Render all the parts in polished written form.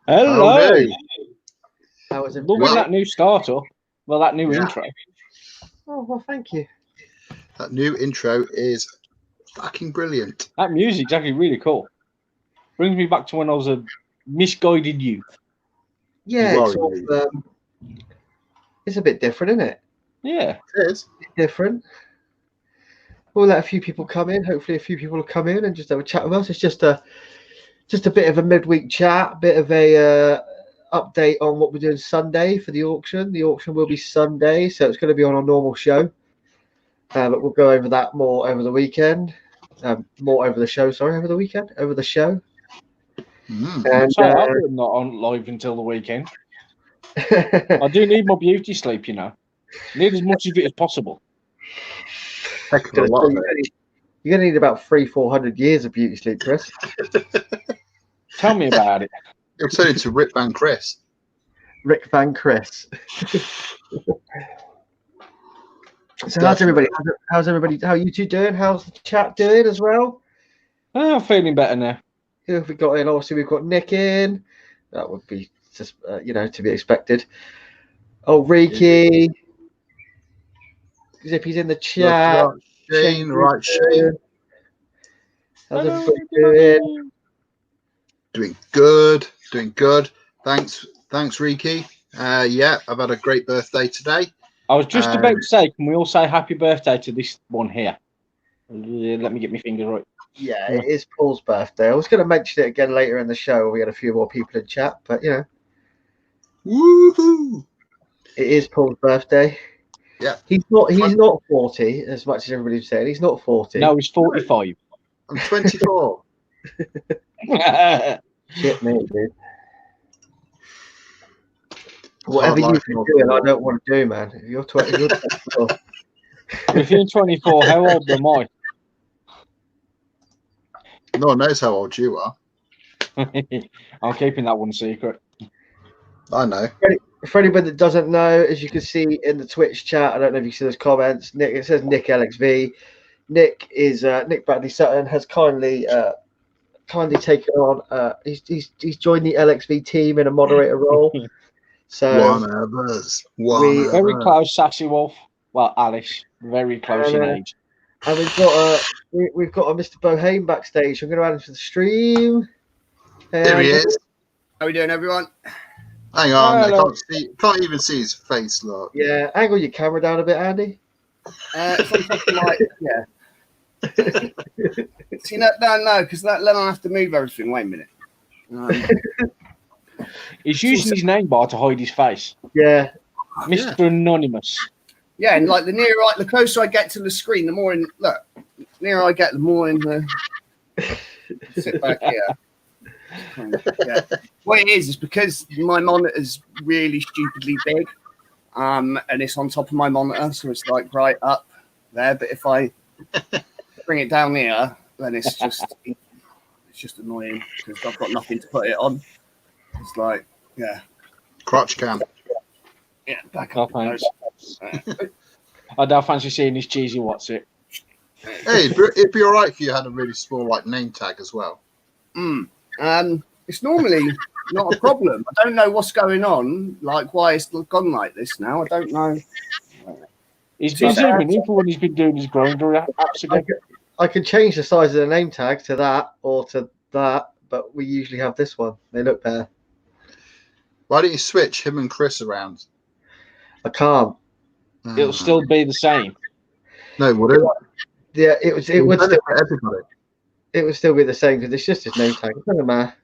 Hello. Howdy. How was it? Loving that new starter. Well, that new Yeah. intro. Oh, well, thank you. That new intro is fucking brilliant. That music's actually really cool. Brings me back to when I was a misguided youth. Yeah, You it's, are sort of, it's a bit different, isn't it? Yeah. It is. Different. We'll let a few people come in. Hopefully, a few people will come in and just have a chat with us. It's just a bit of a midweek chat, bit of a update on what we're doing Sunday for the auction. The auction will be Sunday, so it's going to be on our normal show. But we'll go over that more over the weekend. More over the show. Sorry, over the weekend. Over the show. And So I'm not on live until the weekend. I do need my beauty sleep, you know. Need as much of it as possible. Heck of a lot of it. You're going to need about 300-400 years of beauty sleep, Chris. Tell me about it. It'll turn into Rip Van Chris. Rick Van Chris. So how's everybody? How's everybody? How are you two doing? How's the chat doing as well? I'm feeling better now. Who have we got in? Obviously, we've got Nick in. That would be just, to be expected. Oh, Ricky. Zippy's in the chat. Shane, right, Shane. How's everybody doing? Doing good. Thanks, Ricky. Yeah, I've had a great birthday today. I was just about to say, can we all say happy birthday to this one here? Let me get my fingers right. Yeah, it is Paul's birthday. I was going to mention it again later in the show. We had a few more people in chat, but Woohoo! It is Paul's birthday. Yeah, he's not 40 as much as everybody's saying. He's not 40. No, he's 45. I'm 24. Shit me, dude. Whatever you've been doing, I don't want to do, man. If you're 24. If you're 24, how old am I? No one knows how old you are. I'm keeping that one secret. I know. For anybody that doesn't know, as you can see in the Twitch chat, I don't know if you see those comments. It says Nick LXV. Nick is Nick Bradley Sutton has kindly taken on. He's joined the LXV team in a moderator role. So one of us. Very close, Sassy Wolf. Well, Alice, very close in age. And we've got a Mr. Bohane backstage. I'm going to add him to the stream. There he is. How are we doing, everyone? Hang on, I can't even see his face. Look. Yeah, angle your camera down a bit, Andy. See, no, because then I have to move everything. Wait a minute. He's using his name bar to hide his face. Yeah, Mr. Anonymous. Yeah, and like the closer I get to the screen, the nearer I get, the more in the sit back here. Yeah. What it is because my monitor's really stupidly big, and it's on top of my monitor, so it's like right up there. But if I bring it down here, then it's just annoying because I've got nothing to put it on. It's like, crotch cam. Yeah, back up. I don't fancy seeing this cheesy what's it. Hey, it'd be all right if you had a really small name tag as well. It's normally not a problem. I don't know what's going on, why it's gone like this now. I don't know. He's been zooming in for when he's been doing his grinder apps again. I can change the size of the name tag to that or to that, but we usually have this one. They look better. Why don't you switch him and Chris around? I can't. It'll still be the same. No, would it? Yeah, it would still. Everybody. It would still be the same because it's just his name tag. It doesn't matter.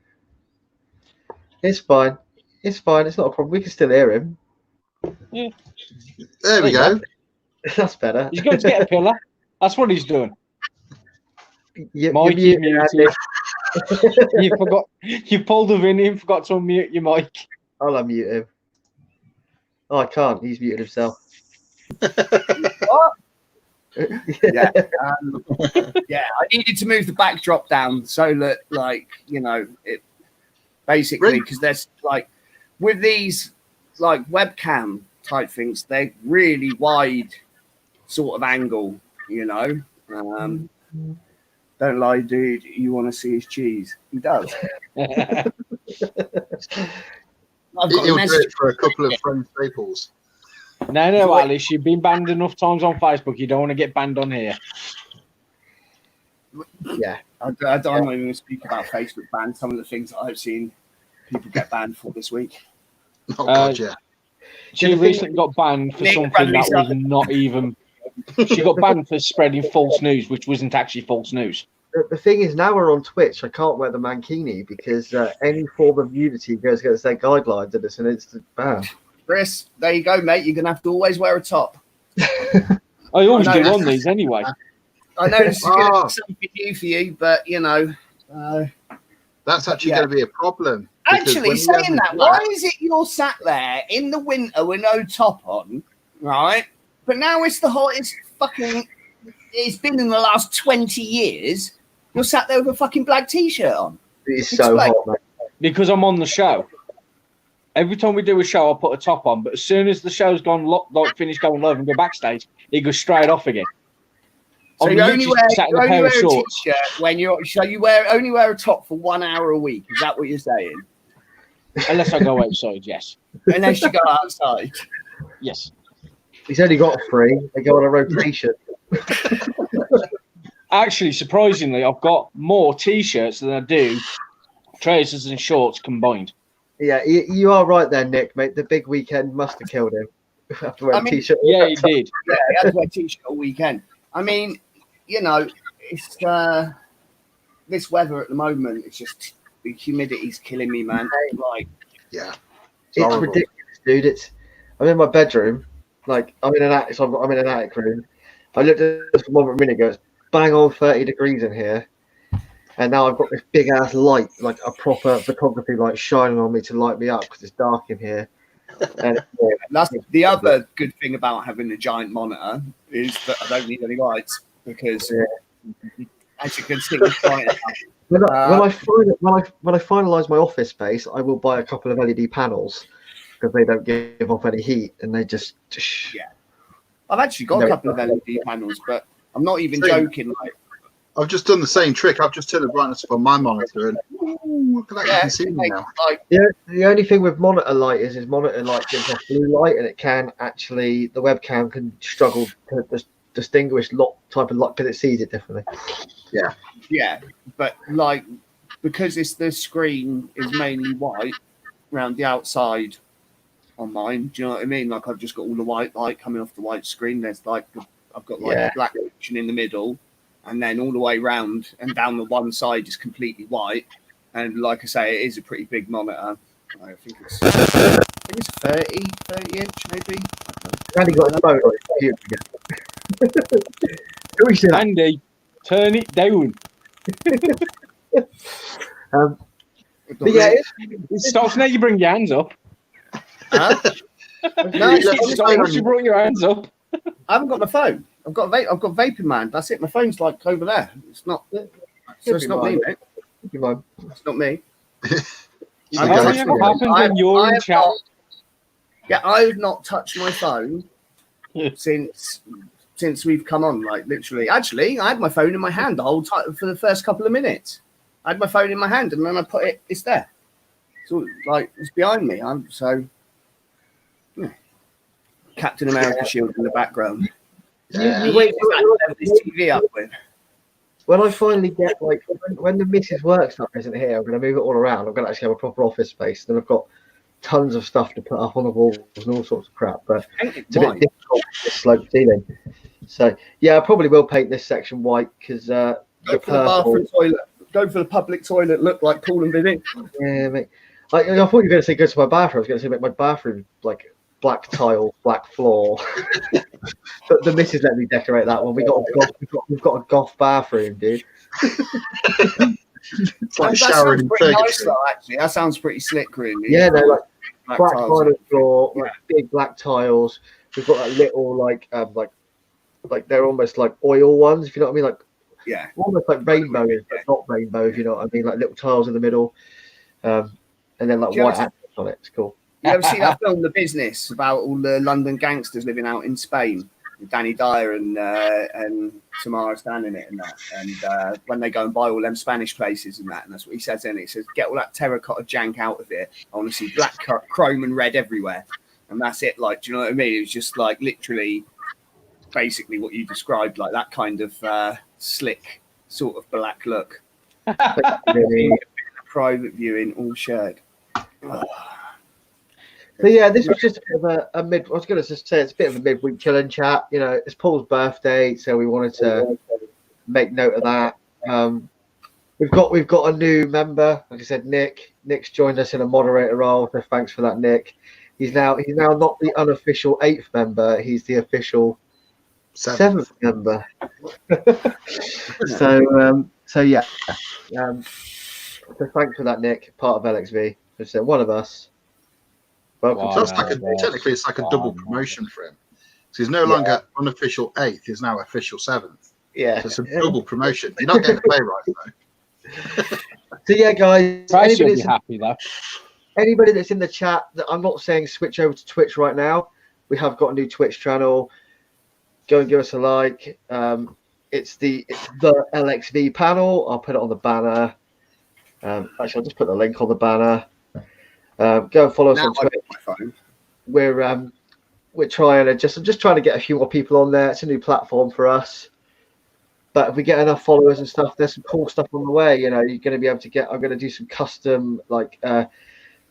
It's fine. It's not a problem. We can still hear him. Yeah. There we go. That's better. He's going to get a pillar. That's what he's doing. You forgot. You pulled the Vinny and forgot to unmute your mic. I'll unmute him. Oh, I can't. He's muted himself. What? Yeah, I needed to move the backdrop down so that, it basically because there's with these webcam type things, they're really wide sort of angle, Don't lie, dude. You want to see his cheese? He does. I've got He'll a do message. it for a couple of friend staples. No, Alice, you've been banned enough times on Facebook. You don't want to get banned on here. Yeah. I'm not even going to speak about Facebook bans. Some of the things that I've seen people get banned for this week. Oh God, yeah. She recently got banned for Nick something Bradley's that was up. not even. She got banned for spreading false news, which wasn't actually false news. The thing is, now we're on Twitch, I can't wear the mankini because any form of nudity goes against their guidelines, and it's an instant ban. Chris, there you go, mate. You're going to have to always wear a top. I always I know. do on these anyway. I know this is going to be something new for you, but, you know. That's actually Yeah. going to be a problem. because Actually, when you saying have that, a why black- is it you're sat there in the winter with no top on, right? But now it's the hottest fucking it's been in the last 20 years. You're sat there with a fucking black t-shirt on. It's so Explain. hot, man. Because I'm on the show. Every time we do a show, I'll put a top on, but as soon as the show's gone, like finished going live and go backstage, it goes straight off again. So I'm you only literally wear, sat in you a only pair of wear a shorts. t-shirt when you're only wear a top for 1 hour a week. Is that what you're saying? Unless I go outside, yes. Unless you go outside. Yes. He's only got 3. They go on a rotation. Actually, surprisingly, I've got more T-shirts than I do trousers and shorts combined. Yeah, you are right there, Nick, mate. The big weekend must have killed him. After wearing I mean, t-shirt. Yeah, he did. Yeah, he had to wear a t-shirt all weekend. I mean, you know, it's this weather at the moment. It's just the humidity's killing me, man. Like, Yeah. It's horrible. ridiculous, dude. I'm in my bedroom, like I'm in an attic. So I'm in an attic room. I looked at this for 1 minute ago. It's bang on 30 degrees in here, and now I've got this big ass light, like a proper photography light, shining on me to light me up because it's dark in here. And that's the other good thing about having a giant monitor is that I don't need any lights because, as you can see, it's bright enough. when I finalise my office space, I will buy a couple of LED panels because they don't give off any heat and they just. Yeah. I've actually got a couple of LED panels, but I'm not even joking. Like, I've just done the same trick. I've just turned the brightness up on my monitor, and ooh, look at that! You can see me now. like Yeah, the only thing with monitor light is monitor light gives off blue light, and it can actually the webcam can struggle to distinguish type of light because it sees it differently. yeah, but like because the screen is mainly white around the outside on mine. Do you know what I mean? Like I've just got all the white light coming off the white screen. There's I've got a black section in the middle, and then all the way round and down the one side is completely white. And like I say, it is a pretty big monitor. I think it's 30 inch maybe. Andy got his phone on his computer again. Who is that? Andy, turn it down. But yeah, Stop now. You bring your hands up. Huh? No, Stop you brought your hands up. I haven't got my phone. I've got vaping man. That's it. My phone's like over there. It's not. So it's not me, mate. It's not me. You How can many touch ever me. happens when you're in chat? I've not touched my phone since we've come on. Like literally, actually, I had my phone in my hand the whole time for the first couple of minutes. I had my phone in my hand, and then I put it. It's there. So like it's behind me. Captain America shield in the background. You wait till This TV up with. when I finally get when the Mrs. Work stuff isn't here, I'm going to move it all around. I'm going to actually have a proper office space. Then I've got tons of stuff to put up on the walls and all sorts of crap. But it's a bit difficult with this slope ceiling. So yeah, I probably will paint this section white because Go for the bathroom toilet. Go for the public toilet. Look like Paul and Vinny. Yeah, mate. I thought you were going to say go to my bathroom. I was going to say make my bathroom like black tile, black floor. But the missus let me decorate that one. We've got a goth bathroom, dude. It's like That showering sounds in pretty nice, Ferguson. though, actually. That sounds pretty slick, really. Yeah, no, like black tiles. tile floor, like big black tiles. We've got that little like they're almost like oil ones, if you know what I mean, like Yeah. almost like rainbow, but not rainbow, if you know what I mean, like little tiles in the middle, and then like Do you white ever- accents on it. It's cool. You ever see that film, The Business, about all the London gangsters living out in Spain? Danny Dyer and Tamara Stan in it and that. And when they go and buy all them Spanish places and that, and that's what he says in it. He says, get all that terracotta jank out of here. I want to see black chrome and red everywhere. And that's it. Like, do you know what I mean? It was just like literally basically what you described, like that kind of slick sort of black look. Really private viewing, all shared. So yeah, this was just a bit of a mid. I was going to just say it's a bit of a midweek chilling chat. You know, it's Paul's birthday, so we wanted to make note of that. We've got a new member, like I said, Nick. Nick's joined us in a moderator role, so thanks for that, Nick. He's now not the unofficial 8th member. He's the official 7th member. So yeah. So thanks for that, Nick. Part of LXV. So one of us. Welcome. So technically, it's like a double promotion for him. So he's no longer unofficial 8th; he's now official 7th. Yeah, so it's a double promotion. You're not getting the pay right though. So yeah, guys. You'll be happy though. Anybody that's in the chat, that I'm not saying switch over to Twitch right now. We have got a new Twitch channel. Go and give us a like. It's the LXV panel. I'll put it on the banner. Actually, I'll just put the link on the banner. Go and follow us on Twitter. We're trying to just trying to get a few more people on there. It's a new platform for us. But if we get enough followers and stuff, there's some cool stuff on the way. You know, you're going to be able to get. I'm going to do some custom, like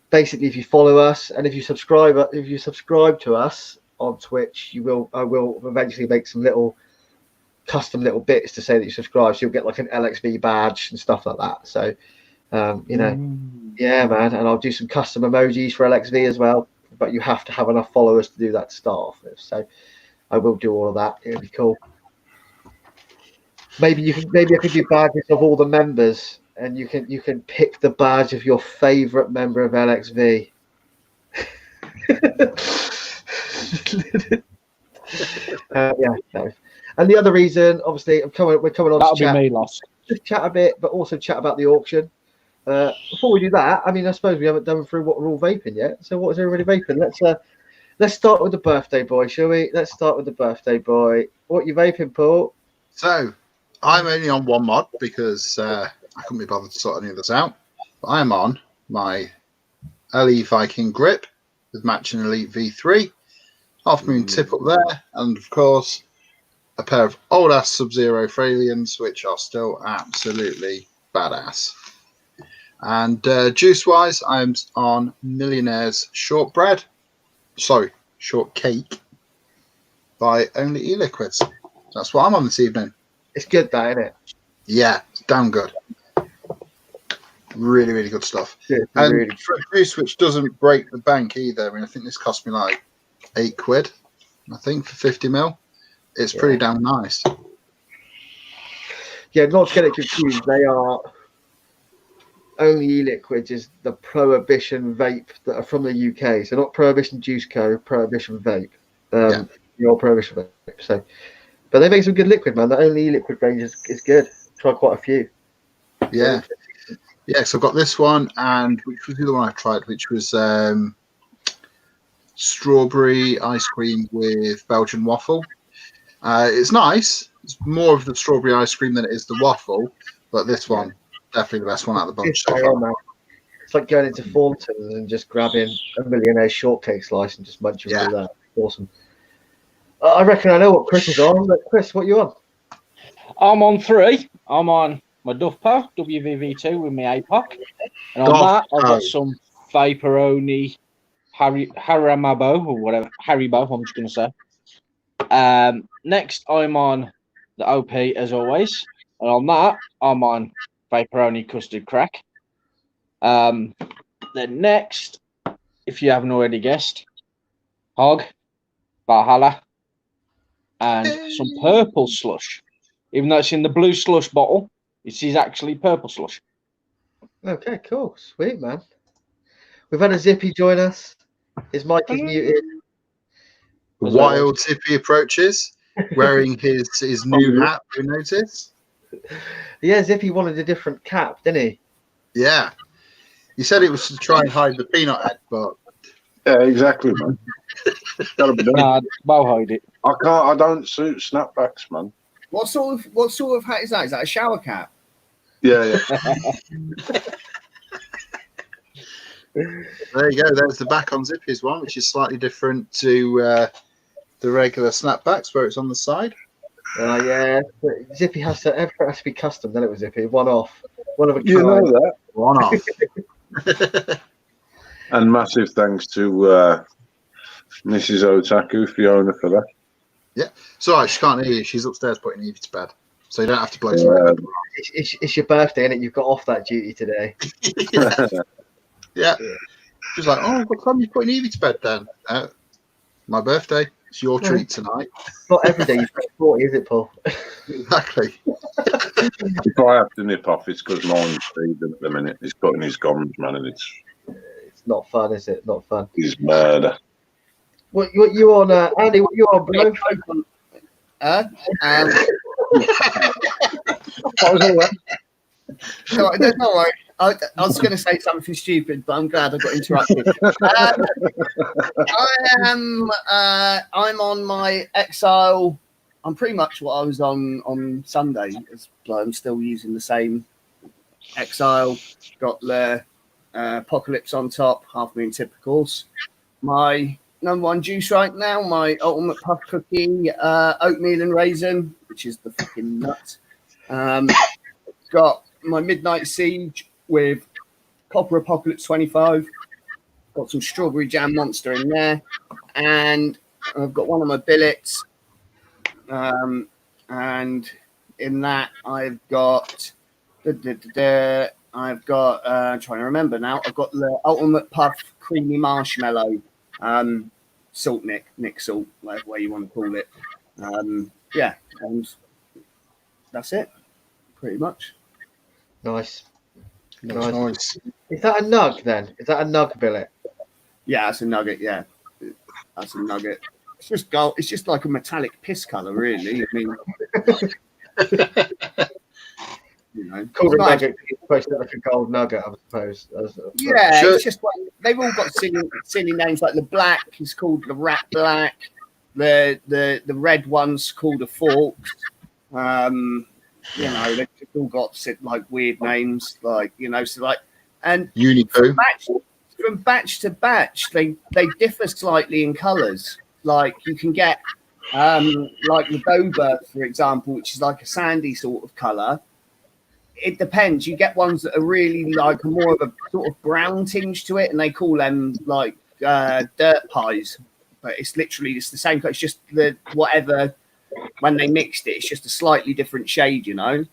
basically, if you follow us and if you subscribe to us on Twitch, I will eventually make some little custom little bits to say that you subscribe. So you'll get like an LXV badge and stuff like that. So. Yeah, man, and I'll do some custom emojis for LXV as well, but you have to have enough followers to do that to start off with. So I will do all of that. It'll be cool. Maybe I could do badges of all the members, and you can pick the badge of your favorite member of LXV. Yeah. No. And the other reason, obviously, we're coming on. That'll to chat. Be me lost. Just chat a bit, but also chat about the auction. Before we do that, I mean, I suppose we haven't done through what we're all vaping yet. So what is everybody vaping? Let's start with the birthday boy, shall we? Let's start with the birthday boy. What you vaping, Paul? So I'm only on one mod because I couldn't be bothered to sort any of this out. But I'm on my LE Viking grip with matching Elite V3, Half Moon tip up there, and of course a pair of old ass Sub-Zero Fralians, which are still absolutely badass. And juice-wise, I'm on Millionaire's Shortcake by Only E-Liquids. That's what I'm on this evening. It's good, that, isn't it? Yeah, it's damn good. Really, really good stuff. Yeah, and really for a juice which doesn't break the bank either, I mean, I think this cost me like £8, I think, for 50ml. It's pretty damn nice. Yeah, not to get it confused, they are... Only E-Liquids is the Prohibition vape that are from the UK. So not Prohibition Juice Co, Prohibition Vape. The old Prohibition vape. So, but they make some good liquid, man. The Only E-Liquid range is good. Tried quite a few. Yeah. Yeah, so I've got this one, and which was the other one I tried, which was strawberry ice cream with Belgian waffle. It's nice. It's more of the strawberry ice cream than it is the waffle, but this one, definitely the best one out of the bunch. It's like going into Thornton's and just grabbing a Millionaire Shortcake slice and just munching through that. Awesome. I reckon I know what Chris is on. But Chris, what are you on? I'm on 3. I'm on my Duffpo WVV2 with my APOC. And on that, I've got some Vaporoni Haramabo or whatever. Haribo, I'm just going to say. Next, I'm on the OP as always. And on that, I'm on Vaporoni Custard Crack. Then next, if you haven't already guessed, Hog, Valhalla, and some purple slush. Even though it's in the blue slush bottle, it is actually purple slush. Okay, cool. Sweet, man. We've had a Zippy join us. His mic is muted. Wild Zippy approaches, wearing his new hat, you notice? Yeah, Zippy wanted a different cap, didn't he? Yeah. He said it was to try and hide the peanut head, but Yeah, exactly, man. Gotta be done. Nah, I'll hide it. I don't suit snapbacks, man. What sort of hat is that? Is that a shower cap? Yeah. There you go. There's the back on Zippy's one, which is slightly different to the regular snapbacks where it's on the side. Yeah, Zippy has to be custom, then it was Zippy. One of a kind. You know that. One off. And massive thanks to Mrs. Otaku, Fiona, for that. Yeah. So she can't hear you. She's upstairs putting Evie to bed. So you don't have to blow some It's your birthday, and you've got off that duty today. Yeah. She's like, oh, what time are you putting Evie to bed then? My birthday. It's your treat tonight. Not every day you've got 40, is it, Paul? Exactly. If I have to nip off, it's because mine's feeding at the minute. He's cutting his gums, man, and it's not fun, is it? Not fun. He's murder. What you on, Andy? What you on, bro? What was all that? No, don't worry. I was going to say something stupid, but I'm glad I got interrupted. I'm on my Exile. I'm pretty much what I was on Sunday. I'm still using the same Exile. Got the Apocalypse on top, Half Moon Typicals. My number one juice right now, my Ultimate Puff Cookie, oatmeal and raisin, which is the fucking nut. Got my Midnight Siege with Copper Apocalypse 25. Got some Strawberry Jam Monster in there. And I've got one of my billets. And in that, I've got... I'm trying to remember now. I've got the Ultimate Puff Creamy Marshmallow. Salt Nick Salt, whatever way you want to call it. Yeah, and that's it, pretty much. Nice. Is that a nug then? Is that a nug billet? Yeah, that's a nugget. Yeah, that's a nugget. It's just gold. It's just like a metallic piss color, really. I mean, you know, cool nugget. It's supposed to look like a gold nugget, I suppose. Yeah, it's just like they've all got silly names. Like the black is called the Rat Black. The red one's called a Forks. You know, they've all got like weird names, like, you know, so like, and Unipoo. From batch to batch, they differ slightly in colours. Like you can get like the Boba, for example, which is like a sandy sort of colour. It depends. You get ones that are really like more of a sort of brown tinge to it, and they call them like dirt pies. But it's literally the same. It's just the whatever. When they mixed it, it's just a slightly different shade, you know.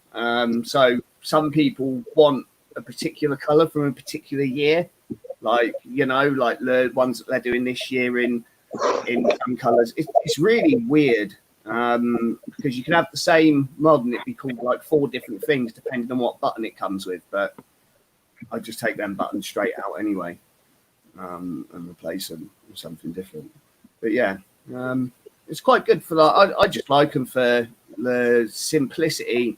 So some people want a particular colour from a particular year, like, you know, like the ones that they're doing this year in some colours. It's really weird because you can have the same mod and it be called like 4 different things depending on what button it comes with. But I just take them buttons straight out anyway and replace them with something different. But yeah. It's quite good for that. I just like them for the simplicity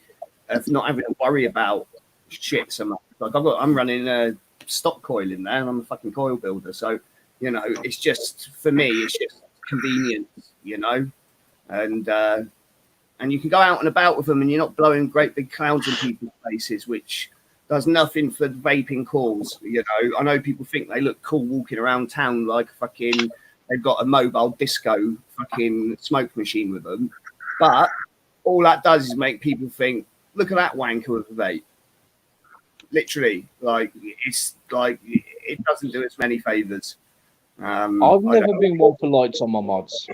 of not having to worry about shit so much. Like I'm running a stock coil in there, and I'm a fucking coil builder. So, you know, it's just for me, it's just convenience, you know. And you can go out and about with them, and you're not blowing great big clouds in people's faces, which does nothing for the vaping cause. You know, I know people think they look cool walking around town like fucking. They've got a mobile disco fucking smoke machine with them. But all that does is make people think, look at that wanker with a vape. Literally, like, it's like, it doesn't do us many favours. I've never been one for lights on my mods.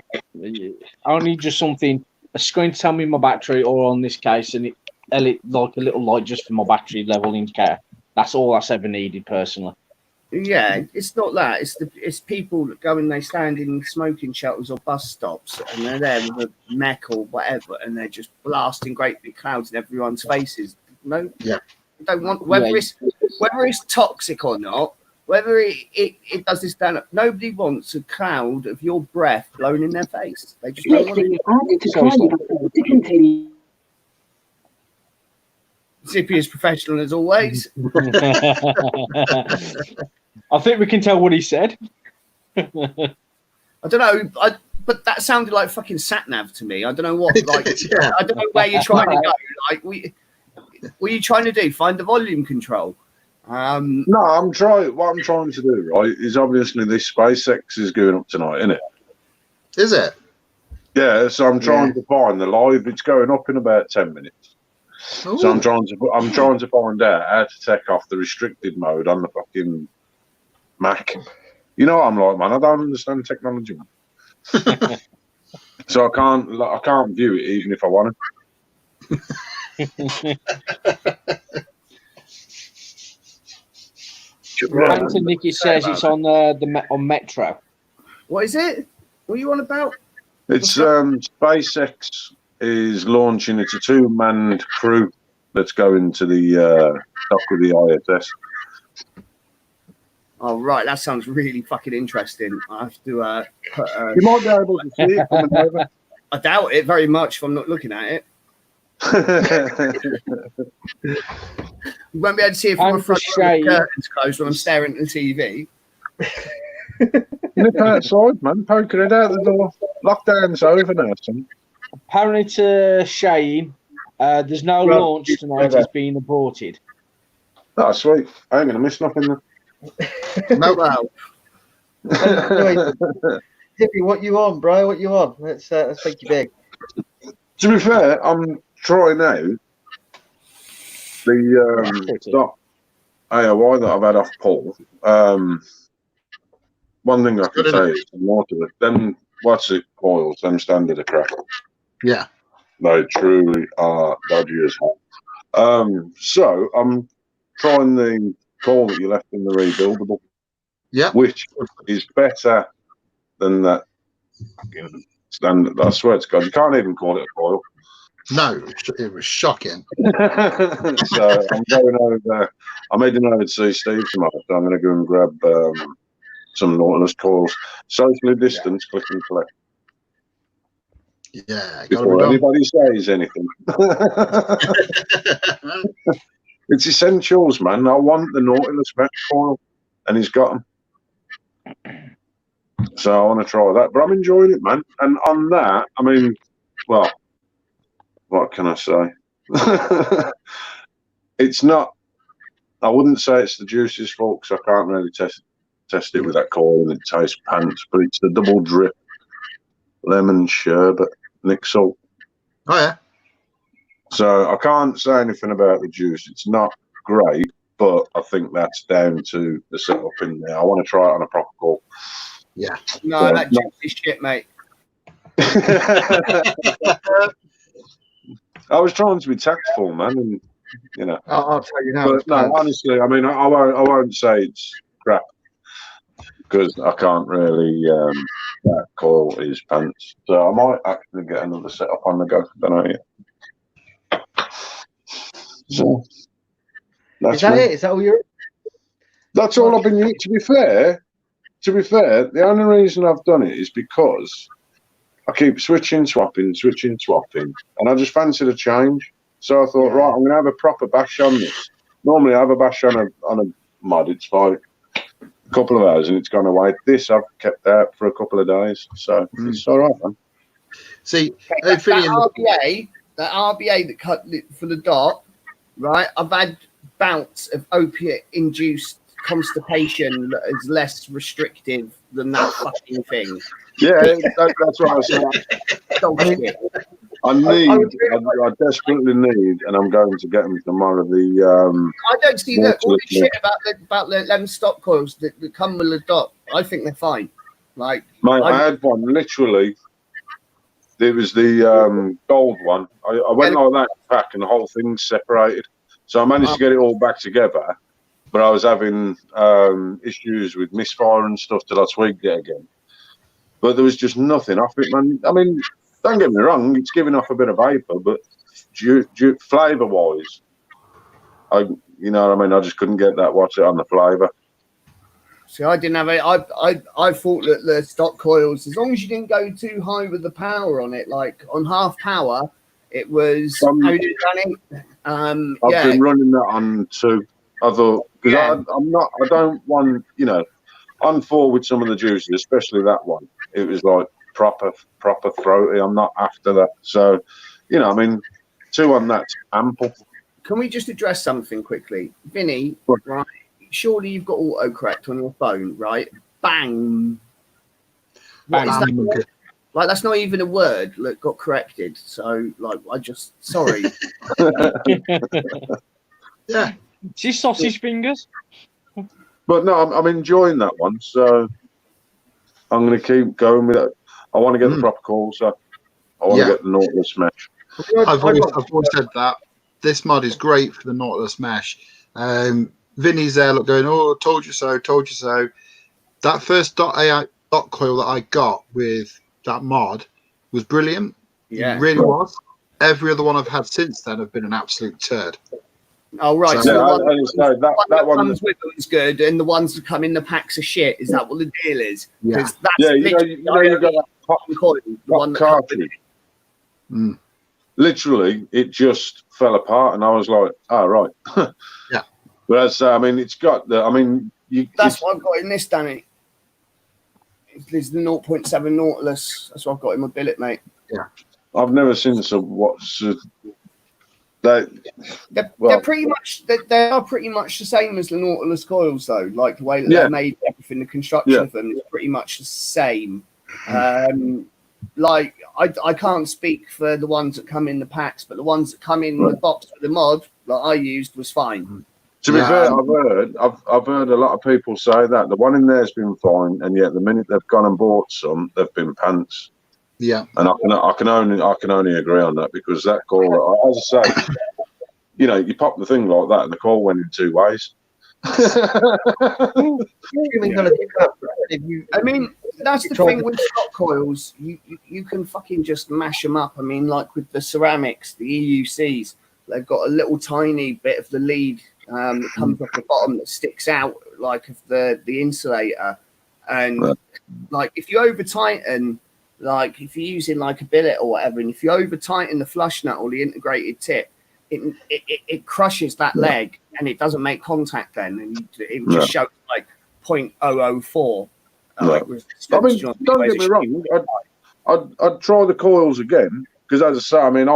Only just something, a screen to tell me my battery, or on this case, and like a little light just for my battery level indicator. That's all that's ever needed, personally. Yeah, it's not that. It's people that go and they stand in smoking shelters or bus stops, and they're there with a mech or whatever, and they're just blasting great big clouds in everyone's faces. No, yeah, don't want whether it's toxic or not, whether it does this stand up. Nobody wants a cloud of your breath blown in their face. They just don't want it. Zippy is professional as always. I think we can tell what he said. I don't know. But that sounded like fucking sat nav to me. I don't know what. Like, Yeah. I don't know where you're trying to go. Like, what are you trying to do? Find the volume control. No, I'm trying. What I'm trying to do, right, is obviously this SpaceX is going up tonight, isn't it? Is it? Yeah. So I'm trying to find the live. It's going up in about 10 minutes. Ooh. So I'm trying to find out how to take off the restricted mode on the fucking Mac. You know what I'm like, man. I don't understand technology, man. So I can't view it even if I want to. Anton Nicky says it's on on Metro. What is it? What are you on about? It's SpaceX is launching. It's a 2-manned crew that's going to the top of the ISS. Oh, right. That sounds really fucking interesting. I have to put. You might be able to see it coming over. I doubt it very much if I'm not looking at it. You won't be able to see it from the front when the curtains closed when I'm staring at the TV. Nip outside, man. Poking it out the door. Lockdown's over now, son. Apparently to Shane, there's no launch tonight. It's been aborted. Oh, sweet. I ain't going to miss nothing then. No. Well, Hippie, what you on, bro? What you on? Let's make you big. To be fair, I'm trying out the stock AOI that I've had off Paul. One thing I can say is more to it. Them, what's it, coils, them standard are crap. Yeah. They truly are dodgy as hell. So I'm trying the coil that you left in the rebuildable. Yeah. Which is better than that standard. I swear to God, you can't even call it a coil. No, it was shocking. So I'm going over. I'm heading over to see Steve tomorrow. So I'm going to go and grab some Nautilus coils. Socially distanced, click and collect. Yeah. Before anybody says anything. It's essentials, man. I want the Nautilus Met coil, and he's got them. So I want to try that, but I'm enjoying it, man. And on that, I mean, well, what can I say? It's not. I wouldn't say it's the juice's fault because I can't really test it with that coil and it tastes pants. But it's the double drip lemon sherbet Nick salt. Oh yeah. So I can't say anything about the juice. It's not great, but I think that's down to the setup in there. I want to try it on a proper coil. Yeah. No, that juice is shit, mate. I was trying to be tactful, man, and you know. I'll tell you now. But no, honestly, I mean, I won't say it's crap because I can't really. That coil is pants, so I might actually get another setup on the go. Don't know yet. So Is that it? Is that all you're? That's all I've been using. To be fair, the only reason I've done it is because I keep switching, swapping, and I just fancied a change. So I thought, right, I'm going to have a proper bash on this. Normally, I have a bash on a mod. It's like a couple of hours, and it's gone away. This I've kept out for a couple of days, so it's all right, man. See, that RBA that cut for the dot, right? I've had bouts of opiate-induced constipation that is less restrictive than that fucking thing. Yeah, that's what I was saying. I desperately need, and I'm going to get them tomorrow. I don't see that all this shit about them stock coils that come with the dot. I think they're fine. Like, mate, I had one literally. It was the gold one. I went like that pack, and the whole thing's separated. So I managed to get it all back together, but I was having issues with misfire and stuff till I tweaked it again. But there was just nothing off it, man. I mean, don't get me wrong, it's giving off a bit of vapor, but flavour-wise, you know what I mean? I just couldn't get that. What's it on the flavour? See, I didn't have it. I thought that the stock coils, as long as you didn't go too high with the power on it, like on half power, it was running. I've been running that on 2. I thought because I don't want, you know, on 4 with some of the juices, especially that one. It was like proper throaty. I'm not after that. So, you know, I mean, 2 on that's ample. Can we just address something quickly? Vinny, right? Surely you've got autocorrect on your phone, right? Bang. What is that? Like, that's not even a word that got corrected. So, like, sorry. Yeah. See sausage fingers? But no, I'm enjoying that one. So I'm going to keep going with it. I want to get the proper call, so I want to get the Nautilus mesh. I've always said that. This mod is great for the Nautilus mesh. Vinny's there, look, going, oh, told you so, told you so. That first .ai dot coil that I got with that mod was brilliant. Yeah, it really was. Every other one I've had since then have been an absolute turd. Oh, right. So, that one comes with them is good, and the ones that come in the packs are shit. Is that what the deal is? Yeah. That's you got that pop cartridge. Literally, it just fell apart, and I was like, "Oh, right." Yeah. But I mean, it's got the. I mean, that's what I've got in this, Danny. It's the 0.7 Nautilus. That's what I've got in my billet, mate. Yeah. I've never seen what's. They're pretty much they are pretty much the same as the Nautilus coils, though. Like the way that they're made, everything, the construction of them is pretty much the same. Like I can't speak for the ones that come in the packs, but the ones that come in the box with the mod that I used was fine. To be fair, I've heard a lot of people say that the one in there's been fine, and yet the minute they've gone and bought some, they've been pants. Yeah, and I can only agree on that, because that call, as I say, you know, you pop the thing like that, and the call went in 2 ways. I mean, that's the thing with stock coils. You can fucking just mash them up. I mean, like with the ceramics, the EUCs, they've got a little tiny bit of the lead that comes off the bottom that sticks out, like of the insulator, and like if you over tighten. Like if you're using like a billet or whatever, and if you over tighten the flush nut or the integrated tip, it crushes that leg, and it doesn't make contact then, and it just shows like 0.004. I mean, don't get me wrong, I'd try the coils again, because as I say, I mean,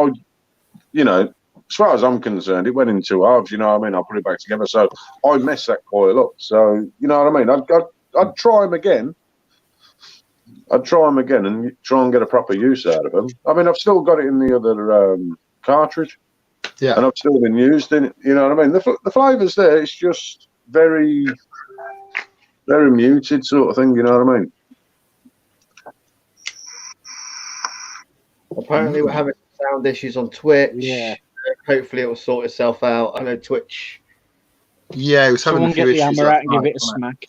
you know, as far as I'm concerned, it went in 2 halves. You know what I mean? I'll put it back together, so I messed that coil up. So you know what I mean? I'd try them again. I'd try them again and try and get a proper use out of them. I mean, I've still got it in the other cartridge, and I've still been used in it. You know what I mean? The flavour's there. It's just very, very muted sort of thing. You know what I mean? Apparently, we're having sound issues on Twitch. Yeah. Hopefully, it will sort itself out. I know Twitch. Yeah, it was having Someone a few get the issues. hammer out and give it a smack.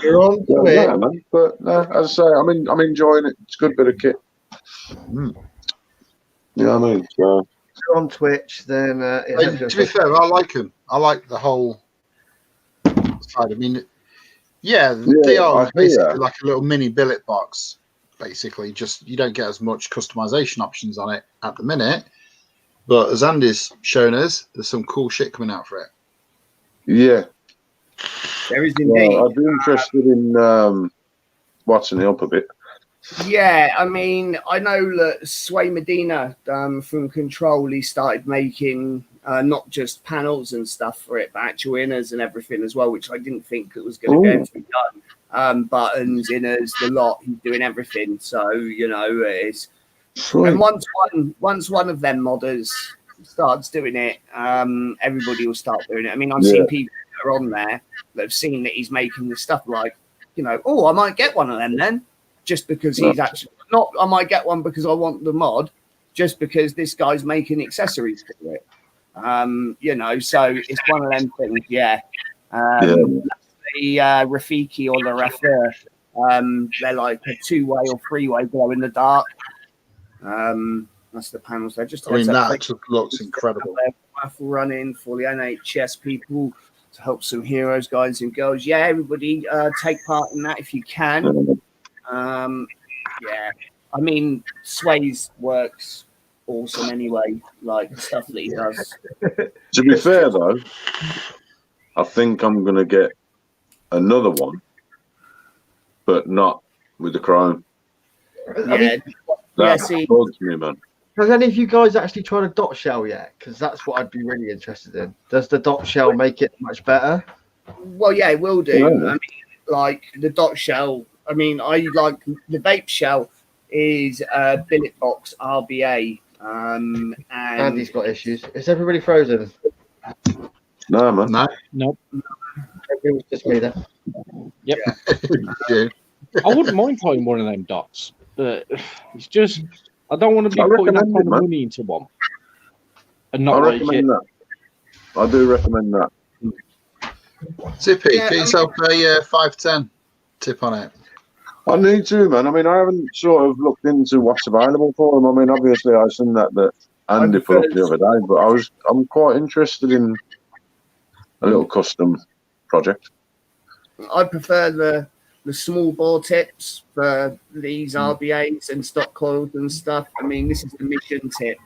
You're on Twitch. Yeah, man. But no, as I say, I'm enjoying it. It's a good bit of kit. You know what I mean? So, if you're on Twitch, then to be fair, I like them. I like the whole side. I mean, they are basically like a little mini billet box. Basically, just you don't get as much customization options on it at the minute. But as Andy's shown us, there's some cool shit coming out for it. Yeah. There is indeed. I'd be interested in watching it up a bit. Yeah, I mean, I know that Sway Medina from Control, he started making not just panels and stuff for it, but actual inners and everything as well, which I didn't think it was going to go to be done. Buttons, inners, the lot, he's doing everything. So, you know, it's... Sweet. And once one of them modders starts doing it, everybody will start doing it. I mean, I've seen people that are on there that have seen that he's making the stuff like, you know, oh, I might get one of them then, just because he's actually not. I might get one because I want the mod, just because this guy's making accessories for it. You know, so it's one of them things. The Rafiki or the Rafer, they're like a 2-way or 3-way glow in the dark. That's the panels. They're just. I mean, that just looks incredible. Raffle running for the NHS people to help some heroes, guys and girls. Yeah, everybody take part in that if you can. I mean, Sway's works awesome anyway, like the stuff that he does. To be fair though, I think I'm gonna get another one, but not with the chrome. That see, bugs me, man. Has any of you guys actually tried a dot shell yet? Because that's what I'd be really interested in. Does the dot shell make it much better? well, yeah, it will do. Yeah. I mean, like the dot shell. I mean, I like the vape shell is billet box RBA. And Andy's got issues. Is everybody frozen? No, man. No. Nope. It was just me then. Yep. Yeah. I wouldn't mind trying one of them dots, but it's just I don't want to be I putting that recommend kind it, of man. money into one and I not like it. recommend that. I do recommend that. Zippy, Yeah, get yourself a 510 tip on it. I need to, man. I mean, I haven't sort of looked into what's available for them. I mean, obviously, I seen that Andy put up the other day, but I'm quite interested in a little custom project. I prefer the small bore tips for these RBAs and stock coils and stuff. I mean, this is the mission tip,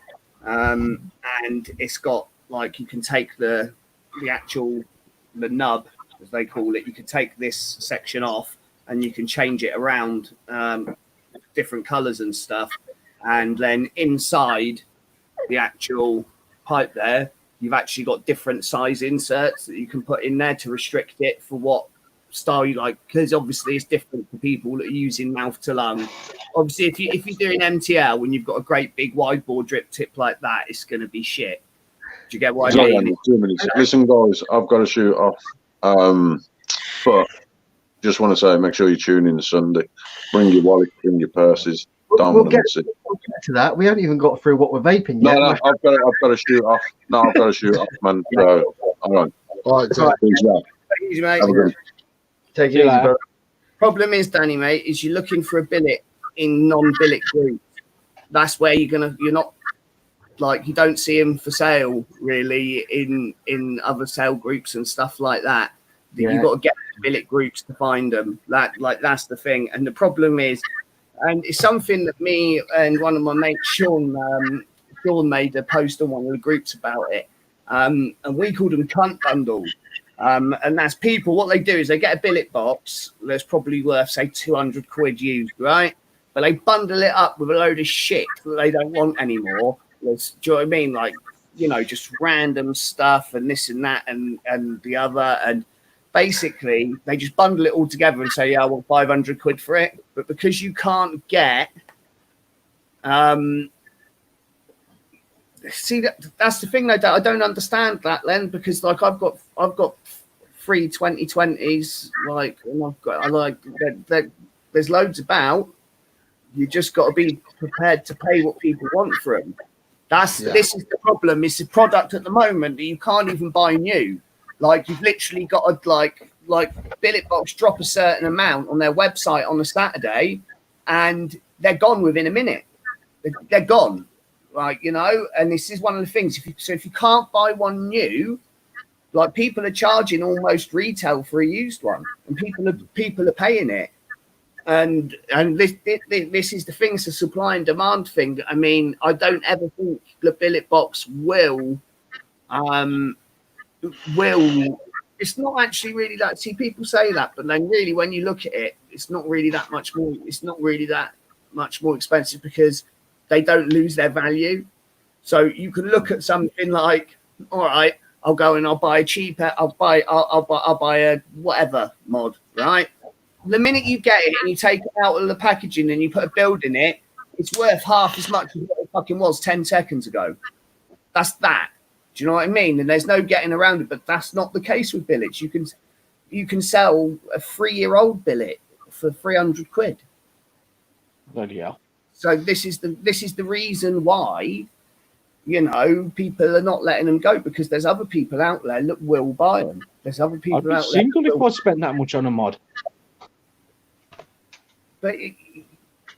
and it's got like you can take the nub, as they call it. You can take this section off and you can change it around different colors and stuff, and then inside the actual pipe there, you've actually got different size inserts that you can put in there to restrict it for what style you like, because obviously it's different for people that are using mouth to lung. Obviously, if you're doing MTL when you've got a great big wide bore drip tip like that, it's going to be shit. Do you get what I mean? 2 minutes. Listen, guys, I've got to shoot off. But just want to say, make sure you tune in Sunday. Bring your wallet, bring your purses. Don't We'll want to get miss it. to that. We haven't even got through what we're vaping yet. No, I've got to shoot off. No, I've got to shoot off, man. So, all right. All right, so Peace out. Easy, mate. Have a good Take it See you easy, later. bro. Problem is, Danny, mate, is you're looking for a billet in non-billet groups. That's where you're not like, you don't see them for sale really in other sale groups and stuff like that. Yeah. You've got to get billet groups to find them. That's the thing. And the problem is, and it's something that me and one of my mates, Sean made a post on one of the groups about it. And we called them cunt bundles. And that's people, what they do is they get a billet box that's probably worth, say, 200 quid used, right? But they bundle it up with a load of shit that they don't want anymore. Do you know what I mean? Like, you know, just random stuff and this and that and the other. And basically, they just bundle it all together and say, yeah, I want 500 quid for it. But because you can't get... see, that's the thing. I don't understand that, Len, because like I've got 3 2020s, like, and there's loads about. You just got to be prepared to pay what people want for them. This is the problem. It's a product at the moment that you can't even buy new. Like, you've literally got to like Billet Box drop a certain amount on their website on a Saturday, and they're gone within a minute. They're gone. Like, you know, and this is one of the things. If you can't buy one new, like, people are charging almost retail for a used one, and people are paying it. And this is the thing. It's a supply and demand thing. I mean, I don't ever think the Billet Box will. It's not actually really that. See, people say that, but then really, when you look at it, it's not really that much more. It's not really that much more expensive because they don't lose their value. So you can look at something like, all right, I'll go and I'll buy a cheaper, I'll buy a whatever mod, right? The minute you get it and you take it out of the packaging and you put a build in it, it's worth half as much as what it fucking was 10 seconds ago. That's that. Do you know what I mean? And there's no getting around it, but that's not the case with billets. You can sell a 3-year-old billet for 300 quid. Bloody hell. So this is the reason why, you know, people are not letting them go, because there's other people out there that will buy them. There's other people I'd be out there. single if I spent that much on a mod. But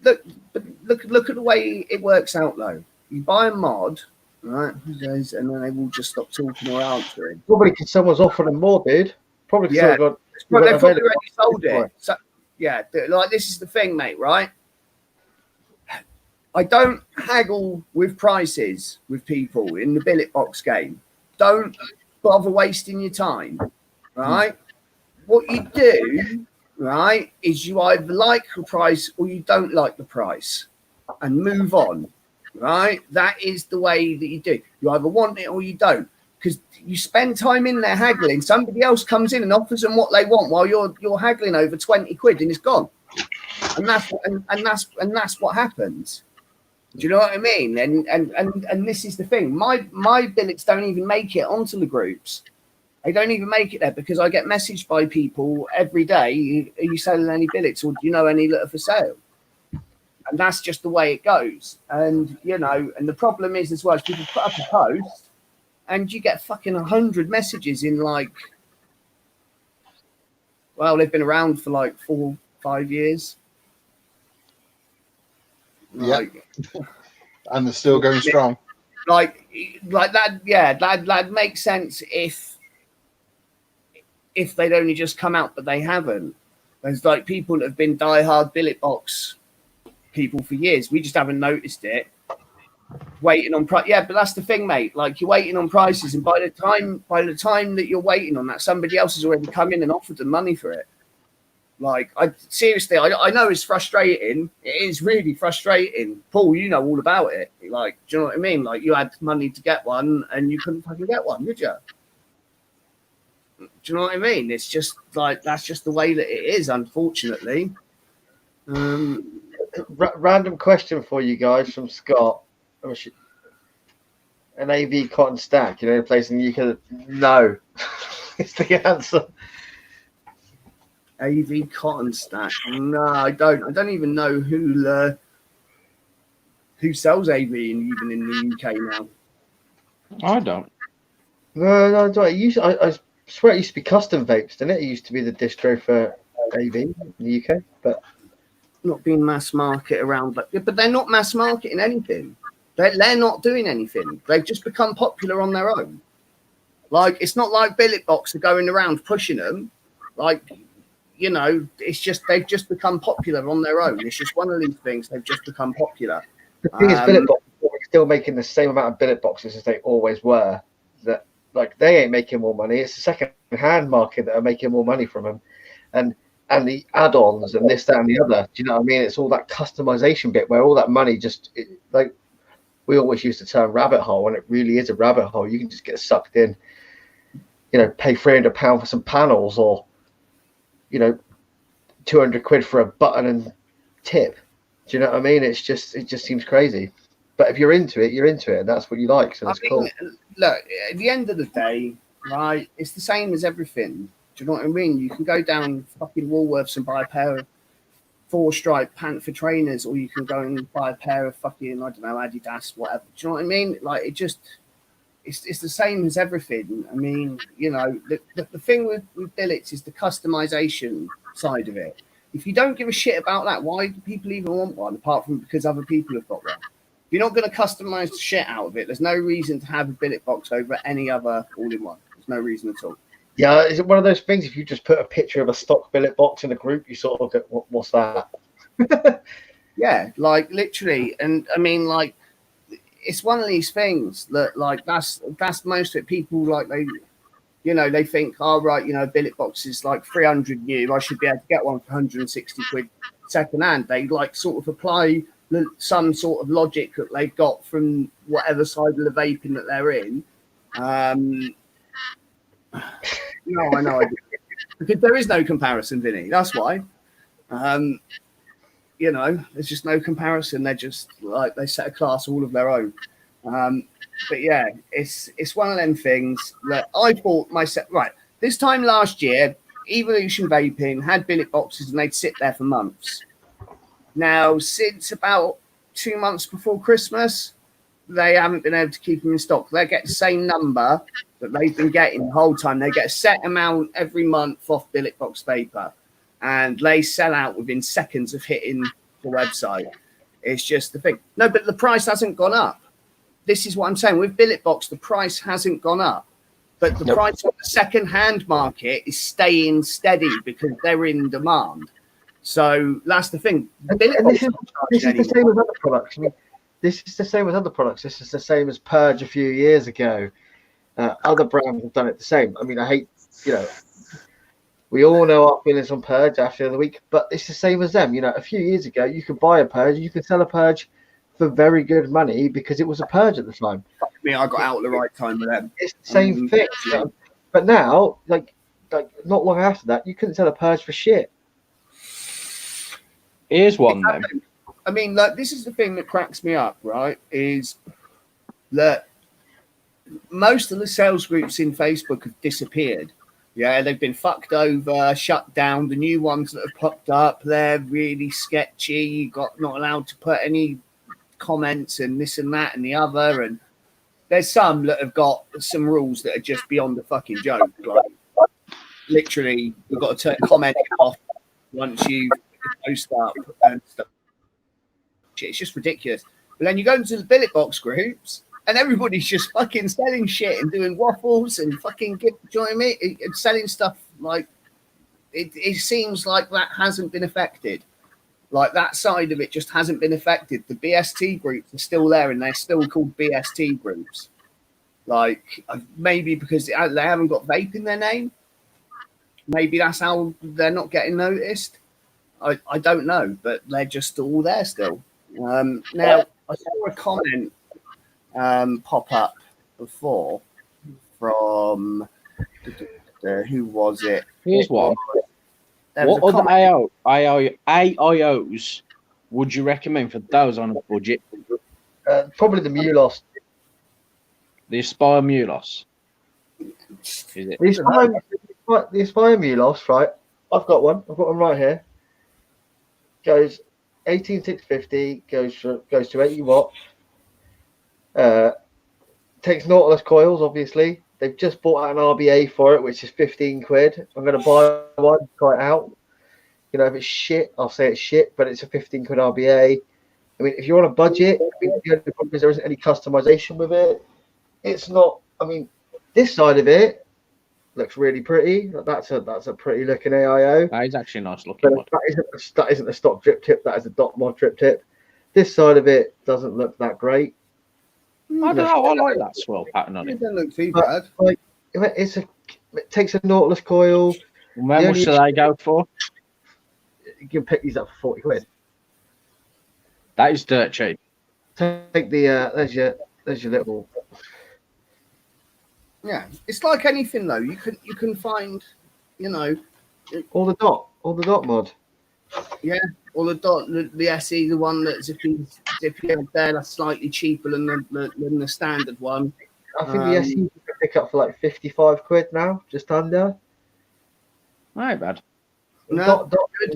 look at the way it works out though. You buy a mod, right? And then they will just stop talking or answering. Probably because someone's offering them more, dude. Probably because Yeah. got. But they've probably already sold it. So yeah, like, this is the thing, mate, right? I don't haggle with prices with people in the Billet Box game. Don't bother wasting your time. right? What you do, right, is you either like the price or you don't like the price and move on, right? That is the way that you do. You either want it or you don't, because you spend time in there haggling. Somebody else comes in and offers them what they want while you're haggling over 20 quid and it's gone. And that's what happens. Do you know what I mean? And this is the thing. My billets don't even make it onto the groups. They don't even make it there because I get messaged by people every day. Are you selling any billets, or do you know any that are for sale? And that's just the way it goes. And you know, and the problem is as well is people put up a post, and you get fucking 100 messages in like, well, they've been around for like 4-5 years. Like, and they're still going strong. Like that, yeah, that makes sense if they'd only just come out, but they haven't. There's like people that have been diehard billet box people for years. We just haven't noticed it. Waiting on price, yeah, but that's the thing, mate. Like you're waiting on prices, and by the time that you're waiting on that, somebody else has already come in and offered them money for it. Like I know it's frustrating. It is really frustrating. Paul, you know all about it. Like, do you know what I mean? Like you had money to get one and you couldn't fucking get one, did you? Do you know what I mean? It's just like that's just the way that it is, unfortunately. Random question for you guys from Scott. An AV cotton stack, you know, a place in the UK. No, it's the answer. AV cotton stack? No, I don't. I don't even know who sells AV even in the UK now. I don't. No, I swear it used to be Custom Vapes, didn't it? It used to be the distro for AV in the UK, but not being mass market around. But they're not mass marketing anything. They're not doing anything. They've just become popular on their own. Like it's not like billet box are going around pushing them. Like, you know, it's just they've just become popular on their own. It's just one of these things. They've just become popular. The thing is, billet boxes are still making the same amount of billet boxes as they always were. That like they ain't making more money. It's the second-hand market that are making more money from them, and the add-ons and this, that, and the other. Do you know what I mean? It's all that customization bit where all that money just like we always used to term rabbit hole, and it really is a rabbit hole. You can just get sucked in. You know, pay £300 for some panels, or you know, 200 quid for a button and tip. Do you know what I mean? It just seems crazy. But if you're into it, you're into it, and that's what you like. So that's cool. Look, at the end of the day, right? It's the same as everything. Do you know what I mean? You can go down fucking Woolworths and buy a pair of 4-stripe Panther trainers, or you can go and buy a pair of fucking, I don't know, Adidas, whatever. Do you know what I mean? Like it's the same as everything. I mean, you know, the thing with billets is the customization side of it. If you don't give a shit about that, why do people even want one apart from because other people have got one? If you're not going to customize the shit out of it, there's no reason to have a billet box over any other all-in-one. There's no reason at all. Yeah, is it one of those things? If you just put a picture of a stock billet box in a group, you sort of get, what's that? Yeah, like literally. And I mean, like, it's one of these things that, like, that's most of it. People, like, they think, oh, right, you know, a billet box is like 300 new. I should be able to get one for 160 quid second hand. They, like, sort of apply some sort of logic that they've got from whatever side of the vaping that they're in. No, I know. Because there is no comparison, Vinny. That's why. You know, there's just no comparison. They're just like they set a class all of their own. But yeah, it's one of them things that I bought myself. Right, this time last year, Evolution Vaping had billet boxes and they'd sit there for months. Now, since about 2 months before Christmas, they haven't been able to keep them in stock. They get the same number that they've been getting the whole time. They get a set amount every month off billet box paper, and they sell out within seconds of hitting the website. It's just the thing. No, but the price hasn't gone up. This is what I'm saying. With billet box, the price hasn't gone up, but the price on the second-hand market is staying steady because they're in demand. So that's the thing. This is the same with other products. I mean, this is the same with other products. This is the same as Purge a few years ago. Other brands have done it the same. I mean, I hate you know, we all know our feelings on Purge after the week, but it's the same as them. You know, a few years ago, you could buy a Purge, you could sell a Purge for very good money because it was a Purge at the time. Fuck me, I got out at the right time with them. It's the same thing. But now, like not long after that, you couldn't sell a Purge for shit. Here's one then. I mean, like, this is the thing that cracks me up, right? Is that most of the sales groups in Facebook have disappeared. Yeah, they've been fucked over, shut down. The new ones that have popped up, they're really sketchy. You got not allowed to put any comments and this and that and the other. And there's some that have got some rules that are just beyond the fucking joke. Like, literally, you've got to turn commenting off once you post up and stuff. It's just ridiculous. But then you go into the billet box groups, and everybody's just fucking selling shit and doing waffles and fucking join me and selling stuff. Like, it seems like that hasn't been affected. Like, that side of it just hasn't been affected. The BST groups are still there, and they're still called BST groups. Like, maybe because they haven't got vape in their name. Maybe that's how they're not getting noticed. I don't know, but they're just all there still. Now, I saw a comment pop up before from who was it? Here's one. What other AIOs would you recommend for those on a budget? Probably the Mulos. The Aspire Mulos. Is it? The Aspire Mulos, right? I've got one right here. Goes 18650, goes to 80 watt. Takes Nautilus coils, obviously. They've just bought out an RBA for it, which is 15 quid. I'm going to buy one, try it out. You know, if it's shit, I'll say it's shit, but it's a 15 quid RBA. I mean, if you're on a budget, the only problem is there isn't any customization with it. It's not, I mean, this side of it looks really pretty. That's a pretty looking AIO. That is actually a nice looking one. That isn't a stock drip tip. That is a dot mod drip tip. This side of it doesn't look that great. I don't know. I like that swirl pattern on it. It doesn't look too bad. Like, it takes a Nautilus coil. How much do they go for? You can pick these up for 40 quid. That is dirt cheap. Take the there's your little. Yeah, it's like anything though. You can find, you know, all the dot mod. Yeah, or the SE, the one that's zippy there, that's slightly cheaper than the standard one. I think the SE you can pick up for like 55 quid now, just under. Not bad. No,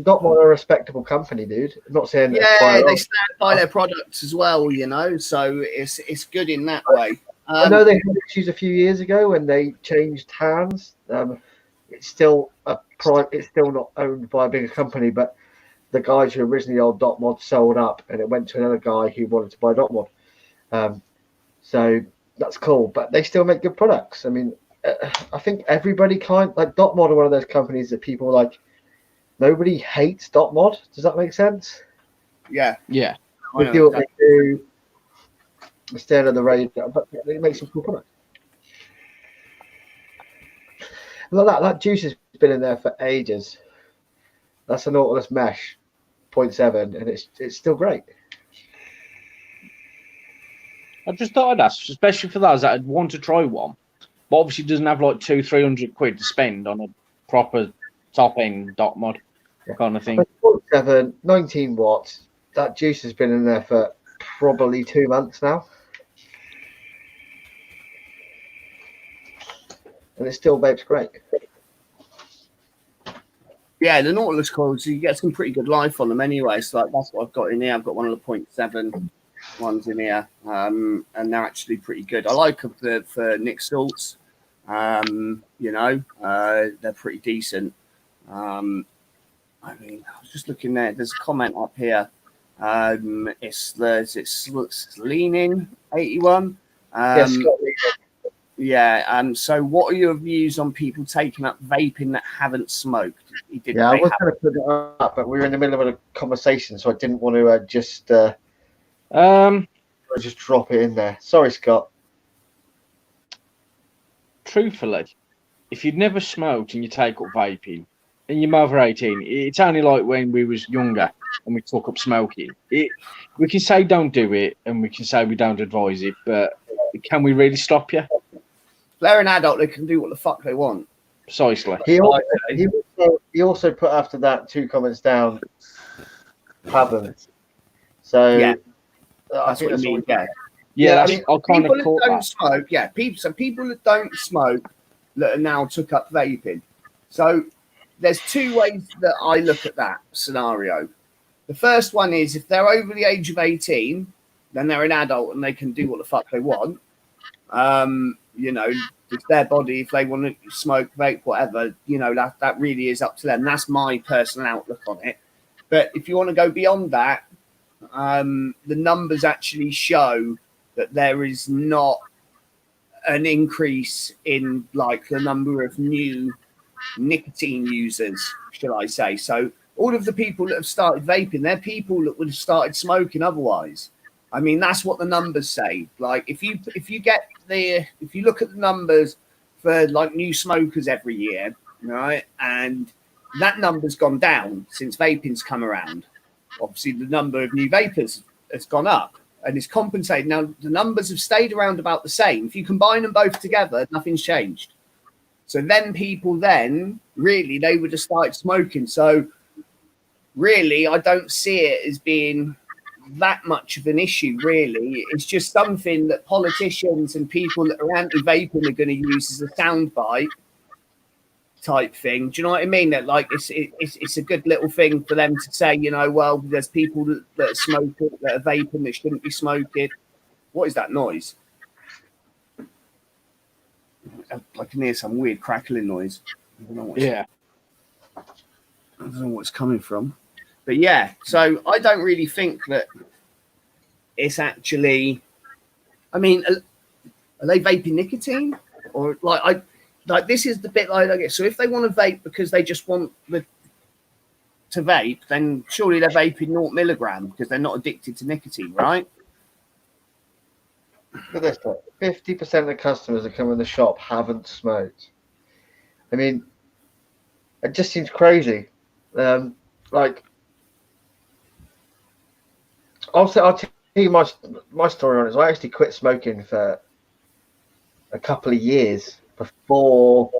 Dot mod are a respectable company, dude. I'm not saying that. Yeah, they stand by their products as well, you know. So it's good in that way. I know they had issues a few years ago when they changed hands. It's still not owned by a bigger company, but the guys who originally owned Dot mod sold up, and it went to another guy who wanted to buy Dot mod. So that's cool, but they still make good products. I mean, I think everybody like Dot mod are one of those companies that people like. Nobody hates Dot mod. Does that make sense? Yeah. Yeah. They do what they do. Stay under the radar, but they make some cool products. Look, that juice has been in there for ages. That's a Nautilus mesh 0.7, and it's still great. I just thought I'd ask, especially for those that want to try one, but obviously doesn't have like 200-300 quid to spend on a proper top end dot mod kind of thing. 0.7, 19 watts. That juice has been in there for probably 2 months now. And it still vapes great. Yeah, the Nautilus coils, you get some pretty good life on them anyway. So that's what I've got in here. I've got one of the 0.7 ones in here, and they're actually pretty good. I like them for Nick Salts. You know, they're pretty decent. I mean, I was just looking there. There's a comment up here. It's leaning 81. Yes, yeah. So what are your views on people taking up vaping that haven't smoked? I was going to put it up, but we were in the middle of a conversation, so I didn't want to just drop it in there. Sorry, Scott. Truthfully, if you'd never smoked and you take up vaping and you're over 18, it's only like when we was younger and we took up smoking. We can say don't do it and we can say we don't advise it, but can we really stop you? They're an adult, they can do what the fuck they want. Precisely. He also put after that 2 comments down, haven't. So Yeah, I that's think what that's you mean. what Yeah. Yeah, I mean, I kind people of that caught don't that. smoke, people that don't smoke that are now took up vaping. So there's 2 ways that I look at that scenario. The first one is if they're over the age of 18, then they're an adult and they can do what the fuck they want. You know, it's their body. If they want to smoke, vape, whatever, you know, that really is up to them. That's my personal outlook on it. But if you want to go beyond that, the numbers actually show that there is not an increase in like the number of new nicotine users, shall I say. So all of the people that have started vaping, they're people that would have started smoking otherwise. I mean, that's what the numbers say. Like if you look at the numbers for like new smokers every year, right, and that number's gone down since vaping's come around. Obviously, the number of new vapors has gone up and it's compensated. Now, the numbers have stayed around about the same. If you combine them both together, nothing's changed. So then people really, they would have started smoking. So really, I don't see it as being that much of an issue, really. It's just something that politicians and people that are anti-vaping are going to use as a soundbite type thing. Do you know what I mean? That like it's a good little thing for them to say, you know, well, there's people that are smoking, that are vaping, that shouldn't be smoking. What is that noise? I can hear some weird crackling noise. I don't know I don't know where it's coming from. But yeah, so I don't really think that it's actually, I mean, are they vaping nicotine? Or like this is the bit I get. So if they want to vape because they just want to vape, then surely they're vaping 0 milligram because they're not addicted to nicotine, right? Look at this. 50% of the customers that come in the shop haven't smoked. I mean, it just seems crazy. Like, I'll tell you my story on it. I actually quit smoking for a couple of years before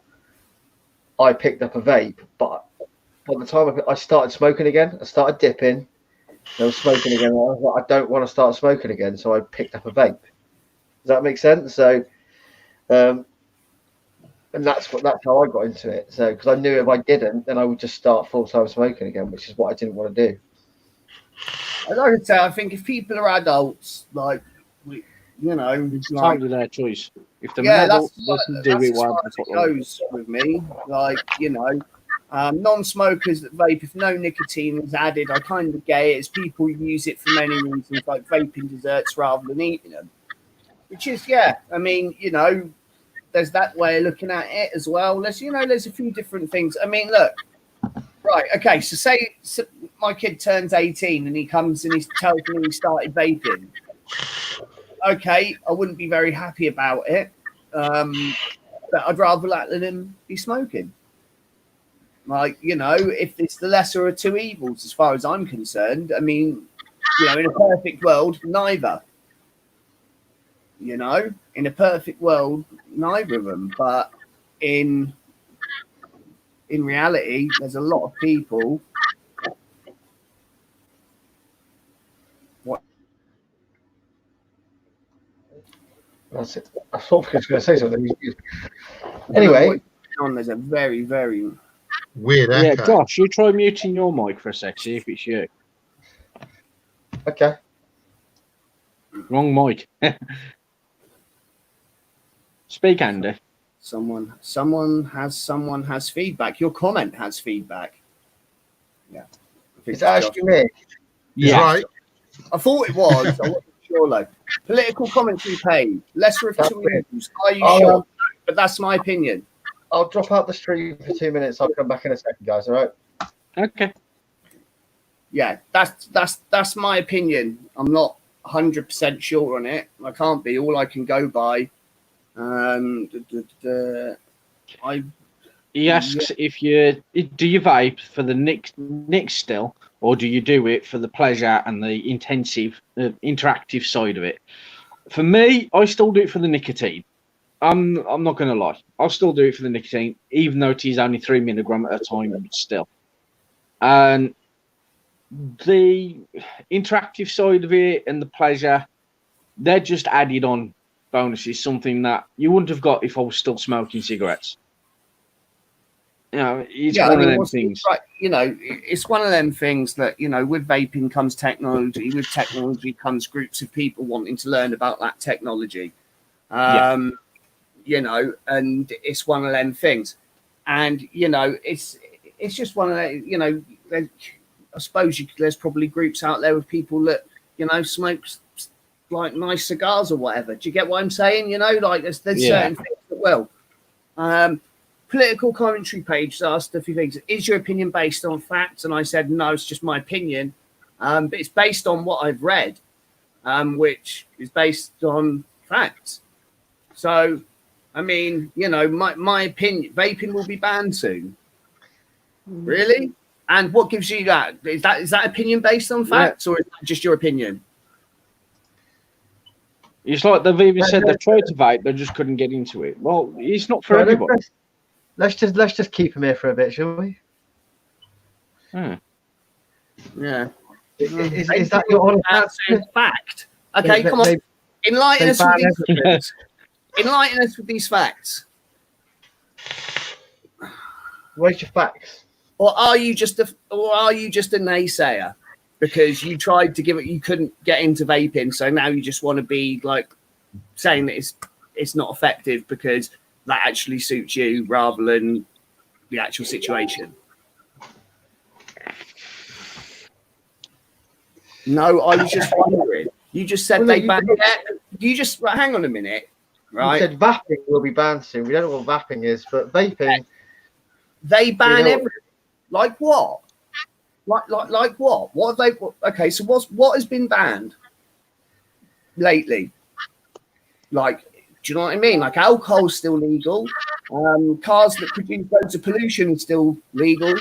I picked up a vape. But by the time I started smoking again, I started dipping. I was smoking again. I was like, I don't want to start smoking again, so I picked up a vape. Does that make sense? So, and that's how I got into it. So, because I knew if I didn't, then I would just start full-time smoking again, which is what I didn't want to do. As I would say, I think if people are adults, like you know, it's like, totally their choice. If they're yeah, adult, that's they can do it as far as it goes with me. Like, you know, non-smokers that vape, if no nicotine is added, I kind of get it. As people use it for many reasons, like vaping desserts rather than eating them. Which is, yeah, I mean, you know, there's that way of looking at it as well. There's a few different things. I mean, look, right, okay, so say my kid turns 18 and he comes and he tells me he started vaping. Okay, I wouldn't be very happy about it, but I'd rather let him be smoking. Like, you know, if it's the lesser of 2 evils, as far as I'm concerned, I mean, you know, in a perfect world, neither. You know, in a perfect world, neither of them. But in reality, there's a lot of people. That's it. I thought I was going to say something. Anyway, There's a very, very Weird Yeah, echo. Josh, you try muting your mic for a sec, see if it's you. okay. Wrong mic. Speak, Andy. someone has feedback. Your comment has feedback. Yeah. Is that actually me? He's Yeah. right. I thought it was. I wasn't sure, though. Political commentary page. Lesser of 2 evils. Are you sure? But that's my opinion. I'll drop out the stream for 2 minutes. I'll come back in a second, guys. All right. Okay. Yeah, that's my opinion. I'm not 100% sure on it. I can't be. All I can go by. I He asks if you do you vape for the nick still, or do you do it for the pleasure and the intensive, interactive side of it? For me, I still do it for the nicotine. I'm not going to lie. I'll still do it for the nicotine, even though it is only 3 milligram at a time, but still. And the interactive side of it and the pleasure, they're just added on bonuses, something that you wouldn't have got if I was still smoking cigarettes. You know, it's one of them things. Right, you know, it's one of them things that, you know, with vaping comes technology. With technology comes groups of people wanting to learn about that technology. You know, and it's one of them things. And, you know, it's just one of the, you know, I suppose there's probably groups out there with people that, you know, smoke like nice cigars or whatever. Do you get what I'm saying? You know, like there's certain things that will. Political commentary page asked a few things. Is your opinion based on facts? And I said, no, it's just my opinion. But it's based on what I've read, which is based on facts. So, I mean, you know, my opinion, vaping will be banned soon. Really? And what gives you that? Is that opinion based on facts, or is that just your opinion? It's like they've even said they tried to vape, they just couldn't get into it. Well, it's not for everybody. Let's just keep him here for a bit, shall we? Yeah. Is that your honest fact? Okay, come on. Enlighten us with these facts. Enlighten us with these facts. Where's your facts? Or are you just a naysayer? Because you tried to give it, you couldn't get into vaping, so now you just want to be like saying that it's not effective because that actually suits you rather than the actual situation. No, I was just wondering. You just said they banned it. You just hang on a minute, right? You said vaping will be banned soon. We don't know what vaping is, but vaping. They ban everything. Like what? Like what? What have they? Okay, so what has been banned lately? Like, do you know what I mean? Like, alcohol's still legal. Cars that produce loads of pollution is still legal.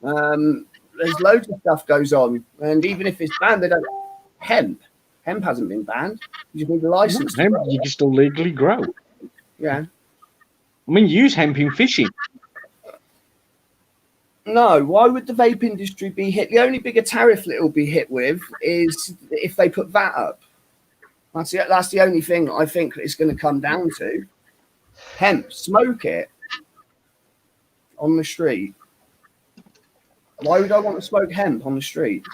There's loads of stuff goes on, and even if it's banned, they don't. Hemp hasn't been banned. You just need a license. Hemp you can still legally grow. Yeah. I mean, use hemp in fishing. No, why would the vape industry be hit? The only bigger tariff that it'll be hit with is if they put VAT up. That's the only thing I think it's going to come down to. Hemp, smoke it on the street. Why would I want to smoke hemp on the street?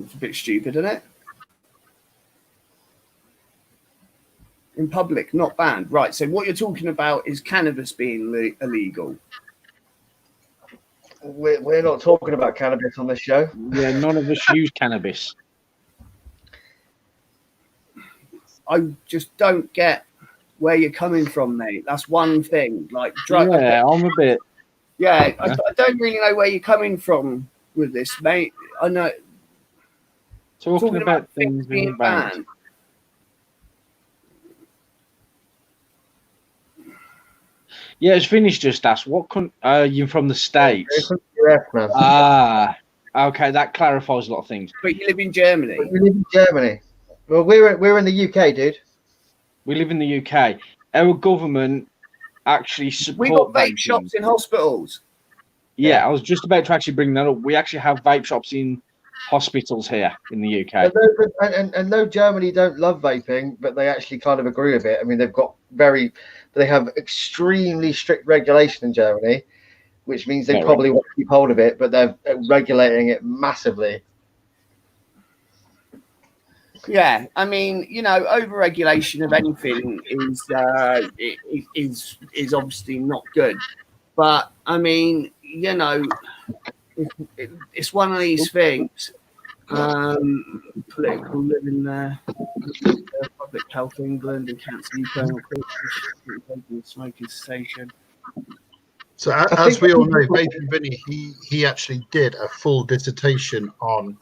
It's a bit stupid, isn't it? In public, not banned. Right, so what you're talking about is cannabis being illegal. We're not talking about cannabis on this show. Yeah, none of us use cannabis. I just don't get where you're coming from, mate. That's one thing. Like, drug. Yeah, I'm a bit. Yeah, I don't really know where you're coming from with this, mate. I know. Talking about things being banned. Yeah, as Vinny's just asked, what you're from the States? Okay, that clarifies a lot of things. But you live in Germany. We live in Germany. Well, we're in the UK, dude. We live in the UK. Our government actually support. We got vape shops in hospitals. Yeah, I was just about to actually bring that up. We actually have vape shops in hospitals here in the UK. And though Germany don't love vaping, but they actually kind of agree with it. I mean, they have extremely strict regulation in Germany, which means they probably won't keep hold of it, but they're regulating it massively. Yeah, I mean, you know, over-regulation of anything is obviously not good. But I mean, you know, it's one of these things. Political living there, public health England and cancer Ukraine, smoking cessation. So as we all know, Vaping Vinny, he actually did a full dissertation on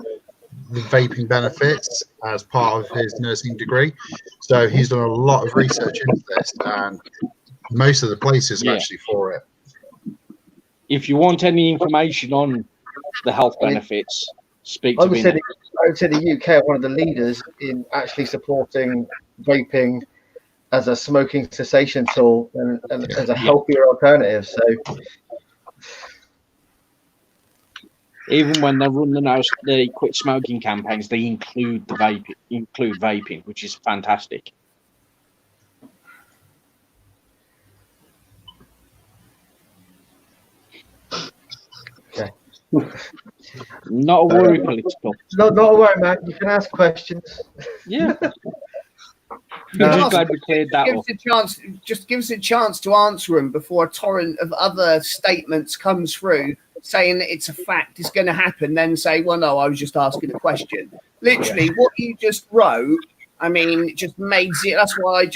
the vaping benefits as part of his nursing degree. So he's done a lot of research into this, and most of the places are Yeah. actually for it. If you want any information on the health benefits, speak I to would say Vinny. the UK are one of the leaders in actually supporting vaping as a smoking cessation tool and as a healthier alternative. So Even when they run the quit smoking campaigns, they include vaping, which is fantastic. okay. Not a worry, political. Not a worry, man. You can ask questions. Yeah. No, I'm just glad we cleared that up. Just give us a chance to answer them before a torrent of other statements comes through saying that it's a fact, it's going to happen, then say, well, no, I was just asking a question. Literally, what you just wrote, I mean, it just made it. That's why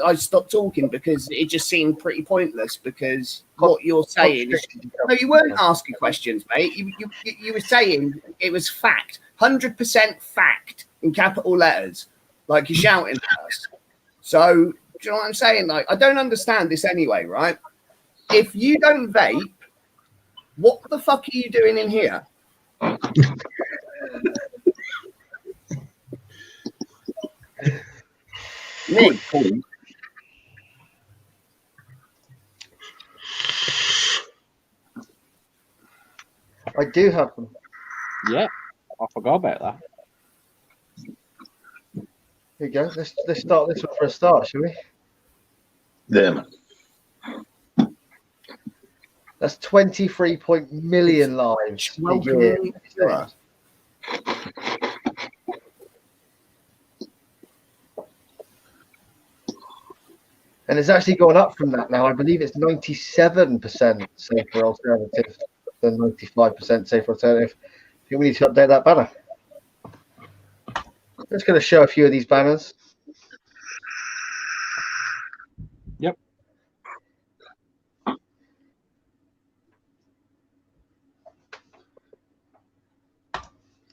I stopped talking, because it just seemed pretty pointless, because what you're saying is, no, you weren't asking questions, mate. You were saying it was fact, 100% fact in capital letters, like you're shouting at us. So, do you know what I'm saying? Like, I don't understand this anyway, right? If you don't vape, what the fuck are you doing in here? Me. I do have them. Yeah, I forgot about that. Here you go. Let's start this one for a start, shall we? Yeah, man. That's 23 million lives a year. And it's actually gone up from that now. I believe it's 97% safer alternative than 95% safer alternative. I think we need to update that banner. I'm just going to show a few of these banners. Yep.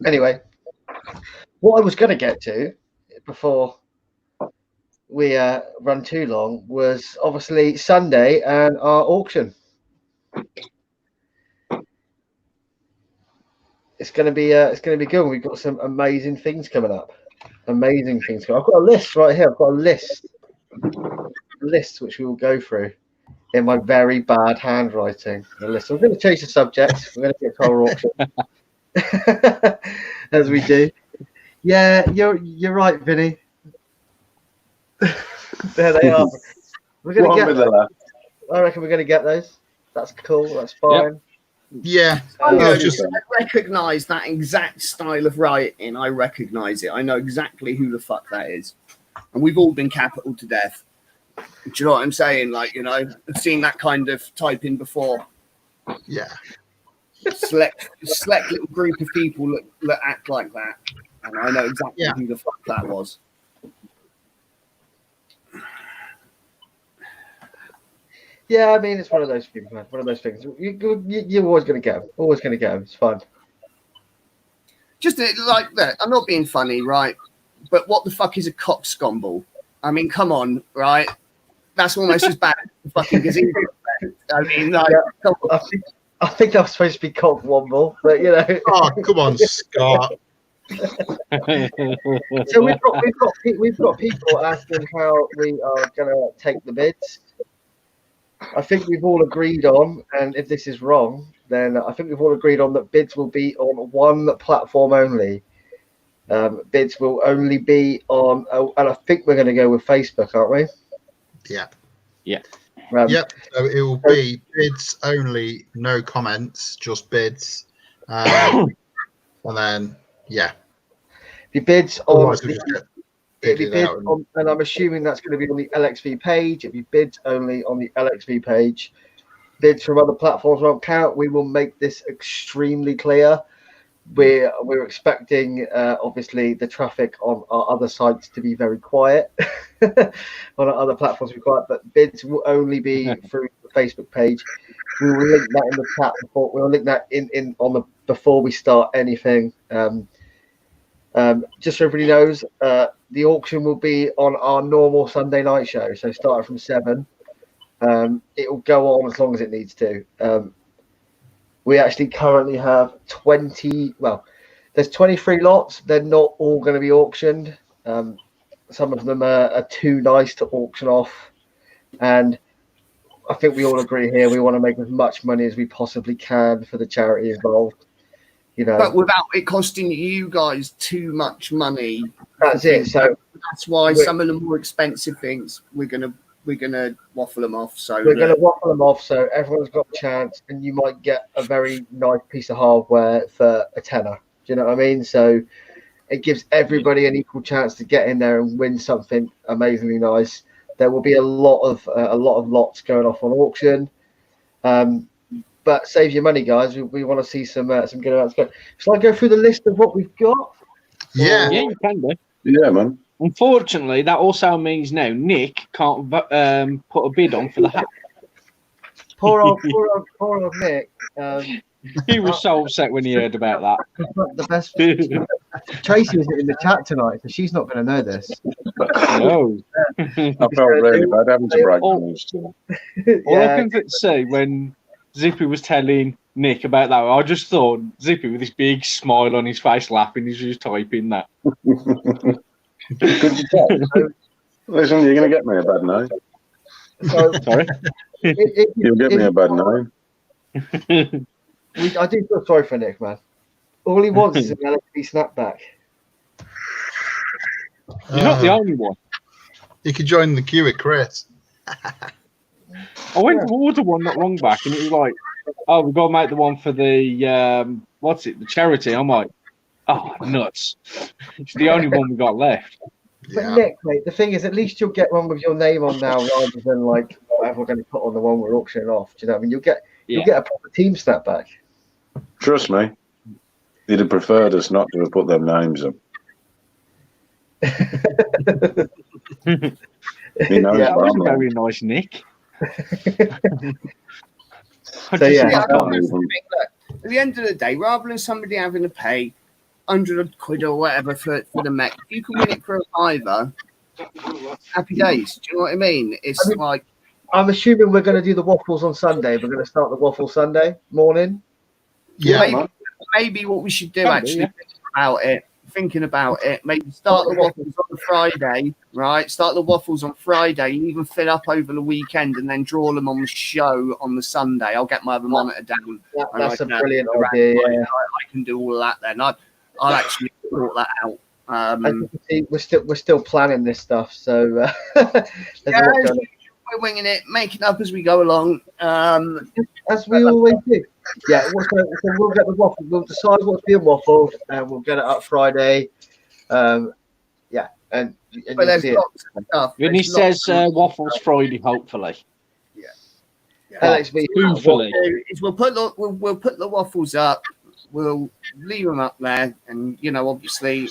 Anyway, what I was going to get to before we run too long was obviously Sunday and our auction. It's going to be good. We've got some amazing things coming up. Amazing things. I've got a list right here. I've got a list which we will go through in my very bad handwriting. The list. I'm going to change the subject. We're going to get to our auction as we do. Yeah, you're right, Vinny. There they are. We're going to get those. I reckon we're going to get those. That's cool. That's fine. Yep. Yeah, I recognise that exact style of writing. I recognise it. I know exactly who the fuck that is. And we've all been capital to death. Do you know what I'm saying? Like, you know, I've seen that kind of typing before. Yeah. Select little group of people that act like that. And I know exactly who the fuck that was. Yeah, I mean, it's one of those things, man. One of those things. You're always going to get them. Always going to get them. It's fun. Just like that. I'm not being funny, right? But what the fuck is a cockscomble? I mean, come on, right? That's almost as bad as the fucking gazebo. I mean, like, come on. I think that was supposed to be cockwomble, but you know. Oh, come on, Scott. So we've got people asking how we are going to take the bids. I think we've all agreed on, and if this is wrong, then I think we've all agreed on that bids will be on one platform only. Bids will only be on, and I think we're going to go with Facebook, aren't we? Yeah. Yeah. Yep. So it will be bids only, no comments, just bids. And then, yeah. The bids on. It'd be bids on, and I'm assuming that's going to be on the LXV page. It'd be bids only on the LXV page. Bids from other platforms won't count. We will make this extremely clear. We're expecting, obviously, the traffic on our other sites to be very quiet. On our other platforms, to be quiet, but bids will only be through the Facebook page. We will link that in the chat before. We'll link that in on the before we start anything. Just so everybody knows, the auction will be on our normal Sunday night show. So starting from 7. It will go on as long as it needs to. We actually currently have 20. Well, there's 23 lots. They're not all going to be auctioned. Some of them are too nice to auction off, and I think we all agree here we want to make as much money as we possibly can for the charity involved. You know, but without it costing you guys too much money. That's it. So that's why some of the more expensive things we're gonna waffle them off. So we're going to waffle them off, so everyone's got a chance, and you might get a very nice piece of hardware for a tenner. Do you know what I mean? So it gives everybody an equal chance to get in there and win something amazingly nice. There will be a lot of lots going off on auction, but save your money, guys. We want to see some good amounts. Shall I go through the list of what we've got? Yeah. Yeah, you can do. Yeah, man. Unfortunately, that also means now Nick can't put a bid on for the hat. Poor old Nick. He was so upset when he heard about that. The best. Tracy was in the chat tonight, so she's not going to know this. No. I felt really bad having to brag on this too. All I can say when Zippy was telling Nick about that, I just thought Zippy with this big smile on his face laughing, he's just typing that. Could you tell? Listen, you're going to get me a bad name. So, Sorry? You'll get me a bad name. I do feel sorry for Nick, man. All he wants is an LSD snapback. You're not the only one. You could join the queue with Chris. I went to order one not long back, and it was like, "Oh, we've got to make the one for the the charity." I'm like, "Oh, nuts!" It's the only one we got left. But Nick, mate, the thing is, at least you'll get one with your name on now, rather than like whatever we're going to put on the one we're auctioning off. Do you know what I mean? You'll get a proper team snapback. Trust me, you'd have preferred us not to have put their names up. You know, That was very nice, Nick. So yeah, at the end of the day, rather than somebody having to pay £100 or whatever for the mech, if you can win it for a fiver, happy days. Do you know what I mean? I'm assuming we're going to do the waffles on Sunday. We're going to start the waffle Sunday morning. Yeah, maybe what we should do thinking about it, maybe start the waffles on Friday, right? Start the waffles on Friday, even fill up over the weekend, and then draw them on the show on the Sunday. I'll get my other monitor down. That's a brilliant idea. Yeah. I can do all that then. I'll actually sort that out. As you can see, we're still planning this stuff, so we're winging it, making up as we go along. As we always do. Yeah, so we'll get the waffle. We'll decide what's being waffled, and we'll get it up Friday. And but there's lots of stuff. When he says waffles Friday, hopefully. Hopefully. We'll put the waffles up. We'll leave them up there, and obviously,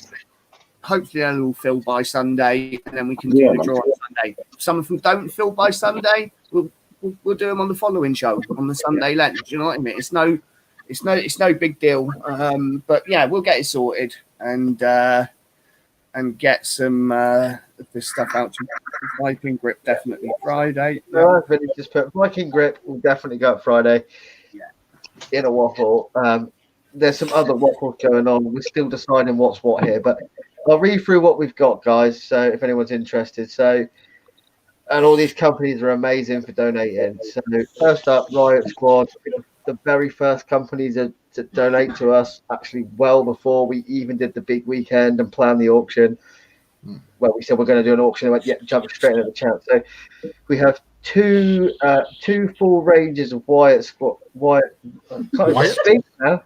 hopefully they'll all fill by Sunday, and then we can do the draw on Sunday. If some of them don't fill by Sunday, we'll do them on the following show on the Sunday lens. Do you know what I mean? It's no big deal. But yeah, we'll get it sorted and get some of this stuff out to Viking Grip definitely Friday. Really just put Viking Grip will definitely go up Friday. Yeah. In a waffle. There's some other waffles going on. We're still deciding what's what here, but I'll read through what we've got, guys. So if anyone's interested, and all these companies are amazing for donating. So first up, Riot Squad, the very first company to donate to us, actually well before we even did the big weekend and planned the auction. Well, we said we're going to do an auction, and went, jumping straight into the chat. So we have two full ranges of Riot Squad. Can't even speak now.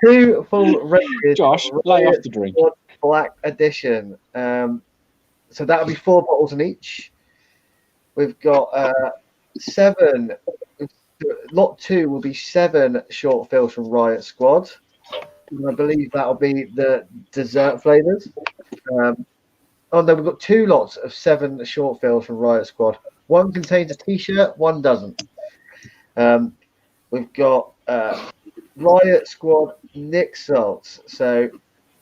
Two full ranges. Josh, lay off the drink. Black Edition. So that'll be 4 bottles in each. We've got 7. Lot 2 will be 7 short fills from Riot Squad. And I believe that'll be the dessert flavors. We've got 2 lots of 7 short fills from Riot Squad. One contains a t-shirt, one doesn't. We've got Riot Squad Nick Salts. So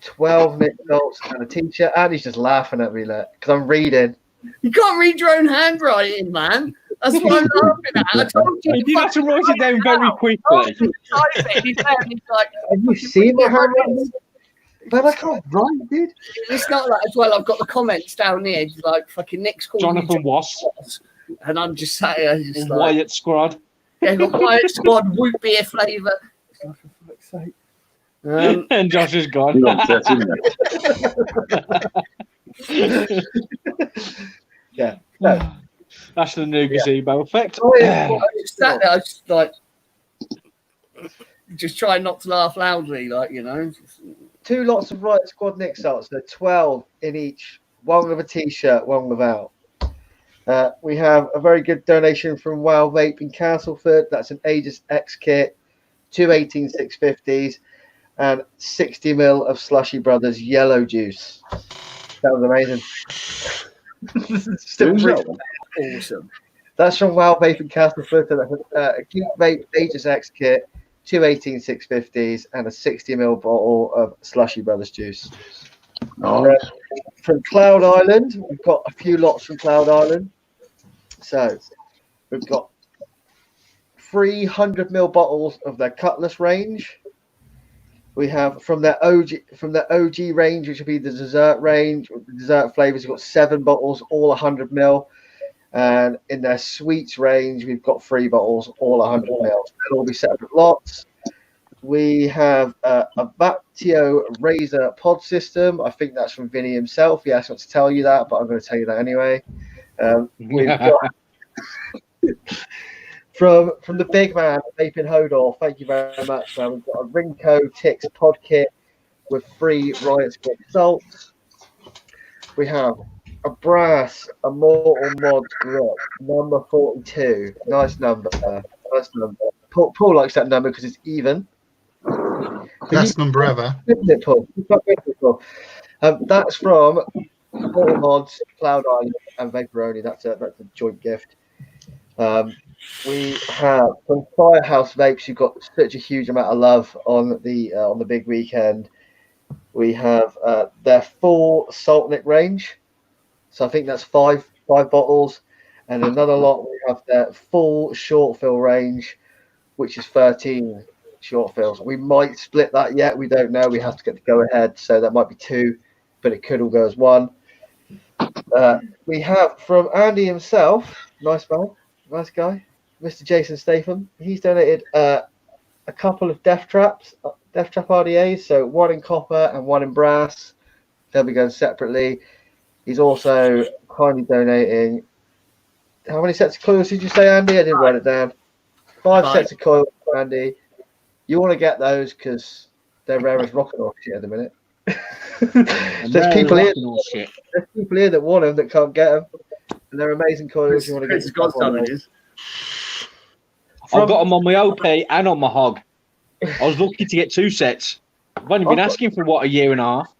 12 Nick Salts and a t-shirt. And he's just laughing at me because I'm reading. You can't read your own handwriting, man. That's what I'm laughing at. I told you. He did have to write it down very quickly. He's like, Have you seen my handwriting? But I can't write, dude. it's not like as well. I've got the comments down here, like fucking Nick's called Jonathan me Wass, and I'm just sat here, just like, Wyatt Squad. yeah, got Wyatt Squad, root beer flavour. For fuck's sake. And Josh is gone. You're upsetting me. Yeah. No. That's the new gazebo effect. Oh, yeah. I just sat there, I just like, just trying not to laugh loudly, like, you know. 2 lots of Riot Squad Nick salts, so 12 in each. One with a t-shirt, one without. We have a very good donation from Wow Vape in Castleford. That's an Aegis X kit, 2 18650s, and 60ml of Slushy Brothers yellow juice. That was amazing. Still Awesome. That's from Wow Vape in Castleford. So that's a Geek Vape Aegis X kit, 2 18650s, and a 60ml bottle of Slushy Brothers juice. Nice. From Cloud Island, we've got a few lots from Cloud Island. So we've got 300ml bottles of their Cutlass range. We have from their OG range, which will be the dessert range, the dessert flavors. We've got 7 bottles, all 100ml. And in their sweets range, we've got 3 bottles, all 100ml. They'll all be separate lots. We have a Bactio Razor pod system. I think that's from Vinny himself. He asked not to tell you that, but I'm going to tell you that anyway. We've got from the big man, Vaping Hodor. Thank you very much, man. We've got a Ringco Tix pod kit with 3 Riot Squad salts. We have a brass Immortal Mod grip, number 42. Nice number. Nice number. Paul likes that number because it's even. Best number ever. Isn't it, Paul? That's from Immortal Mods, Cloud Island, and Vaporoni. That's a joint gift. We have from Firehouse Vapes. You've got such a huge amount of love on the big weekend. We have their full Saltnik range. So I think that's 5 bottles, and another lot we have their full short fill range, which is 13 short fills. We might split that yet. We don't know. We have to get the go ahead, so that might be 2, but it could all go as 1. We have from Andy himself, nice man, nice guy, Mr. Jason Statham. He's donated a couple of Death Trap RDAs, so 1 in copper and 1 in brass. They'll be going separately. He's also kindly donating. How many sets of coils did you say, Andy? I didn't write it down. 5 sets of coils, Andy. You want to get those because they're rare as rock and roll shit at the minute. There's people here that want them that can't get them, and they're amazing coils. You want to get them. I've got them on my OP and on my hog. I was lucky to get 2 sets. I've only been asking for what, a year and a half.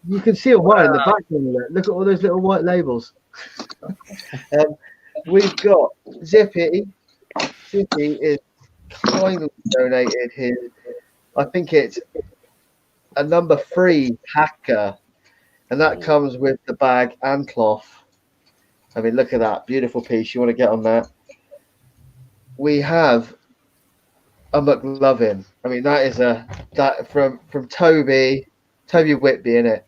You can see a white in the back. Look at all those little white labels. We've got Zippy. Zippy is kindly donated his, I think it's a number 3 Hacker, and that comes with the bag and cloth. I mean, look at that beautiful piece. You want to get on that. We have a McLovin. I mean, that is that from Toby Whitby, in it.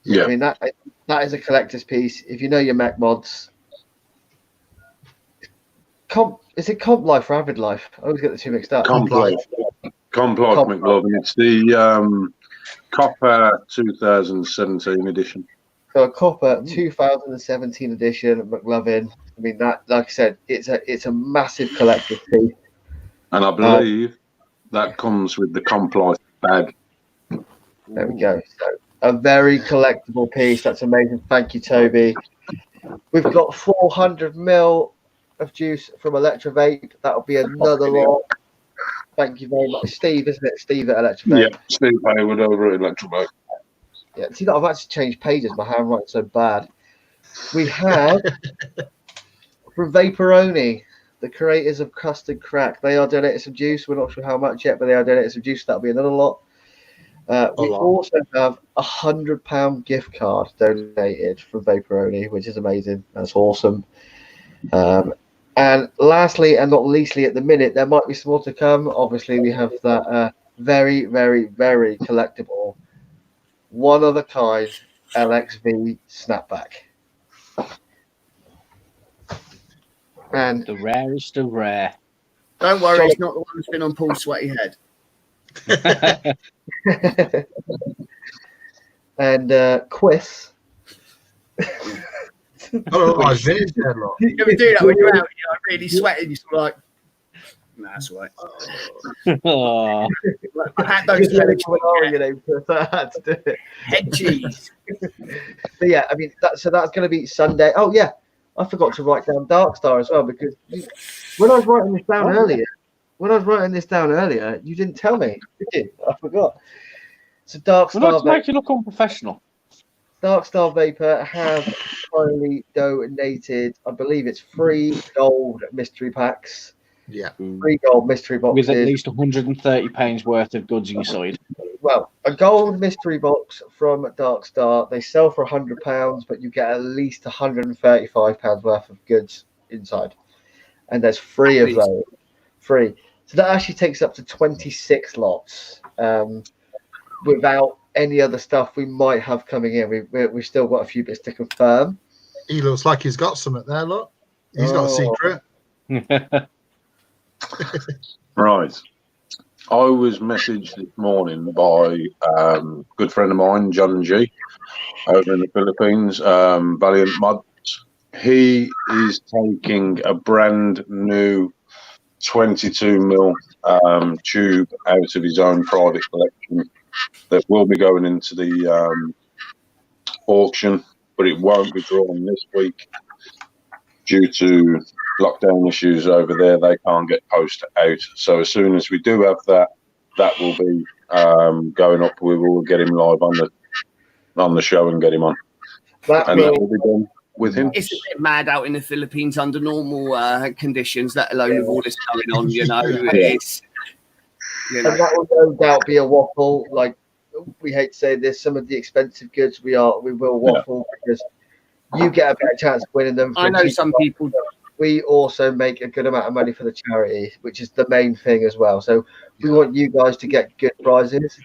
Yeah. I mean, that is a collector's piece. If you know your Mech mods, is it Comp Life or Avid Life? I always get the 2 mixed up. Comp Life, McLovin. It's the Copper 2017 edition. So a Copper 2017 edition of McLovin. I mean, that, like I said, it's a massive collector's piece. And I believe that comes with the Comp Life bag. There we go. So a very collectible piece. That's amazing. Thank you, Toby. We've got 400ml of juice from Electra Vape. That'll be another lot. Thank you very much. Steve, isn't it? Steve at Electra Vape. Yeah, Steve Hayward over at Electra Vape. Yeah, see, I've actually changed pages. My handwriting's so bad. We have from Vaporoni, the creators of Custard Crack. They are donating some juice. We're not sure how much yet, but they are donating some juice. That'll be another lot. We also have £100 gift card donated from Vaporoni, which is amazing. That's awesome. And lastly, and not leastly, at the minute, there might be some more to come. Obviously, we have that very, very, very collectible, one of a kind LXV snapback. And The rarest of rare. Don't worry, it's not the one that's been on Paul's sweaty head. and Quiz. Oh, I finished that lot. You ever do that when you're out, you're like really sweating, you're sort of like, nah, that's all right. Oh, I had those You know, I had to do it. head cheese. But yeah, I mean, that's going to be Sunday. Oh yeah, I forgot to write down Darkstar as well, because when I was writing this down earlier, you didn't tell me, did you? I forgot. So well, not Darkstar to make you look unprofessional. Darkstar Vapor have finally donated, I believe it's 3 gold mystery packs. Yeah. 3 gold mystery boxes. With at least £130 worth of goods inside. Well, a gold mystery box from Darkstar, they sell for £100, but you get at least £135 worth of goods inside. And there's 3 of those. 3. So that actually takes up to 26 lots without any other stuff we might have coming in. We've still got a few bits to confirm. He looks like he's got something there, look. He's got a secret. Right. I was messaged this morning by a good friend of mine, John G, over in the Philippines, Valiant Mods. He is taking a brand new 22mm tube out of his own private collection that will be going into the auction, but it won't be drawn this week due to lockdown issues over there. They can't get post out. So as soon as we do have that, that will be going up. We will get him live on the show and get him on. That will be done with him. It's a bit mad out in the Philippines under normal conditions, let alone with all this going on. You know, it's. You know. And that will no doubt be a waffle. Like, we hate to say this, some of the expensive goods we will waffle because you get a better chance of winning them. I know some people. We also make a good amount of money for the charity, which is the main thing as well. So we want you guys to get good prizes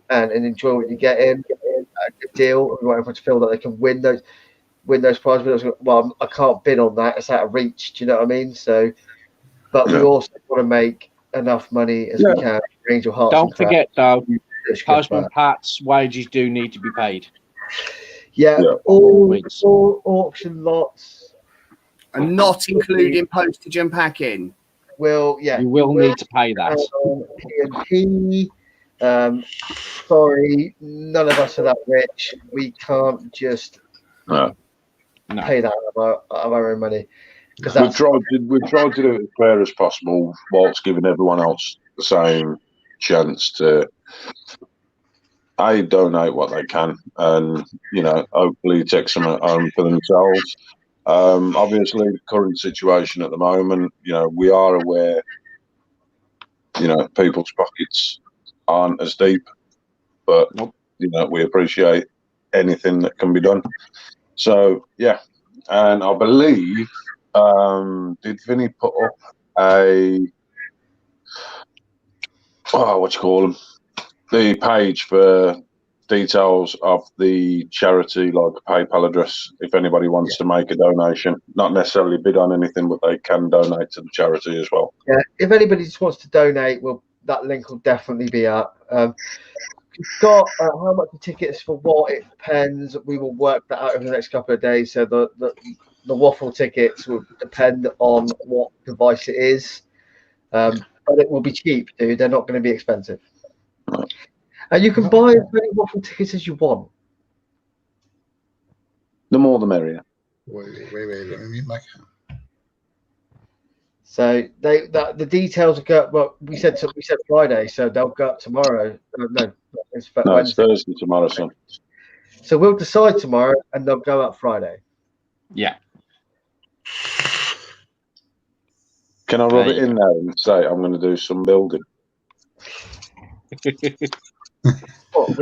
and enjoy what you get in, a good deal. We want everyone to feel that they can win those prizes. Well, I can't bid on that; it's out of reach. Do you know what I mean? So, but we also want to make enough money as we can. Angel Hearts. Don't forget, though, Postman Pat's wages do need to be paid. Yeah, all auction lots. And not including postage and packing. Well, yeah. You will need to pay that. P&P. Sorry, none of us are that rich. We can't just pay that out of our own money. We've tried to do it as fair as possible whilst giving everyone else the same chance to donate what they can and, hopefully take some home for themselves. Obviously, the current situation at the moment, we are aware, people's pockets aren't as deep, but, we appreciate anything that can be done. So, yeah. And I believe, did Vinny put up the page for details of the charity, like a PayPal address, if anybody wants to make a donation, not necessarily bid on anything, but they can donate to the charity as well. Yeah, if anybody just wants to donate, that link will definitely be up. We've got how much the tickets for what, it depends. We will work that out over the next couple of days. So the waffle tickets will depend on what device it is, but it will be cheap, dude. They're not going to be expensive. And you can buy as many waffle tickets as you want. The more the merrier. Wait, let me mute my camera. So the details go. Well, we said Friday, so they'll go up tomorrow. No, it's Thursday tomorrow, son. So we'll decide tomorrow, and they'll go up Friday. Yeah. Can I rub it in there and say I'm going to do some building? What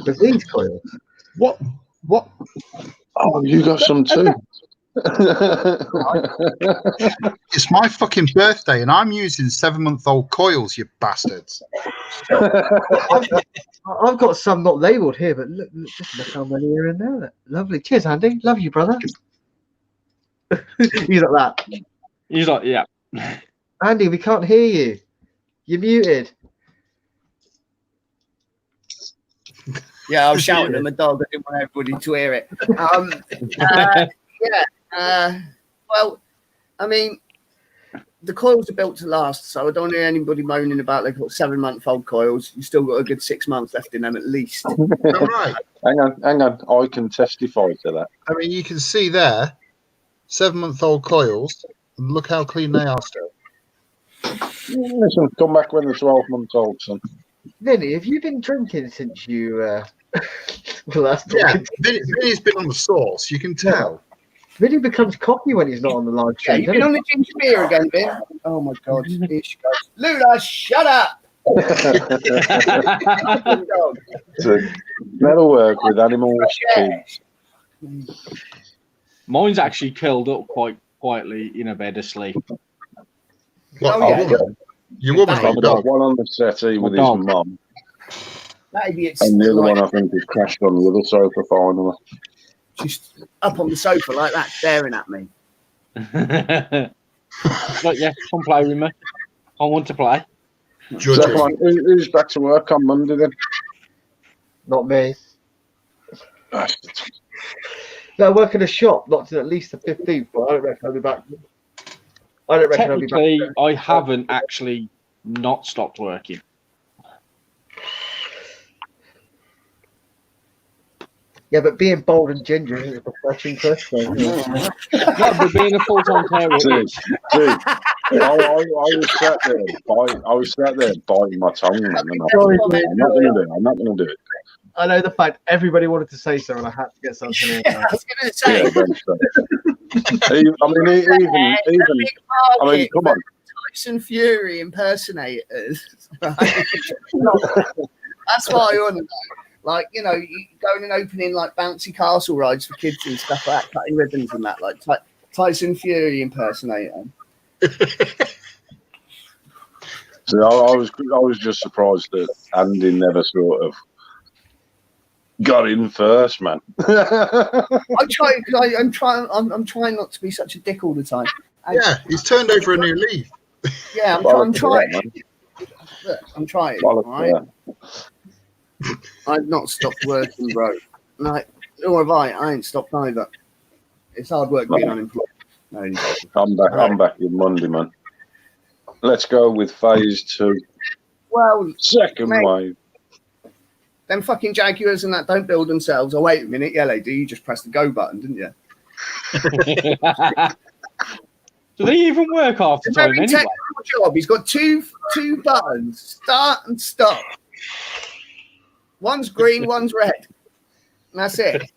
with these coils? What? Oh, you got some too. It's my fucking birthday, and I'm using 7-month-old coils, you bastards. I've got some not labelled here, but just look how many are in there. Lovely. Cheers, Andy. Love you, brother. He's like that. He's like, yeah. Andy, we can't hear you. You're muted. Yeah, I was shouting at my dog. I didn't want everybody to hear it. Well, I mean, the coils are built to last, so I don't hear anybody moaning about they've got 7-month-old coils. You've still got a good 6 months left in them at least. All right. Hang on. I can testify to that. I mean, you can see there, 7-month-old coils, and look how clean they are still. Listen, come back when they're 12 months old, son. Vinny, have you been drinking since you last Yeah, talking? Vinny's been on the sauce, you can tell. Vinny becomes cocky when he's not on the live Yeah, stream. you've been on the ginger beer again, Vin. Oh my God, here she goes. Lula, shut up. That'll work with animals, kids. Mine's actually curled up quite quietly in a bed asleep. What, Oh, yeah. Your woman or I've your got dog? one on the settee with his dog. mum, Maybe it's and the other like, one I think is crashed on the other sofa finally. she's up on the sofa like that, staring at me. But yeah, come play with me. I want to play. So, come on, who's back to work on Monday then? Not me. Bastards. No, I work in a shop, not to at least the 15th, but I don't reckon I'll be back. I don't reckon I'll be back. Technically, I haven't actually not stopped working. Yeah, but being bold and ginger is a profession, Chris. So, No, but being a full-time carer See, is. I was sat there biting my tongue, man. And I'm not going to do it. I know the fact everybody wanted to say so, and I had to get something in. I was going to say, Yeah, don't say. Even, I mean, come on. Tyson Fury impersonators. Right? That's what I want to know. Like, you know, you going and opening like bouncy castle rides for kids and stuff like that, cutting ribbons and that, like Tyson Fury impersonator. So I was just surprised that Andy never sort of got in first, man. I'm trying not to be such a dick all the time. Yeah, he's turned over a new leaf. Yeah, I'm trying. Look, I'm trying. Bollocks, All right? I've not stopped working, bro. Like, nor have I. I ain't stopped either. It's hard work being unemployed. No, I'm back in Monday, man. Let's go with phase 2. Well, Second mate, wave. them fucking Jaguars and that don't build themselves. Oh, wait a minute. Yeah, they do. You just press the go button, didn't you? Do they even work half the It's a time very anyway? technical job. He's got two buttons, start and stop. One's green, one's red. And that's it.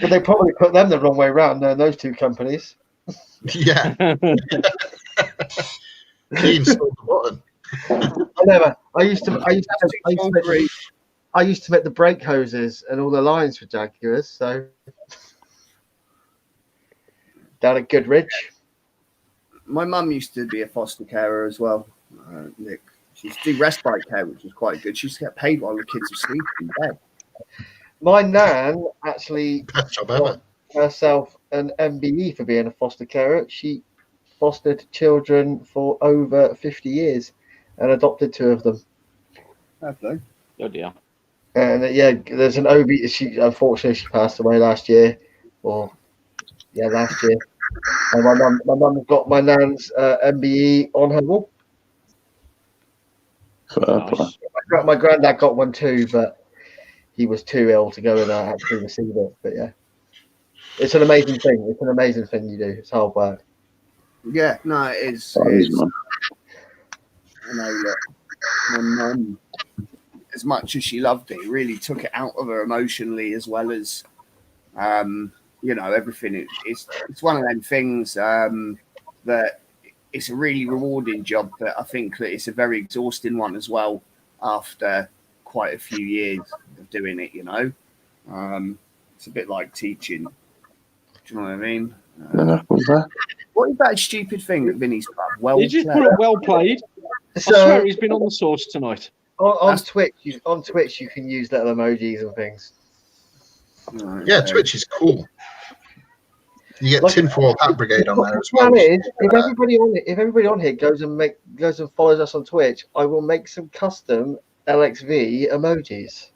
But they probably put them the wrong way around, those two companies. Yeah. He installed the button. I never. I used to make the brake hoses and all the lines for Jaguars. So down at Goodridge. My mum used to be a foster carer as well, Nick. She used to do respite care, which was quite good. She used to get paid while the kids were sleeping in bed. My nan actually Best job got ever. herself an MBE for being a foster carer. She fostered children for over 50 years and adopted 2 of them. Lovely. Oh dear. And yeah, there's an OB. Unfortunately she passed away last year. Last year. And my mum got my nan's MBE on her wall. Nice. My granddad got one too, but he was too ill to go and actually receive it. But yeah, it's an amazing thing. It's an amazing thing you do. It's hard work. Yeah, no, it is. That It is, is. man. I know, look, my mum, as much as she loved it, really took it out of her emotionally as well as, everything. It's one of them things that it's a really rewarding job, but I think that it's a very exhausting one as well. after quite a few years of doing it. It's a bit like teaching. Do you know what I mean? What is that stupid thing that Vinny's put? Well He just played. put a well played. I So swear he's been on the source tonight. on Twitch, you can use little emojis and things. Yeah, Twitch is cool. You get Like- Tinfoil Hat Brigade on there as The plan well. is, if everybody on here goes and follows us on Twitch, I will make some custom LXV emojis.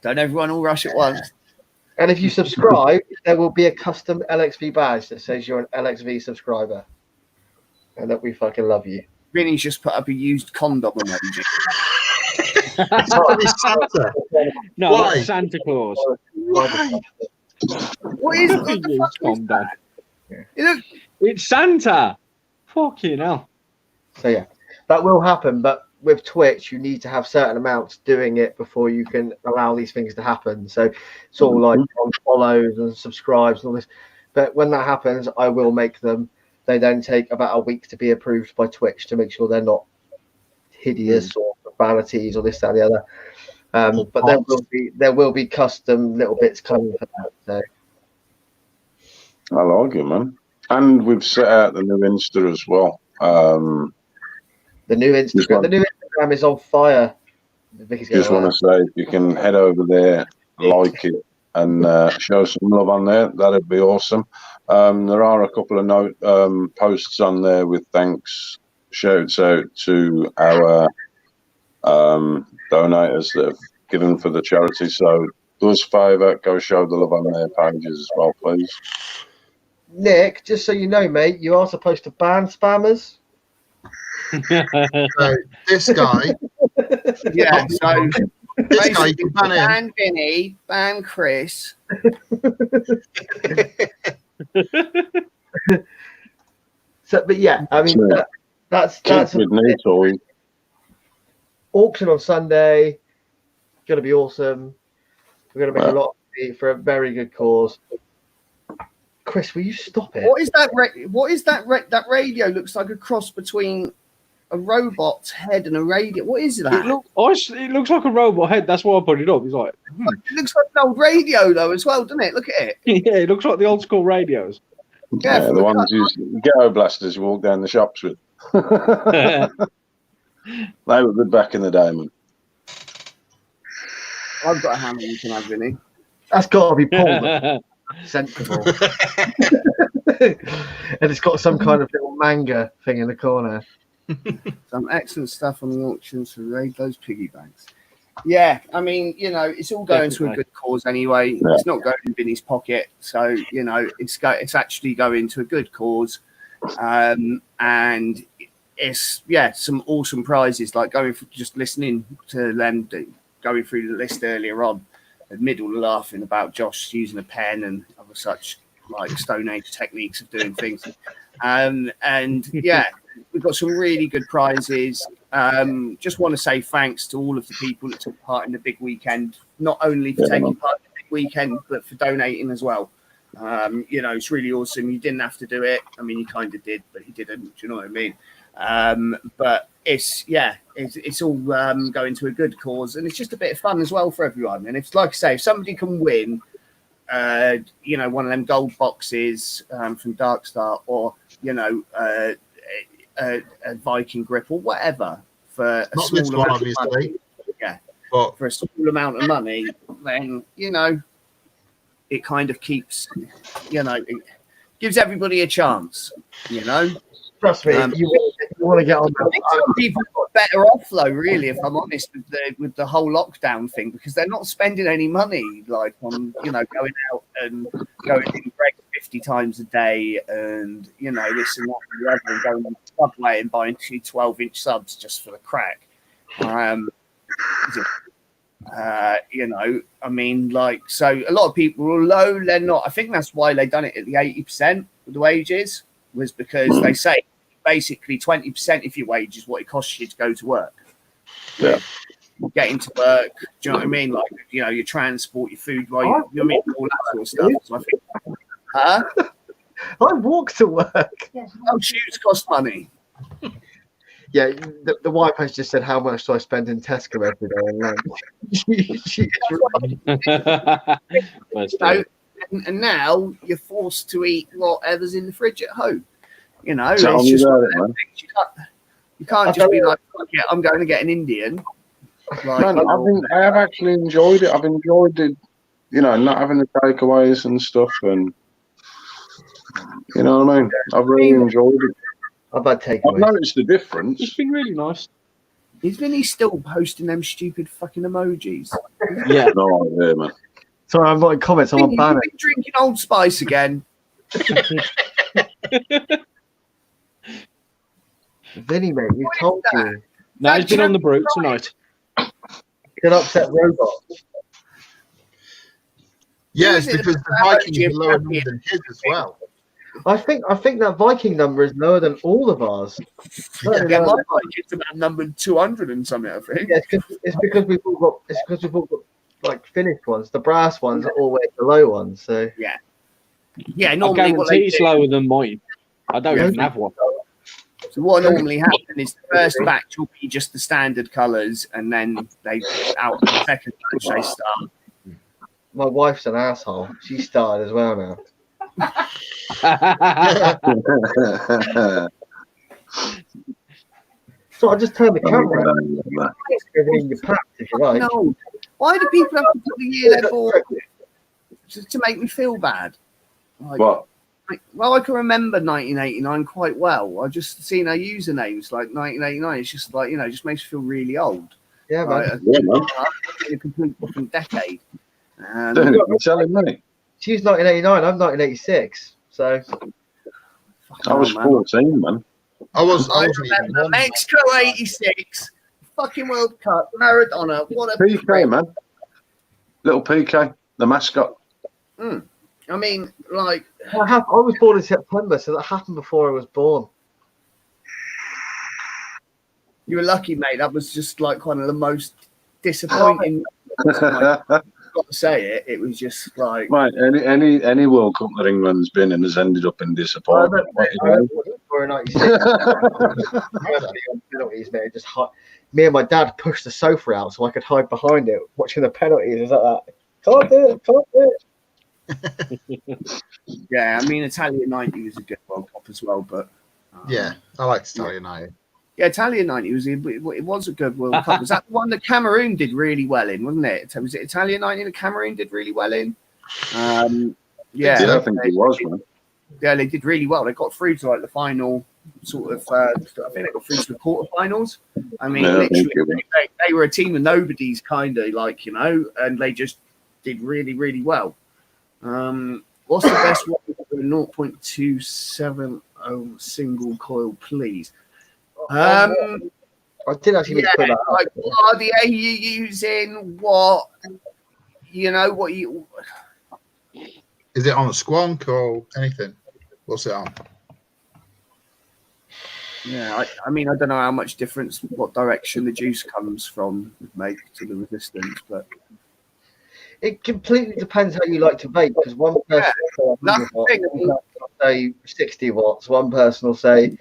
Don't everyone all rush at once. And if you subscribe, there will be a custom LXV badge that says you're an LXV subscriber, and that we fucking love you. Vinny's just put up a used condom emoji. It's probably Santa. No, Why? that's Santa Claus. Why? What is Look what at the you, fuck is Tom that? Dan. Look, It's Santa. Fucking hell. So yeah, that will happen. But with Twitch, you need to have certain amounts doing it before you can allow these things to happen. So it's all like on follows and subscribes and all this. But when that happens, I will make them. They then take about a week to be approved by Twitch to make sure they're not hideous or profanities or this, that, and the other. But there will be custom little bits coming for that. So I like it, man. And we've set out the new Insta as well. the new Instagram is on fire. Just want to say, if you can head over there, like it, and show some love on there, that'd be awesome. There are a couple of posts on there with thanks, shouts out to our donators that have given for the charity. So do us a favour, go show the love on their pages as well, please. Nick, just so you know, mate, you are supposed to ban spammers. So this guy, yeah, so this guy, you can ban him. ban Vinny, ban Chris. So, but yeah, I mean, Sure. that's Kids with new toys. auction on Sunday. Going to be awesome. We're going to make a lot of money for a very good cause. Chris, will you stop it? What is that? What is that? That radio looks like a cross between a robot's head and a radio. What is that? It looks like a robot head. That's why I put it up. It's like, It looks like an old radio though, as well, doesn't it? Look at it. yeah, it looks like the old school radios. Yeah, The ones you ghetto blasters you walk down the shops with. They were good back in the day, man. I've got a hammer you can have, Vinny. That's got to be Paul. Sensible. And it's got some kind of little manga thing in the corner. Some excellent stuff on the auctions to raid those piggy banks. Yeah, I mean, it's all going to a good cause anyway. Yeah. It's not going in Vinny's pocket, so it's actually going to a good cause, and it's some awesome prizes like just listening to them going through the list earlier on. The middle laughing about Josh using a pen and other such like Stone Age techniques of doing things, and yeah. We've got some really good prizes. Just want to say thanks to all of the people that took part in the big weekend, not only for taking part in the big weekend, but for donating as well. It's really awesome. You didn't have to do it. I mean, you kind of did, but you didn't. Do you know what I mean? But it's all going to a good cause, and it's just a bit of fun as well for everyone. And it's like I say, if somebody can win, one of them gold boxes from Darkstar, or a Viking grip or whatever for a Not small this one, amount of obviously. money, But for a small amount of money, then it kind of keeps, it gives everybody a chance. Trust me, Um, you want to get on I think some people are better off though, really, if I'm honest, with the whole lockdown thing, because they're not spending any money like on going out and going in break 50 times a day and this and that and the other, and going on Subway and buying 2 12-inch subs just for the crack. I mean, like, so a lot of people, although they're not, I think that's why they done it at the 80% of the wages, was because they say basically 20% of your wage is what it costs you to go to work. Yeah. Getting to work, do you know what I mean? Like, your transport, your food, all that sort of stuff. So I think, I walk to work. shoes cost money. Yeah, the wife has just said, how much do I spend in Tesco every day on lunch? She is right. Let's You do know, it. and now you're forced to eat whatever's in the fridge at home. You know, Tell it's me just about it, man. you can't just be like, "Fuck it, I'm going to get an Indian." Like, Man, I have actually enjoyed it. I've enjoyed it, not having the takeaways and stuff, and you know what I mean. I've really enjoyed it. I've had I've takeaways. noticed the It's difference. been really nice. is Vinny still posting them stupid fucking emojis? Yeah. No, yeah, man. Sorry, I'm not in comments. I'm on Vinny, banner. you've been drinking Old Spice again. Vinny, mate, we told you. No, he's been on the brute tonight. Could upset robots. Yeah, Who it's is it because that the Vikings actually are lower appropriate? than his as well. I think that Viking number is lower than all of ours. Certainly Yeah, lower my than- bike is about numbered 200 and something, I think. Yeah, it's because we've all got like finished ones. The brass ones are always the low ones. So Yeah, I normally what guarantee they it's do, lower than mine. I don't Yeah. even have one. so what normally happens is the first batch will be just the standard colours, and then they out the second batch they start. my wife's an asshole. She started as well now. So I just turned the camera on. Everything in your pants, if you like. No, why do people have to put the year they're born to make me feel bad? Like, What? well, I can remember 1989 quite well. I just seen our usernames like 1989. It's just like, just makes me feel really old. Yeah, man. Like, Yeah, man. in a complete different decade. Dude, you're telling me. She's 1989. I'm 1986. So I was 14, man. I I wasn't even remember one. Mexico '86, fucking World Cup, Maradona. What a PK, prick. man. Little PK, the mascot. I mean, like, I was born in September, so that happened before I was born. you were lucky, mate. That was just like one of the most disappointing. I've got to say it. It was just like, Right, any World Cup that England's been in has ended up in disappointment. I remember for 96. Penalties, mate. Me and my dad pushed the sofa out so I could hide behind it, watching the penalties. Is like that? Can't do it. yeah. I mean, Italian '90 was a good World Cup as well, but Yeah, I like to tell you now. yeah, Italian '90 it was a good World Cup. Was that the one that Cameroon did really well in, wasn't it? Was it Italian '90 that Cameroon did really well in? Yeah, Yeah, I think it was, man. yeah, they did really well. They got through to like the final sort of. I think they got through to the quarterfinals. I mean, Yeah, I think literally, they were a team of nobodies, kind of like, and they just did really, really well. What's the best one for a 0.270 single coil, please? I didn't actually mean to put Yeah, that like up. what RDA are you using? What you Is it on a squonk or anything? What's it on? Yeah, I mean, I don't know how much difference, what direction the juice comes from make to the resistance, but It completely depends how you like to vape, because one person will say 100 that's the watts, thing. one person will say 60 watts, one person will say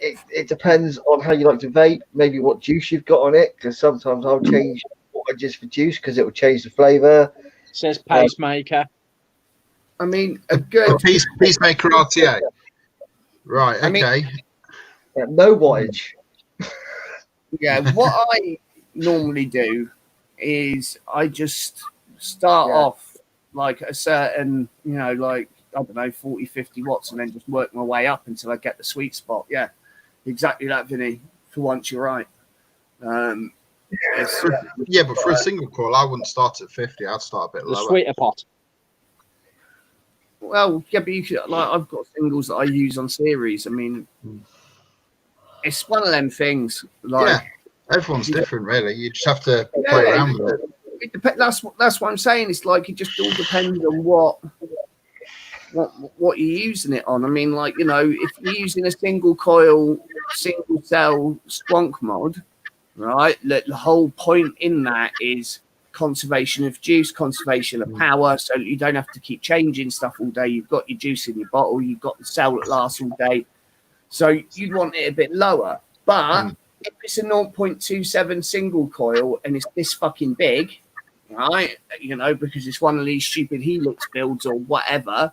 it depends on how you like to vape, maybe what juice you've got on it, because sometimes I'll change what I just for juice because it will change the flavour. Says pacemaker. I mean, a good Peacemaker RTA. Right, I mean- okay. No wattage. yeah. What I normally do is I just start off like a certain, like, I don't know, 40, 50 watts, and then just work my way up until I get the sweet spot. Yeah, exactly that, Vinny. For once, you're right. Yeah, but for a single coil, I wouldn't start at 50. I'd start a bit The lower. sweeter pot. Well, yeah, but I've got singles that I use on series. I mean, it's one of them things. Like, Yeah, everyone's different, really. You just have to Yeah, play around with it. it depends. That's what I'm saying. It's like it just all depends on what you're using it on. I mean, like, if you're using a single coil, single cell squonk mod, right? The whole point in that is conservation of juice, conservation of power, so you don't have to keep changing stuff all day. You've got your juice in your bottle, you've got the cell that lasts all day. So you'd want it a bit lower. But if it's a 0.27 single coil and it's this fucking big, right, you know, because it's one of these stupid helix builds or whatever,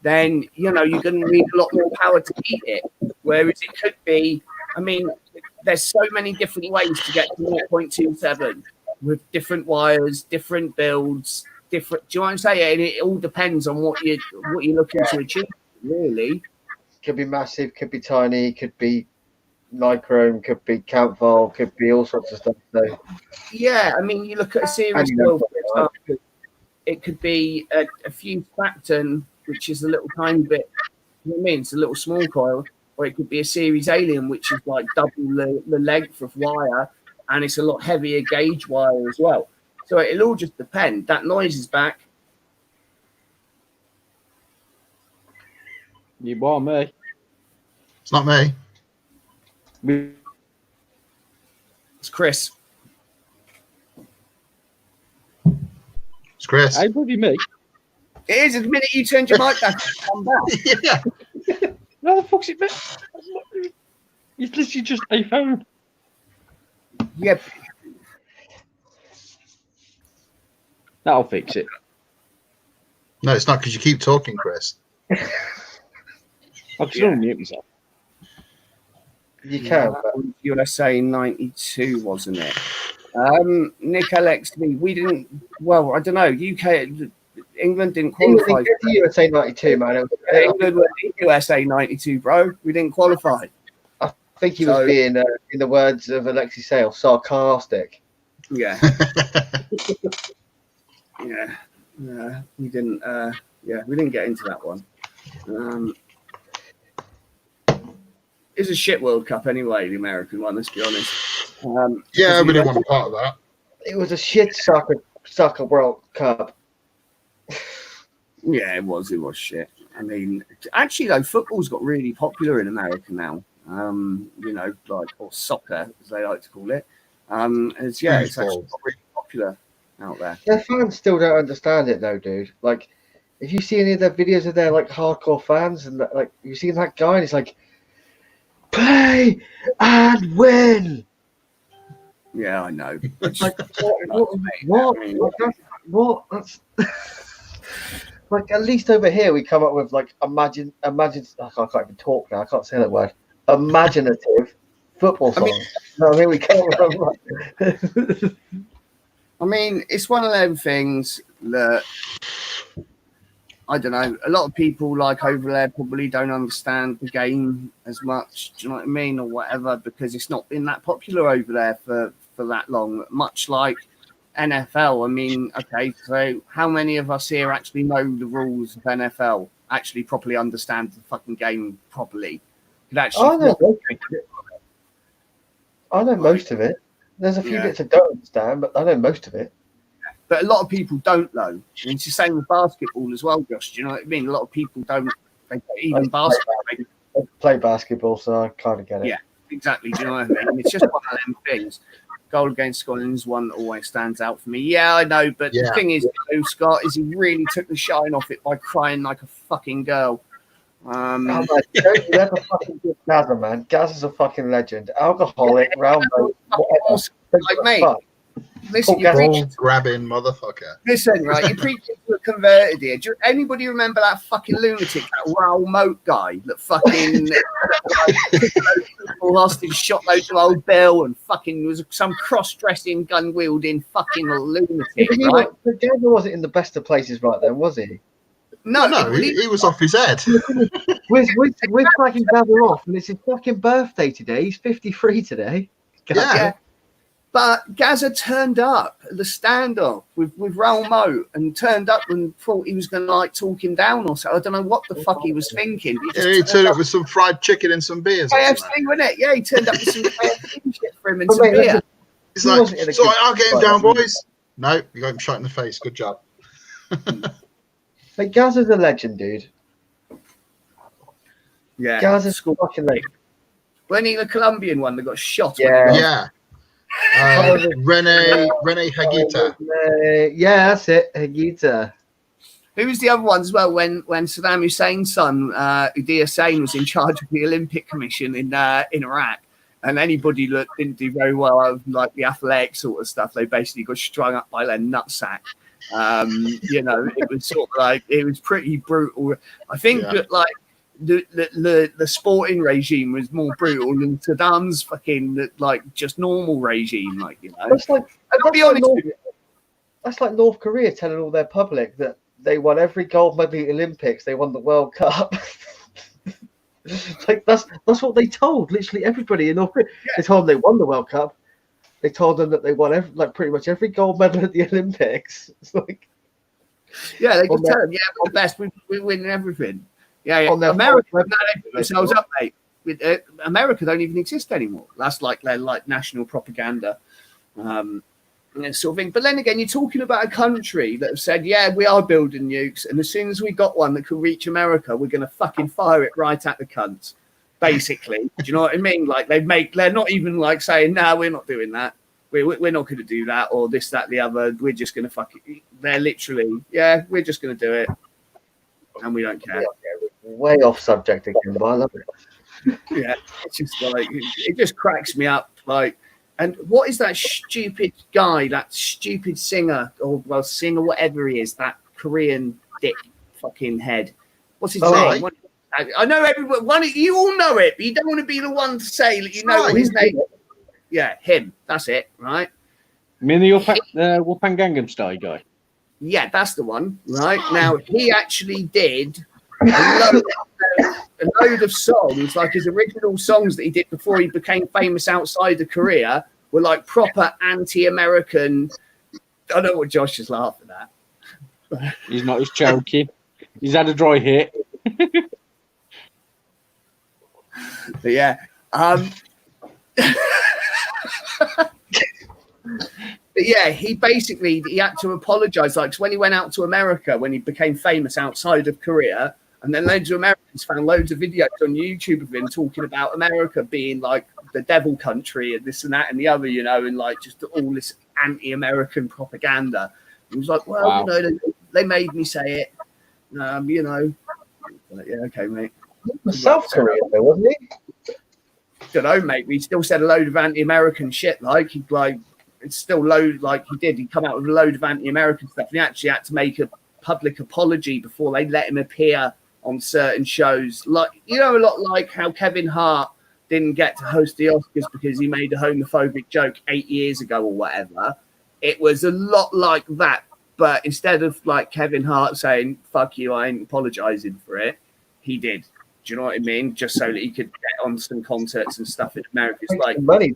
then, you know, you're going to need a lot more power to heat it. Whereas it could be, I mean, there's so many different ways to get to 0.27 with different wires, different builds, different. Do you know what I'm saying? And it all depends on what you're looking to achieve, really. Could be massive, could be tiny, could be nichrome, could be Campval, could be all sorts of stuff. So, yeah, I mean, you look at a series build, for example, it could be a fused Clacton, which is a little tiny bit, you know what I mean? It's a little small coil, or it could be a series Alien, which is like double the length of wire, and it's a lot heavier gauge wire as well. So it'll all just depend. That noise is back. You want me? It's not me. It's Chris. It's Chris. Hey, bloody me. It is the minute you turned your mic back. Yeah. No, the fuck's it, mate? It's literally just a phone. Yep. That'll fix it. No, it's not because you keep talking, Chris. I can still mute myself. you can. But USA 92, wasn't it? Nick Alex, we didn't. Well, I don't know. UK, England didn't qualify. England did the USA 92, man. England were the USA 92, bro. We didn't qualify. I think he was being, in the words of Alexi Sale, sarcastic. Yeah. Yeah. We didn't. We didn't get into that one. It's a shit World Cup anyway, the American one. Let's be honest. Yeah, we didn't want a part of that. It was a shit soccer World Cup. Yeah, it was shit. I mean, actually, though, football's got really popular in America now. You know, like, or soccer, as they like to call it. It's actually got really popular out there. Their fans still don't understand it, though, dude. Like, if you see any of their videos of their, like, hardcore fans, and, like, you see that guy, and it's like, play and win! Yeah, I know. Like, what? What? That's... Like, at least over here, we come up with, like, imagine. I can't even talk now. I can't say that word. Imaginative football songs. Here we come. I mean, it's one of them things that, I don't know, a lot of people, like, over there probably don't understand the game as much, do you know what I mean, or whatever, because it's not been that popular over there for that long, much like NFL. I mean, okay, so how many of us here actually know the rules of NFL, actually properly understand the fucking game properly? Could actually I know most of it. There's a few bits I don't understand, but I know most of it. But a lot of people don't know. And it's the same with basketball as well, Josh. Do you know what I mean? A lot of people don't, even basketball. I play basketball, so I kind of get it. Yeah, exactly. Do you know what I mean? It's just one of them things. Goal against Scotland is one that always stands out for me. Yeah, I know. But the thing is, Scott, is he really took the shine off it by crying like a fucking girl. Don't you ever fucking give Gaza, man. Gaza's a fucking legend. Alcoholic, round like mate. Listen, grabbing motherfucker. Listen, right? You preaching to a converted here. Do anybody remember that fucking lunatic, that Raoul Moat guy that fucking hostage, shot loads of old Bill, and fucking was some cross-dressing, gun-wielding fucking lunatic, right? But Gaza wasn't in the best of places right then, was he? No, he was off his head. We're cracking Gaza off, and it's his fucking birthday today. He's 53 today. Yeah. But Gaza turned up at the standoff with Raoul Moat and turned up and thought he was going to like talk him down or so. I don't know what the fuck he was thinking. He turned up with some fried chicken and some beers. KFC, wasn't it? Yeah, he turned up with some KFC shit for him and some beer. He's like, so I'll get him down, boys. No, you got him shot in the face. Good job. But Gaza's a legend, dude. Yeah. Gaza's fucking legend. When he the Colombian one that got shot. Yeah. Rene Higuita. Yeah, that's it. Higuita. Who was the other ones as well when Saddam Hussein's son, Uday Hussein, was in charge of the Olympic Commission in Iraq? And anybody that didn't do very well out of like the athletic sort of stuff, they basically got strung up by their nutsack. You know, it was sort of like, it was pretty brutal. I think that like the sporting regime was more brutal than Saddam's fucking like just normal regime, like, you know. I'll be honest with you. That's like North Korea telling all their public that they won every gold medal at the Olympics, they won the World Cup. Like that's what they told literally everybody in North Korea. Yeah. They told them they won the World Cup. They told them that they won pretty much every gold medal at the Olympics. It's like, yeah, they just tell them, yeah, we're the best. We win everything. Yeah. America, themselves up, mate. America don't even exist anymore. That's like their like national propaganda. Sort of thing. But then again, you're talking about a country that have said, yeah, we are building nukes, and as soon as we got one that could reach America, we're going to fucking fire it right at the cunts, basically. Do you know what I mean? Like they're not even like saying, no, we're not doing that. We're not going to do that, or this, that, the other. We're just going to fuck it. They're literally, yeah, we're just going to do it, and we don't care. Way off subject again, but I love it. Yeah, it's just like, it just cracks me up, like. And what is that stupid guy, that stupid singer, or singer, whatever he is, that Korean dick fucking head? What's his name? Right. I know everyone. You all know it, but you don't want to be the one to say that you know what his name is. Yeah, him. That's it, right? You mean the Whoopang Gangnam Style guy? Yeah, that's the one, right? Now, he actually did a load of songs, like his original songs that he did before he became famous outside of Korea, were like proper anti-American. I know what Josh is laughing at. He's not, he's joking. He's had a dry hit. But yeah. But yeah, he had to apologize. Like when he went out to America, when he became famous outside of Korea, and then loads of Americans found loads of videos on YouTube of him talking about America being like the devil country and this and that and the other, you know, and like just all this anti-American propaganda. He was like, well, wow. You know, they made me say it, you know. Like, yeah, okay, mate. South Korea, though, wasn't he? Don't know, mate. He still said a load of anti-American shit. Like he it's still load. Like he did. He come out with a load of anti-American stuff. And he actually had to make a public apology before they let him appear on certain shows. Like, you know, a lot like how Kevin Hart didn't get to host the Oscars because he made a homophobic joke 8 years ago or whatever. It was a lot like that. But instead of like Kevin Hart saying, fuck you, I ain't apologizing for it, he did. Do you know what I mean? Just so that he could get on some concerts and stuff in America. It's like money,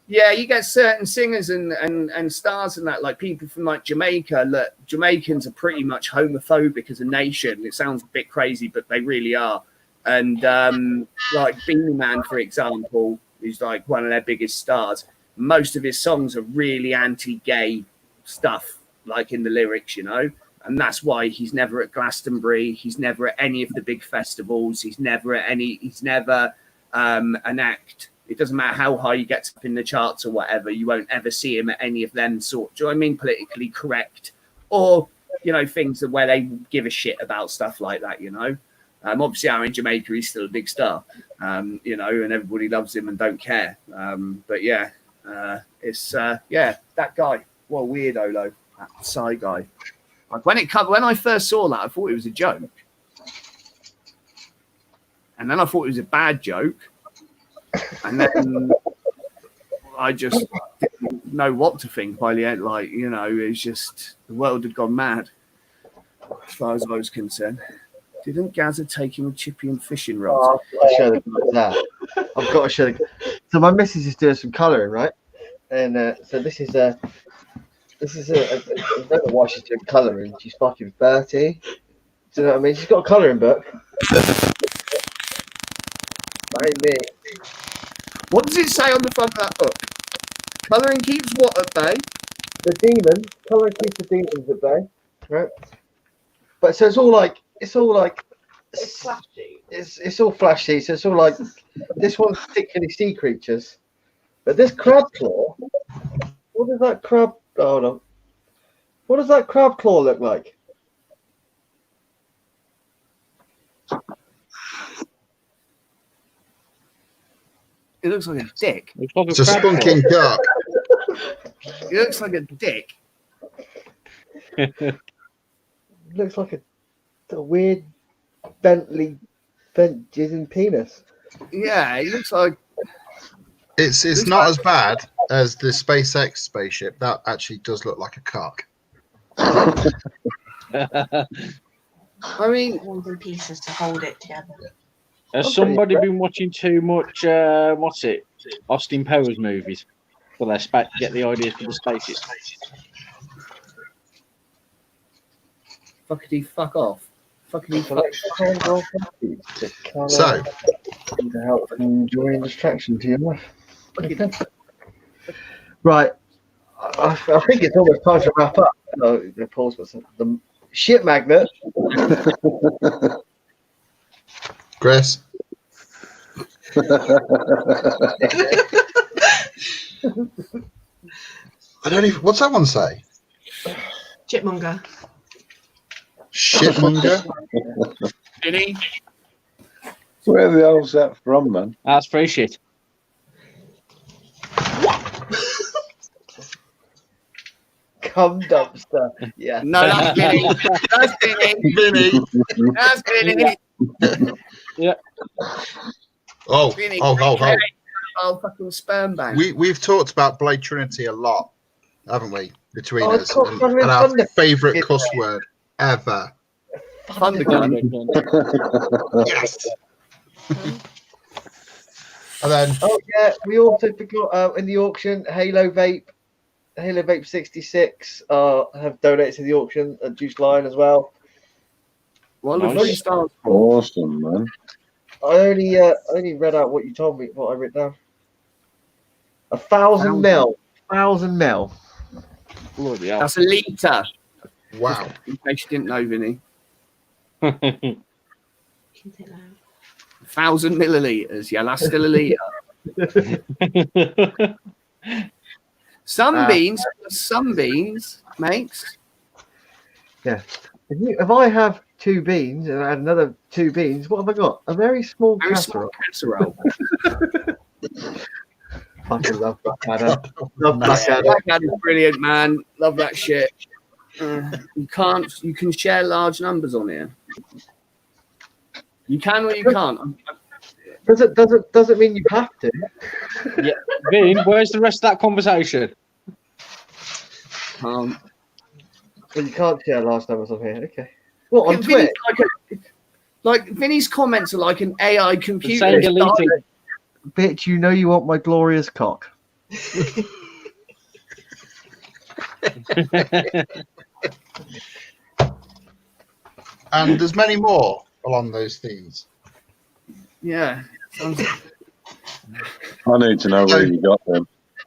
yeah, you get certain singers and stars and that, like people from like Jamaica. Look, Jamaicans are pretty much homophobic as a nation. It sounds a bit crazy, but they really are. And like Beanie Man, for example, who's like one of their biggest stars. Most of his songs are really anti-gay stuff, like in the lyrics, you know. And that's why he's never at Glastonbury. He's never at any of the big festivals. He's never an act. It doesn't matter how high you get up in the charts or whatever. You won't ever see him at any of them sort. Do you know what I mean? Politically correct, or you know, things where they give a shit about stuff like that. You know, obviously, out in Jamaica, he's still a big star. You know, and everybody loves him and don't care. But yeah, it's that guy. What a weirdo, though. That Psy guy. Like when I first saw that, I thought it was a joke, and then I thought it was a bad joke, and then I just didn't know what to think by the end. Like, you know, it's just the world had gone mad as far as I was concerned. Didn't Gaza take him with chippy and fishing rods? I've got to show that. I've got to show. So my missus is doing some colouring, right? And so this is I don't know why she's doing colouring. She's fucking 30. Do you know what I mean? She's got a colouring book. What does it say on the front of that book? Colouring keeps what at bay? The demons. Colouring keeps the demons at bay. Right. But so it's all like it's flashy. It's all flashy. So it's all like this one's particularly sea creatures. But this crab claw, what does that crab? Hold on. What does that crab claw look like? It looks like a dick. It's a spunking cock. It looks like a dick. It looks like a weird bent jizzing penis. Yeah, it looks like. It's not as bad as the SpaceX spaceship. That actually does look like a cock. I mean, Ones and pieces to hold it together. Has somebody been watching too much, what's it, Austin Powers movies? Well, they get the ideas for the spaceship. fuckity fuck off. Fuckity fuck. So, to help enjoy distraction to your life. Right. I think it's almost time to wrap up. No, the pause was the shit magnet. Chris. I don't even. What's that one say? Chipmonger. Shitmonger. Vinny. Where the hell's that from, man? That's free shit. Cum dumpster. Yeah. No, that's Vinny. That's Vinny. Vinny. That's Vinny. Yeah. Oh, Vinny. oh. Oh, fucking sperm bank. We've talked about Blade Trinity a lot, haven't we? Between Oh, us, of course, and our Thunder. favourite cuss word ever. Thundergun. Yes. And then Oh yeah, we also forgot in the auction, Halo Vape 66 have donated to the auction at Juice Line as well. Well, Nice. the funny stars. Awesome, man. I only read out what you told me, what I wrote down. 1,000 mil. 1,000 mil. Bloody hell. That's a litre. wow. In case you didn't know, Vinny. Can take that. 1,000 millilitres. Yeah, that's still a litre. Some beans makes. Yeah. If I have 2 beans and I add another 2 beans, what have I got? A very small casserole. Casserole. Fucking love Blackadder. Love Blackadder. Blackadder's brilliant, man. Love that shit. You can share large numbers on here. You can or you can't. Doesn't mean you have to. Yeah. Vin, where's the rest of that conversation? Well, you can't share large numbers on here. Okay. What, on Twitter? Like Vinny's comments are like an AI computer. Saying deleting. Bitch, you know you want my glorious cock. And there's many more along those themes. Yeah. I need to know where you got them.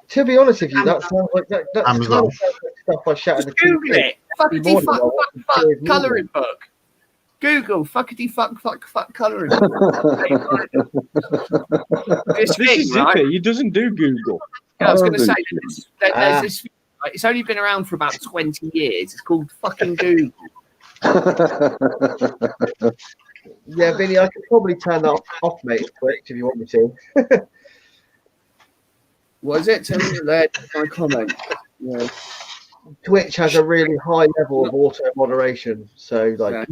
To be honest with you, that sounds like that. That's kind Amazon. of sounds like stuff I shout at the Google TV. it. Fuckity fuck colouring book. Google fuckity fuck colouring book. This This thing, is right? Zippy. He doesn't do Google. I was going to say, there's this. Like, it's only been around for about 20 years. It's called fucking Google. Yeah, Vinny, I could probably turn that off, mate, quick if you want me to. What is it? Tell me there. My comment. Yeah. Twitch has a really high level of auto moderation, so like Yeah,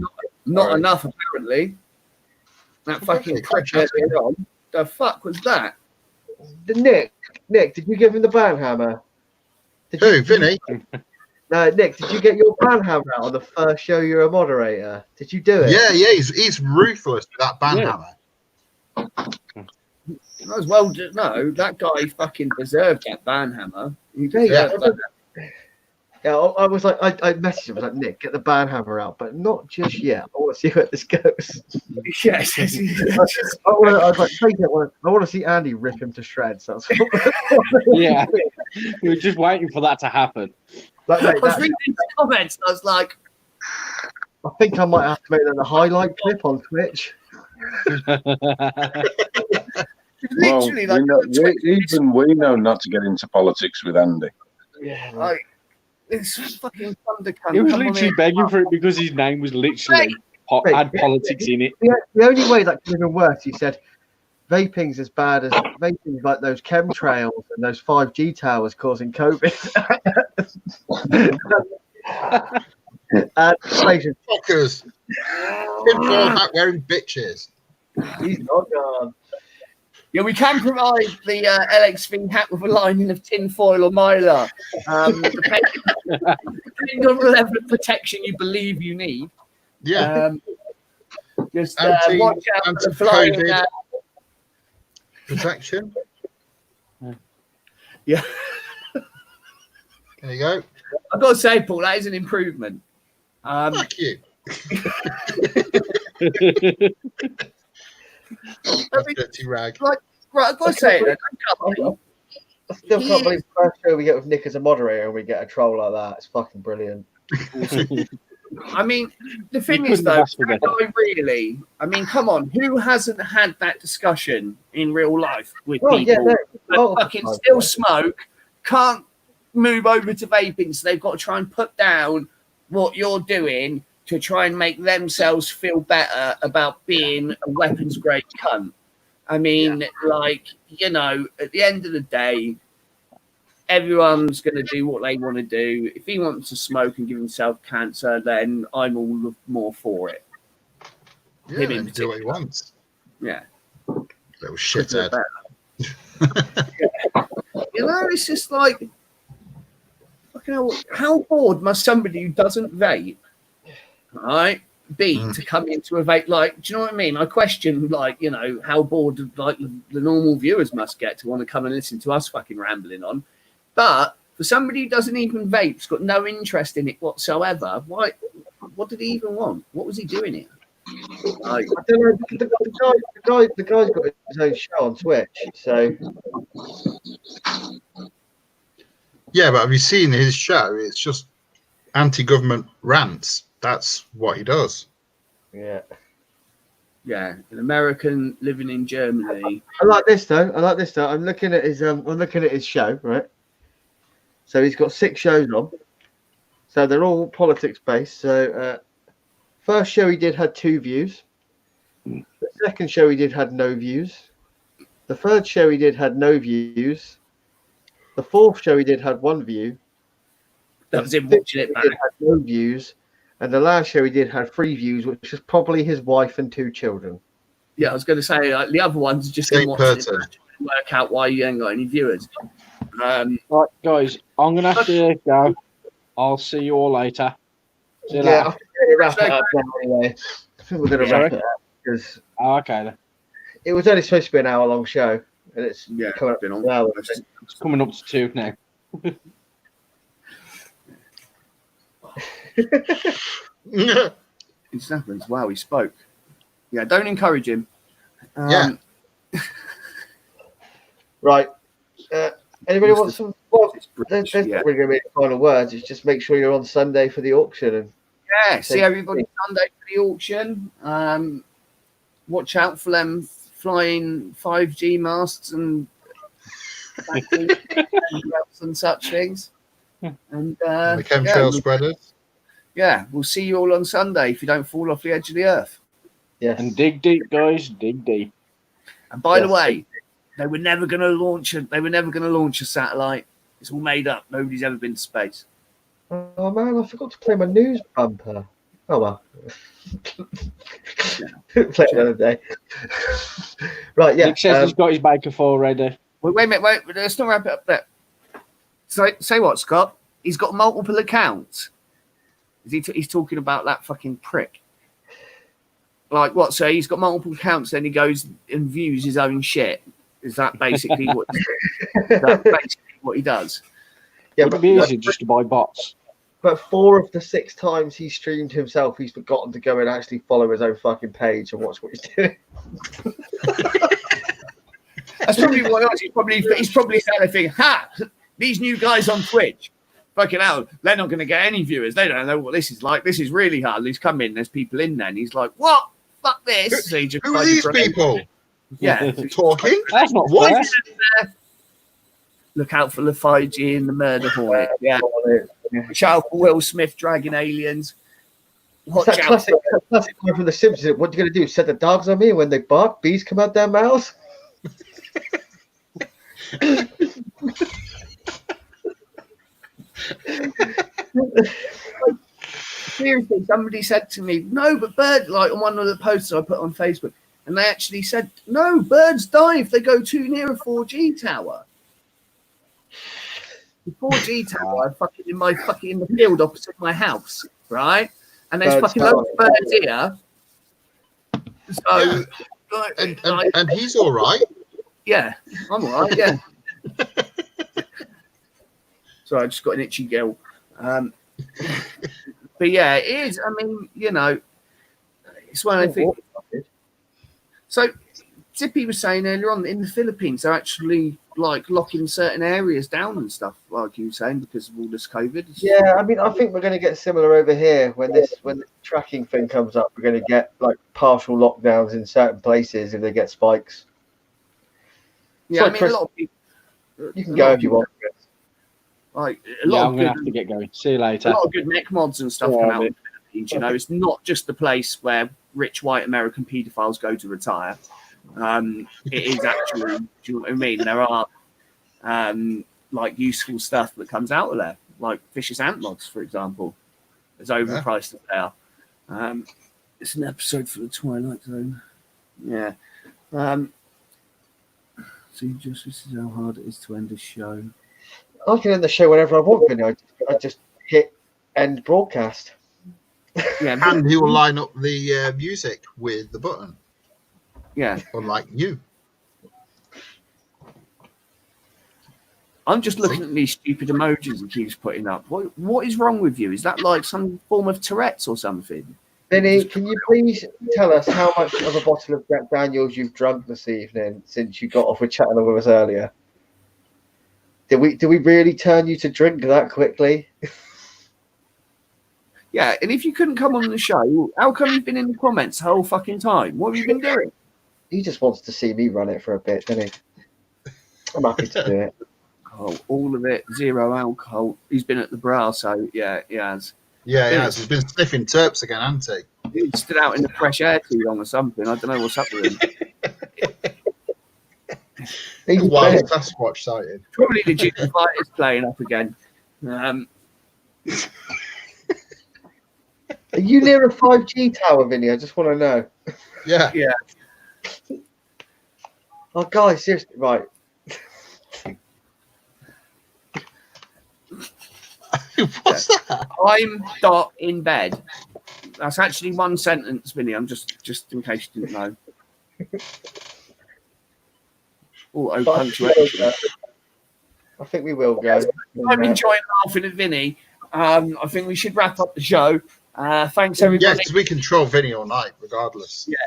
not enough apparently. That fucking prick has been on. The fuck was that? Nick, did you give him the banhammer? Who, Vinny? No, Nick, did you get your banhammer out on the first show you're a moderator? Did you do it? Yeah, he's ruthless with that banhammer. As well, no, that guy fucking deserved that banhammer. He Yeah, deserved that. yeah, I was like, I messaged him, I was like, Nick, get the banhammer out, but not just yet. I want to see where this goes. Yes. I was like, I want to see Andy rip him to shreds. That's what Yeah. We were just waiting for that to happen. Like, I mate, was reading the comments. I was like, I think I might have to make that a highlight clip on Twitch. Well, literally like even we know not to get into politics with Andy. Yeah. like this fucking thunder cunt. He was come on literally here. begging for it because his name was literally had politics in it. The only way that could have been worse, he said, vaping's as bad as vaping's like those chemtrails and those 5G towers causing COVID. Fuckers. Tinfoil hat wearing bitches. He's not gone. Yeah, we can provide the LXV hat with a lining of tinfoil or mylar. Depending on the level of protection you believe you need. Yeah. Just Anti-COVID watch out for the flying. Protection. Yeah. There you go. I've got to say, Paul, that is an improvement. Fuck you. Dirty rag. Right, I've got to say it. I still can't believe the first show we get with Nick as a moderator and we get a troll like that. It's fucking brilliant. I mean, the thing is, though, really, I mean, come on, who hasn't had that discussion in real life with people that fucking still smoke, can't move over to vaping, so they've got to try and put down what you're doing to try and make themselves feel better about being a weapons-grade cunt. I mean, like, you know, at the end of the day, everyone's going to do what they want to do. If he wants to smoke and give himself cancer, then I'm all the more for it. Yeah, him in do what he wants. Yeah. Little shithead. You know, it's just like, fucking hell, how bored must somebody who doesn't vape, right, be to come into a vape? Like, do you know what I mean? I question, like, you know, how bored like the normal viewers must get to want to come and listen to us fucking rambling on. But for somebody who doesn't even vape, has got no interest in it whatsoever, why? What did he even want? What was he doing here? I don't know. The guy's got his own show on Twitch, so. Yeah, but have you seen his show? It's just anti-government rants. That's what he does. Yeah. Yeah, an American living in Germany. I like this though. I'm looking at his show, right? So he's got 6 shows on. So they're all politics based. So first show he did had 2 views. The second show he did had no views. The third show he did had no views. The fourth show he did had 1 view. That was him watching it back. He had no views. And the last show he did had 3 views, which was probably his wife and 2 children. Yeah, I was going to say, like, the other ones just going to watch it and work out why you ain't got any viewers. Right, guys, I'm going to have to go. I'll see you all later. See you later. I think we're going to wrap it up anyway. I think we're going to wrap it up because okay then. It was only supposed to be an hour-long show, and it's coming up to an hour. It's coming up to 2 now. It happens. Wow, he spoke. Yeah, don't encourage him. Right. Anybody want some? Well, there's not really going to be any final words. It's just make sure you're on Sunday for the auction. And see everybody Sunday for the auction. Watch out for them flying 5G masts and and such things. And the chemtrail spreaders. Yeah, we'll see you all on Sunday if you don't fall off the edge of the earth. Yes. And dig deep, guys. Dig deep. And by the way, they were never going to launch a satellite. It's all made up. Nobody's ever been to space. Oh man, I forgot to play my news bumper. Oh well. Play it another day. Right, yeah. Nick says he's got his Baker 4 ready. Wait a minute, let's not wrap it up there. So, say what, Scott? He's got multiple accounts. He's talking about that fucking prick. Like what? So he's got multiple accounts, then he goes and views his own shit. Is that basically what he does? Yeah, but it'd be easy just to buy bots. But 4 of the 6 times he streamed himself, he's forgotten to go and actually follow his own fucking page and watch what he's doing. That's probably what else. He's probably saying, thinking, "Ha! These new guys on Twitch, fucking hell, they're not going to get any viewers. They don't know what this is like. This is really hard." He's come in, there's people in there, and he's like, "What? Fuck this!" So he just who are these people? Yeah, talking. That's not what fair. Look out for the 5G and the murder hornet. Yeah. Watch out for Will Smith dragging aliens. Watch out. Classic one from The Simpsons. What are you going to do? Set the dogs on me when they bark? Bees come out their mouths? Seriously, somebody said to me, no, but birds, like on one of the posts I put on Facebook, and they actually said, no, birds die if they go too near a 4G tower. The 4G tower fucking in the field opposite my house, right? And there's Birds fucking loads of birds here. So, and he's all right. Yeah, I'm all right, yeah. So I just got an itchy gill. But yeah, it is. I mean, you know, it's one I think. So Zippy was saying earlier on, in the Philippines, they're actually like locking certain areas down and stuff, like you were saying, because of all this COVID. Yeah, I mean, I think we're going to get similar over here when the tracking thing comes up. We're going to get like partial lockdowns in certain places if they get spikes. Yeah, I mean, a lot of people. You can go if you want. Like a lot I'm going to have to get going. See you later. A lot of good mech mods and stuff come out in the Philippines. You know, it's not just the place where rich white American paedophiles go to retire. It is actually, do you know what I mean? There are like useful stuff that comes out of there, like vicious ant mods, for example, as overpriced as they are. It's an episode for the Twilight Zone. Yeah. See, just this is how hard it is to end a show. I can end the show whenever I want, Vinny. I just hit end broadcast. Yeah, and he will line up the music with the button. Yeah, unlike you. I'm just looking at these stupid emojis he keeps putting up. What is wrong with you? Is that like some form of Tourette's or something? Vinny, can you please tell us how much of a bottle of Jack Daniels you've drunk this evening since you got off with chatting with us earlier? Did we really turn you to drink that quickly? Yeah, and if you couldn't come on the show, how come you've been in the comments the whole fucking time? What have you been doing? He just wants to see me run it for a bit, doesn't he? I'm happy to do it. Oh, all of it, zero alcohol. He's been at the bar, so yeah, he has. Yeah, he has. He's been sniffing terps again, hasn't he? He stood out in the fresh air too long or something. I don't know what's up with him. He's wild Sasquatch sighted. Probably the Junior Fighters playing up again. Are you near a 5G tower, Vinny? I just want to know. Yeah. Yeah. Oh, guys, seriously, right. What's that? I'm in bed. That's actually one sentence, Vinny. I'm just in case you didn't know. Auto punctuation. I think we will go. I'm enjoying laughing at Vinny. I think we should wrap up the show. Thanks, everybody. Yes, because we control Vinny all night, regardless. Yeah.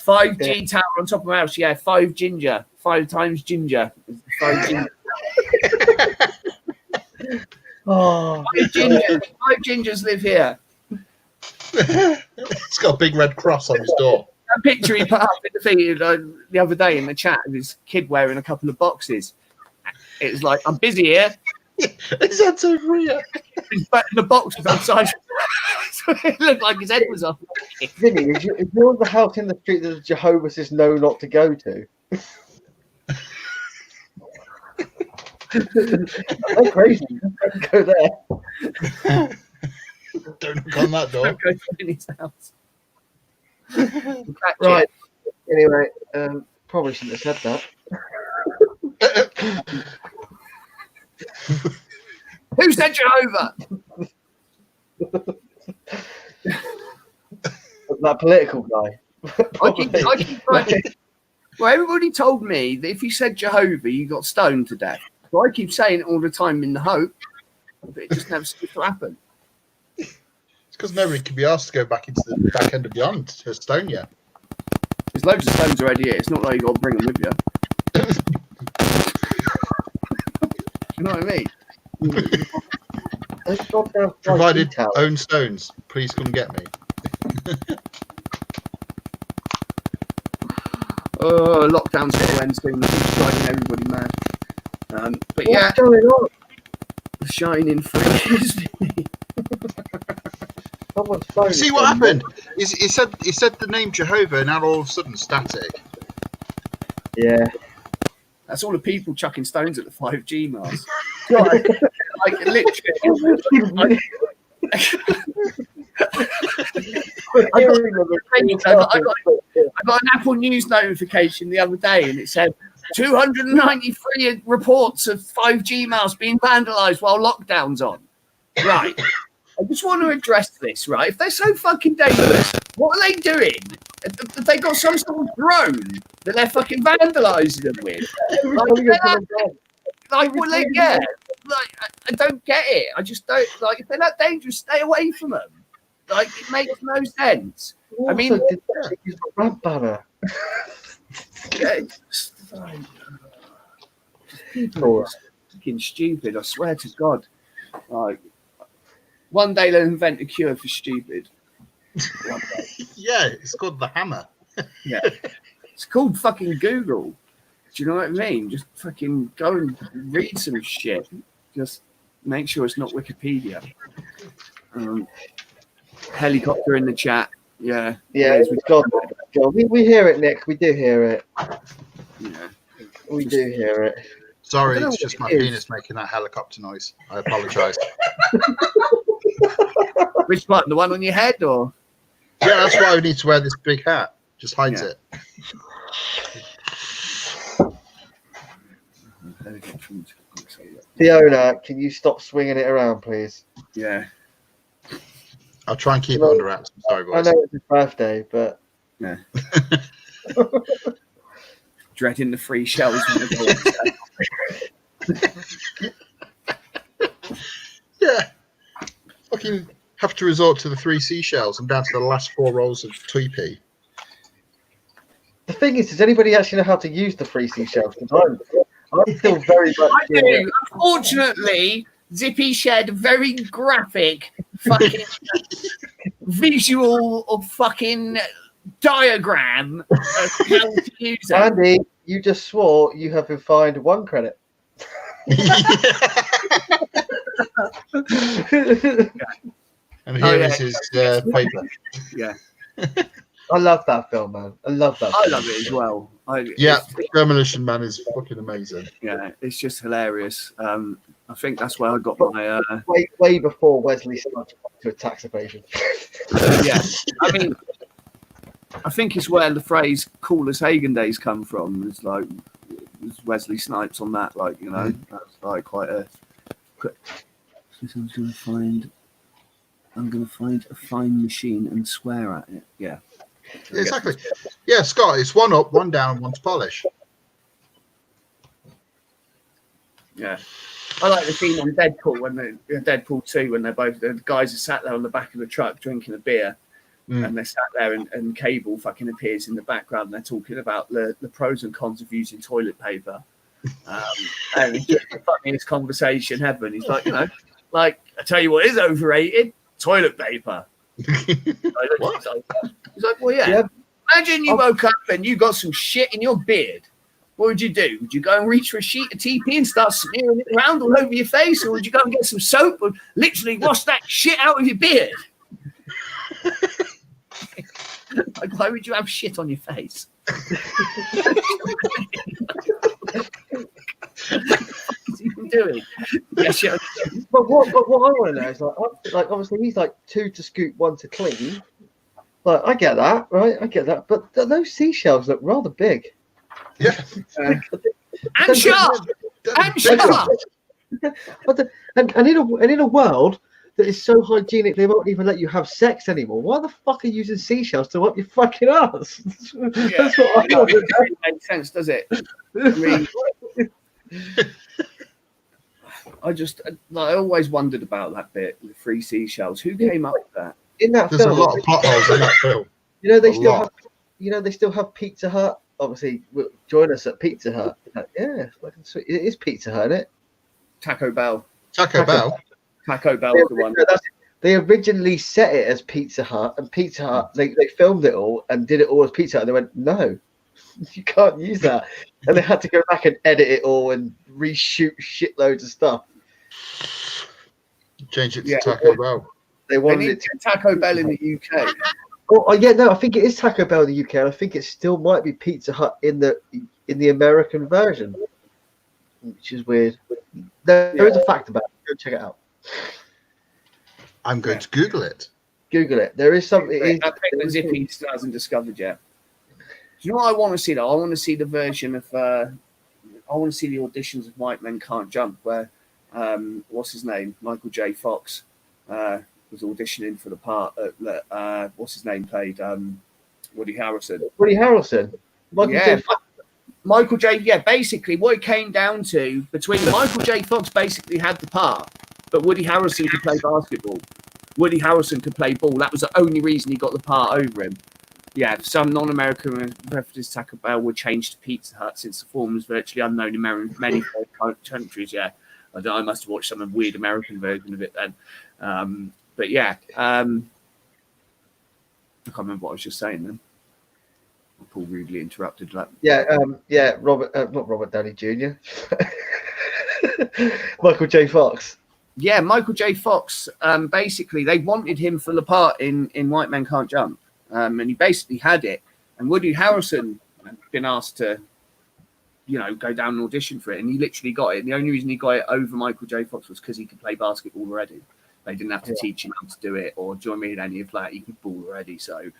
5G tower on top of my house. Yeah, 5 ginger. 5 times ginger. 5 ginger. Oh, 5 gingers live here. It's got a big red cross on his door. A picture he put up in the feed the other day in the chat of his kid wearing a couple of boxes. It was like, I'm busy here. His head's over here. He's putting the box was outside. So it looked like his head was off. Vinny, is yours the house in the street that the Jehovah's says no not to go to? They're crazy. Don't go there. Don't knock on that door. Don't go to Vinny's house. Right. Anyway, probably shouldn't have said that. Who said Jehovah? That political guy. I keep well, everybody told me that if you said Jehovah, you got stoned to death. So I keep saying it all the time in the hope, but it just never seems to happen. It's because nobody can be asked to go back into the back end of Beyond to stone you. There's loads of stones already here. It's not like you got to bring them with you. You know what I mean? Provided own stones, please come get me. Lockdown's going to end soon. I think it's driving everybody mad. But What's yeah, going on? the shining freeze. Someone's phone See is what going happened? He said the name Jehovah, and now all of a sudden static. Yeah. That's all the people chucking stones at the 5G mast. Like literally. I got an Apple News notification the other day, and it said 293 reports of 5G masts being vandalised while lockdown's on. Right. I just want to address this, right? If they're so fucking dangerous, what are they doing? Have they got some sort of drone that they're fucking vandalising them with? I don't get it. I just don't, like, if they're that dangerous, stay away from them. Like, it makes no sense. I mean, use the ramp banner. People are fucking stupid. I swear to God. Like, one day they'll invent a cure for stupid. Yeah, it's called the hammer. Yeah, it's called fucking Google. Do you know what I mean? Just fucking go and read some shit. Just make sure it's not Wikipedia. Helicopter in the chat. Yeah. Yeah, we hear it, Nick. We do hear it. Yeah. We do hear it. Sorry, it's just my penis making that helicopter noise. I apologise. Which button? The one on your head, or? Yeah, that's why we need to wear this big hat. Just hides it. Fiona, can you stop swinging it around, please? Yeah. I'll try and keep it under wraps. I'm sorry, boys. I know it's his birthday, but yeah. Dreading the free shells. Yeah. Fucking have to resort to the 3 seashells. I'm down to the last 4 rolls of Tweepy. the thing is, does anybody actually know how to use the 3 seashells? Because I'm still very much. I do. Unfortunately, Zippy shared a very graphic fucking visual of fucking diagram of how to use it. Andy, you just swore you have been fined 1 credit. And here is his paper. Yeah. I love that film, man. I love that. I love it as well. Demolition Man is fucking amazing. Yeah, it's just hilarious. I think that's where I got my. Way before Wesley started to attack evasion. Yeah, I mean, I think it's where the phrase "cool as Hagen days" come from. It's like Wesley Snipes on that, like, you know, that's like quite a. I'm gonna find a fine machine and swear at it. Yeah. Exactly. Yeah, Scott, it's 1 up, 1 down, 1 to polish. Yeah. I like the scene on Deadpool Deadpool 2 when the guys are sat there on the back of the truck drinking a beer, and they're sat there and Cable fucking appears in the background and they're talking about the pros and cons of using toilet paper. And it's just the funniest conversation ever. And he's like, you know, like, I tell you what is overrated, toilet paper. What? He's like, well, yeah. Imagine you woke up and you got some shit in your beard. What would you do? Would you go and reach for a sheet of TP and start smearing it around all over your face? Or would you go and get some soap and literally wash that shit out of your beard? Like, why would you have shit on your face? What's he doing? Yeah, shit. But what I want to know is like obviously he's like 2 to scoop, 1 to clean. Like, I get that, right? I get that, but those seashells look rather big. Yeah. And sharp. And sharp. And in a world that is so hygienic, they won't even let you have sex anymore. Why the fuck are you using seashells to wipe your fucking ass? That's what I It doesn't make sense, does it? I mean, I always wondered about that bit, the 3 seashells. Who came up with that? In that There's film, a lot of plot holes in that film. they still have Pizza Hut. Obviously, join us at Pizza Hut. Yeah, fucking sweet. It is Pizza Hut, isn't it? Taco Bell. Taco Bell is the one. They originally set it as Pizza Hut, and Pizza Hut, they filmed it all and did it all as Pizza Hut, and they went, no, you can't use that. And they had to go back and edit it all and reshoot shitloads of stuff. Change it to Taco Bell. They wanted it to Taco Bell in the UK. Oh yeah, no, I think it is Taco Bell in the UK, and I think it still might be Pizza Hut in the American version. which is weird. There is a fact about it. Go check it out. I'm going to Google it. Google it. There is something. I think as if he still hasn't discovered yet. Do you know what I want to see though? I want to see the version of. I want to see the auditions of White Men Can't Jump, where what's his name, Michael J. Fox, was auditioning for the part that what's his name played Woody Harrelson. Woody Harrelson. Michael J. Yeah, basically what it came down to between Michael J. Fox basically had the part, but Woody Harrelson could play basketball. Woody Harrelson could play ball. That was the only reason he got the part over him. Yeah, some non-American references to Taco Bell were changed to Pizza Hut since the form was virtually unknown in many countries. Yeah, I must have watched some weird American version of it then. But yeah, I can't remember what I was just saying then. Paul rudely interrupted that. Yeah, not Robert Downey Jr. Michael J. Fox. Yeah, Michael J. Fox. Basically, they wanted him for the part in White Men Can't Jump, and he basically had it. And Woody Harrelson had been asked to, go down and audition for it, and he literally got it. And the only reason he got it over Michael J. Fox was because he could play basketball already. They didn't have to teach him how to do it or join me in any of that. He could ball already. So,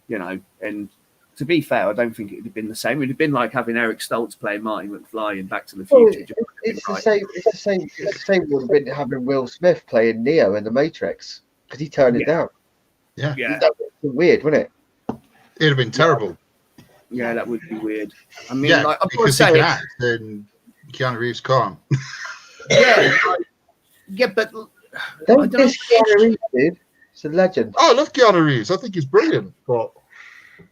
and to be fair, I don't think it would have been the same. It would have been like having Eric Stoltz playing Marty McFly in Back to the Future. It's the same. It's the same would have been having Will Smith playing Neo in The Matrix because he turned it down. Yeah. That was weird, wouldn't it? It'd have been terrible. Yeah, that would be weird. I mean, Yeah, like, I've got to because he say, can act, then Keanu Reeves can't. But Don't diss Keanu Reeves, dude. It's a legend. Oh, I love Keanu Reeves. I think he's brilliant, but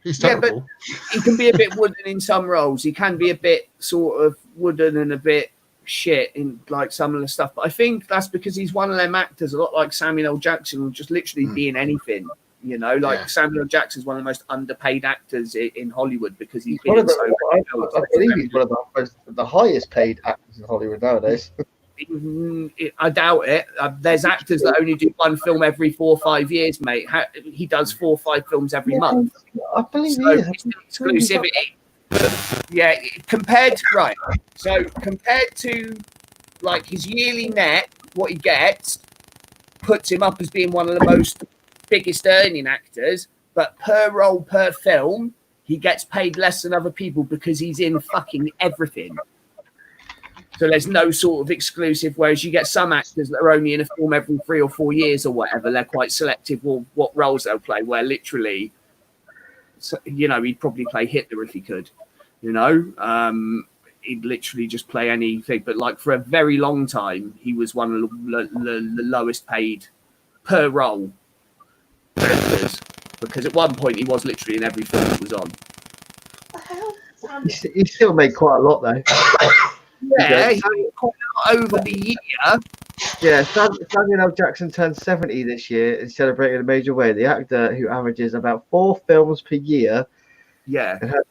he's terrible. But he can be a bit wooden in some roles. He can be a bit sort of wooden and a bit shit in like some of the stuff. But I think that's because he's one of them actors, a lot like Samuel L. Jackson, will just literally be in anything. Samuel L. Jackson's one of the most underpaid actors in Hollywood because he's been in so many films. I believe he's one of the highest paid actors in Hollywood nowadays. I doubt it. There's actors that only do one film every 4 or 5 years, mate. He does 4 or 5 films every month. I believe so it's exclusivity. Yeah, compared to like his yearly net, what he gets puts him up as being one of the most biggest earning actors. But per role, per film, he gets paid less than other people because he's in fucking everything. So there's no sort of exclusive, whereas you get some actors that are only in a film every 3 or 4 years or whatever. They're quite selective with what roles they'll play, where literally, he'd probably play Hitler if he could, he'd literally just play anything. But like for a very long time, he was one of the lowest paid per role actors, because at one point he was literally in every film that was on. He still made quite a lot though. Yeah, he quite a lot over the year. Yeah, Samuel L. Jackson turned 70 this year and celebrated in a major way. The actor who averages about 4 films per year, and has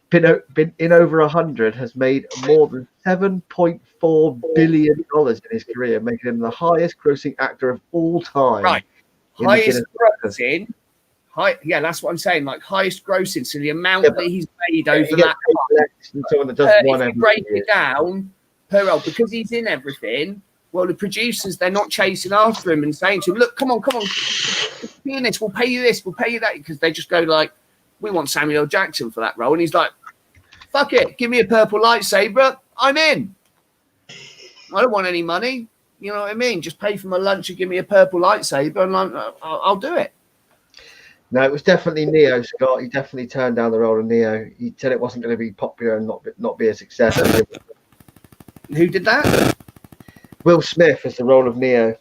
been in over 100, has made more than $7.4 billion in his career, making him the highest grossing actor of all time. Right, highest grossing. That's what I'm saying. Like highest grossing, so the amount that he's made over that. If you break it down per role, because he's in everything. Well, the producers, they're not chasing after him and saying to him, "Look, come on, be in this. We'll pay you this. We'll pay you that." Because they just go like, "We want Samuel L. Jackson for that role," and he's like, "Fuck it, give me a purple lightsaber. I'm in. I don't want any money. You know what I mean? Just pay for my lunch and give me a purple lightsaber, and I'll do it." No, it was definitely Neo, Scott. He definitely turned down the role of Neo. He said it wasn't going to be popular and not be a success. Who did that? Will Smith is the role of Neo.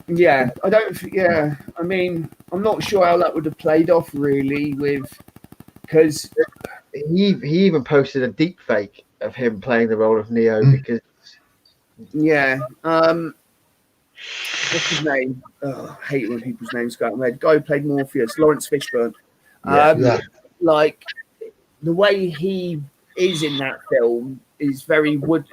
Yeah, I mean, I'm not sure how that would have played off really because he even posted a deep fake of him playing the role of Neo because what's his name? Oh, I hate when people's names go out of my head. The guy who played Morpheus, Lawrence Fishburne. Like the way he is in that film is very the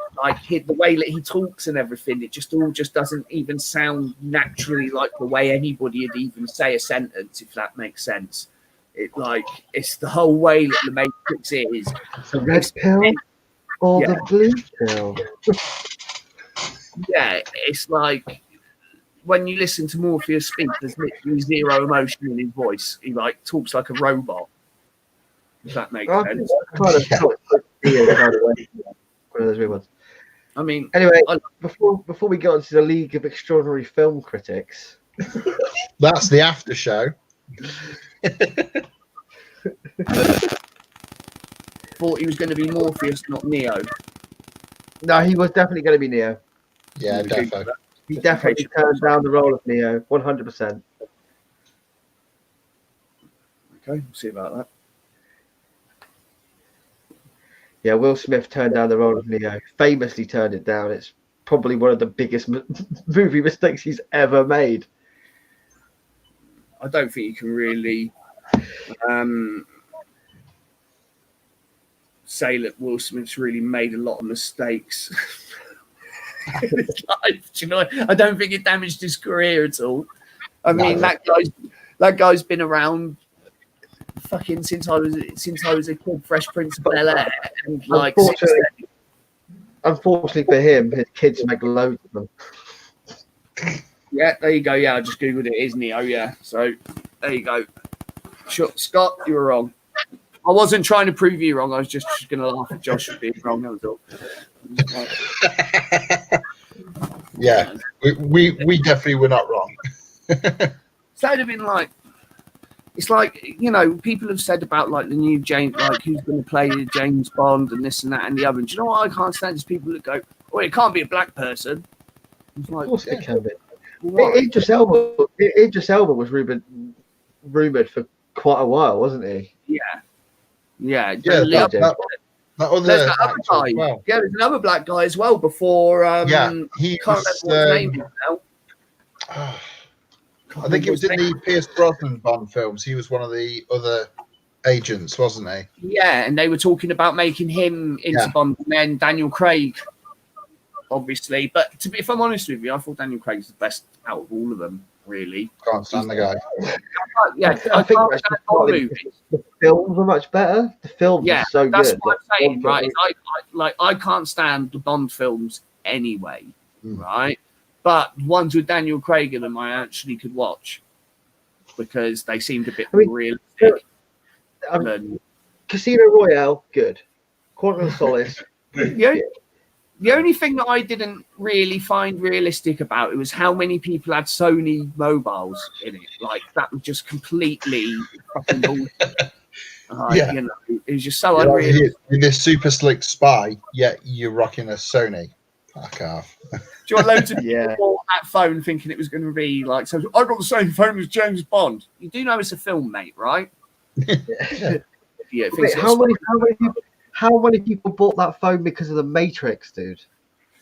way that he talks and everything. It just doesn't even sound naturally like the way anybody would even say a sentence, if that makes sense. It's the whole way that the Matrix is. It's a red pill. Or Yeah. the blue pill. Yeah, it's like when you listen to Morpheus speak, there's literally zero emotion in his voice. He like talks like a robot. If that makes I think sense. that's kind of how it's supposed to be in kind of way. One of those weird ones. I mean, Anyway, I- before we get on to the League of Extraordinary Film Critics, That's the after show. thought he was going to be Morpheus, not Neo. no, he was definitely going to be Neo. Yeah, defo. He definitely turned down the role of Neo, 100%. Okay, we'll see about that. Yeah, Will Smith turned down the role of Neo. Famously turned it down. It's probably one of the biggest movie mistakes he's ever made. I don't think you can really say that Will Smith's really made a lot of mistakes in his life. Do you know? I don't think it damaged his career at all. I mean, that guy's been around fucking since I was a kid, Fresh Prince of Bel-Air, and like. Unfortunately for him, his kids make loads of them. Yeah, there you go. Yeah, I just googled it. It is Neo. Yeah, so there you go. Sure, Scott, you were wrong. I wasn't trying to prove you wrong. I was just going to laugh at Josh for being wrong. That was all. Yeah, we definitely were not wrong. So that'd have been like, it's like, you know, people have said about like the new James, like who's going to play James Bond and this and that and the other. And do you know what I can't stand is people that go, oh, it can't be a black person. It's like, Of course it can be. what? Idris Elba was rumored for quite a while, wasn't he? Yeah. Yeah, The that there's other that other actor guy. as well. Yeah, there's another black guy as well before. Yeah, he can't was. remember what his name is now. I think it was in the Pierce Brosnan Bond films. He was one of the other agents, wasn't he? Yeah, and they were talking about making him into Yeah. Bond, and then Daniel Craig, obviously. But if I'm honest with you, I thought Daniel Craig's the best out of all of them, really. Can't stand the guy. Yeah, I think can't that's stand partly Bond because movies. the films were much better. The films Yeah, are so that's good. what I'm saying, that right? I can't stand the Bond films anyway, right? But ones with Daniel Craig in them, I actually could watch because they seemed a bit more realistic. than- Casino Royale, good. Quantum of Solace. The only thing that I didn't really find realistic about it was how many people had Sony mobiles in it. Like that was just completely fucking bullshit. Yeah. You know, it was just so You're unrealistic. like, this super slick spy, yet you're rocking a Sony. Fuck off. Do you want loads of people Yeah. bought that phone thinking it was going to be like, so I got the same phone as James Bond. You do know it's a film, mate, right? Yeah. Wait, how many people bought that phone because of the Matrix, dude?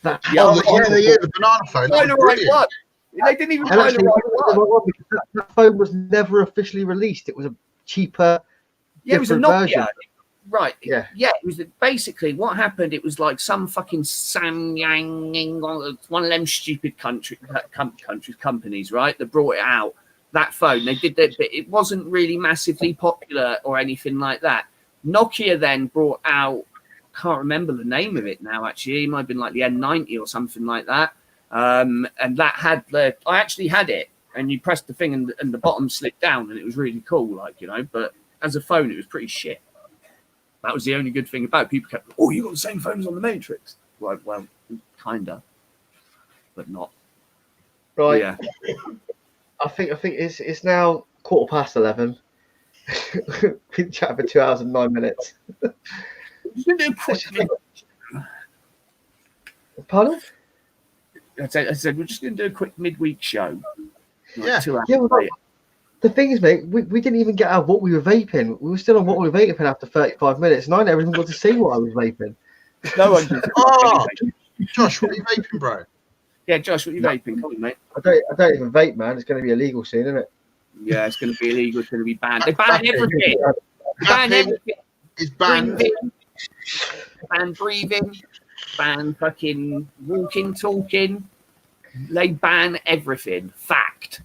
The banana phone. Find the right one. They didn't even find the right one. Because that phone was never officially released. It was a cheaper, Yeah, it was a different Nokia. version. Right. Yeah. Yeah. It was basically what happened. It was like some fucking Samyang, one of them stupid companies, right? That brought it out. That phone. They did that, but it wasn't really massively popular or anything like that. Nokia then brought out. Can't remember the name of it now. Actually, it might have been like the N90 or something like that. And that had I actually had it, and you pressed the thing, and the bottom slipped down, and it was really cool, like, you know. But as a phone, it was pretty shit. That was the only good thing about it. People kept, oh, you got the same phone as on the Matrix. Well, kinda, but not. Right. Yeah. I think it's now 11:15. We've chatted for 2 hours and 9 minutes. Pardon? I said we're just going to do a quick midweek show. Like Yeah. 2 hours Yeah, well, later. the thing is, mate, we didn't even get out what we were vaping. We were still on what we were vaping after 35 minutes, and I never even got to see what I was vaping. No one. Did. Oh, Josh, what are you vaping, bro? Yeah, Josh, what are you vaping? Come on, mate. I don't even vape, man. It's going to be illegal soon, isn't it? Yeah, it's going to be illegal. It's going to be banned. They ban everything. They ban everything. It's banned. Breathing, ban breathing, ban fucking walking, talking. They ban everything. Fact.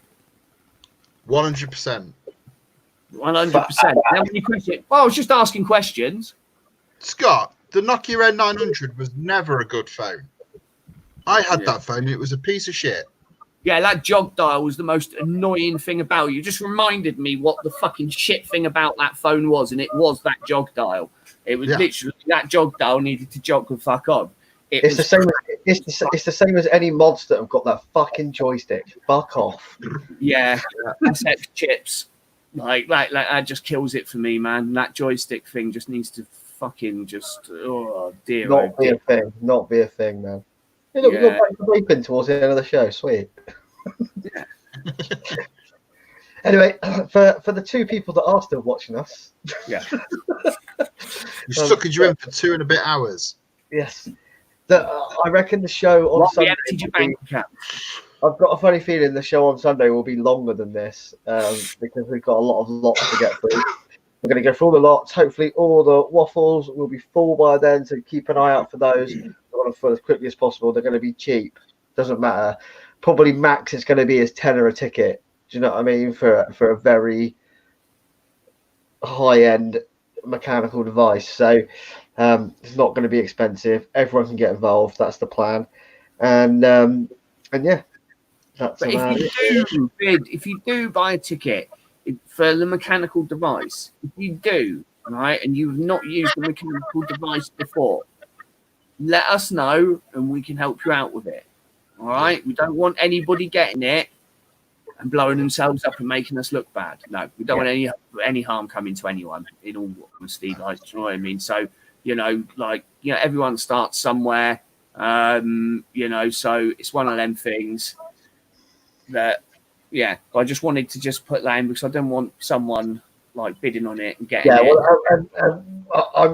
100%. 100%. Then when you question, well, I was just asking questions. Scott, the Nokia N900 was never a good phone. I had that phone and it was a piece of shit. Yeah, that jog dial was the most annoying thing about it. You just reminded me what the fucking shit thing about that phone was, and it was that jog dial. It was literally that jog dial needed to jog the fuck on. It's the same. It's the same as any mods that have got that fucking joystick. Fuck off. Yeah, SF chips. Like that just kills it for me, man. That joystick thing just needs to fucking just. Oh dear. Not be a thing. Not be a thing, man. Hey, look, we've got back to vaping towards the end of the show. Sweet. Yeah. Anyway, for the two people that are still watching us, yeah, you suckered you in for 2 and a bit hours. Yes, I reckon the show on Sunday. Your bank account. I've got a funny feeling the show on Sunday will be longer than this because we've got a lot of lots to get through. We're going to go through all the lots. Hopefully, all the waffles will be full by then, so keep an eye out for those. I want to fill as quickly as possible. They're going to be cheap. Doesn't matter. Probably max is going to be as £10 a ticket. Do you know what I mean? For a very high-end mechanical device. So it's not going to be expensive. Everyone can get involved. That's the plan. And yeah, that's but if you do buy a ticket for the mechanical device, if you do, right, and you've not used the mechanical device before, let us know and we can help you out with it. All right, we don't want anybody getting it and blowing themselves up and making us look bad. No, we don't want any harm coming to anyone. In all honesty, like, do you know what I mean? So everyone starts somewhere. So it's one of them things that, I just wanted to just put that in because I don't want someone like bidding on it and getting it. Well,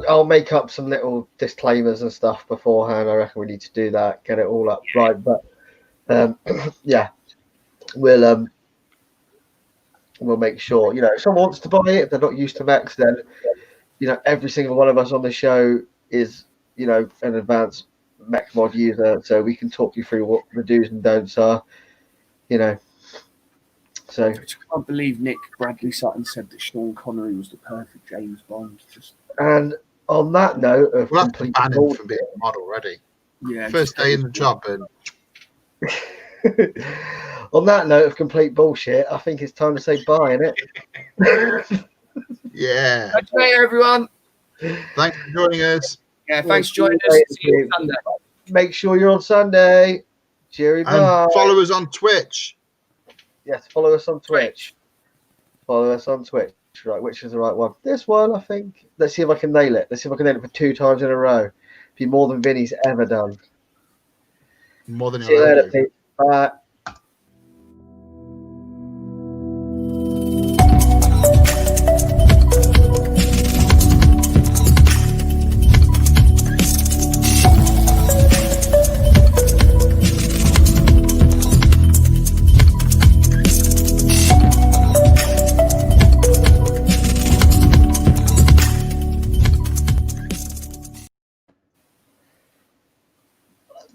I'll make up some little disclaimers and stuff beforehand. I reckon we need to do that, get it all up right. But we'll make sure. If someone wants to buy it, if they're not used to mechs, then every single one of us on the show is an advanced mech mod user, so we can talk you through what the do's and don'ts are. So I can't believe Nick Bradley Sutton said that Sean Connery was the perfect James Bond. And on that note of complete bullshit from being a mod already. Yeah. First day in the job, and on that note of complete bullshit, I think it's time to say bye, isn't it? Yeah. Catch you later, everyone. Thanks for joining us. Yeah, thanks for joining us. See you on Sunday. Make sure you're on Sunday. Cheery, bye. And follow us on Twitch. Yes, follow us on Twitch. Follow us on Twitch. Right, which is the right one? This one, I think. Let's see if I can nail it. Let's see if I can nail it for 2 times in a row. Be more than Vinny's ever done. More than See you later, Pete. Bye.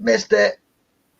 Missed it.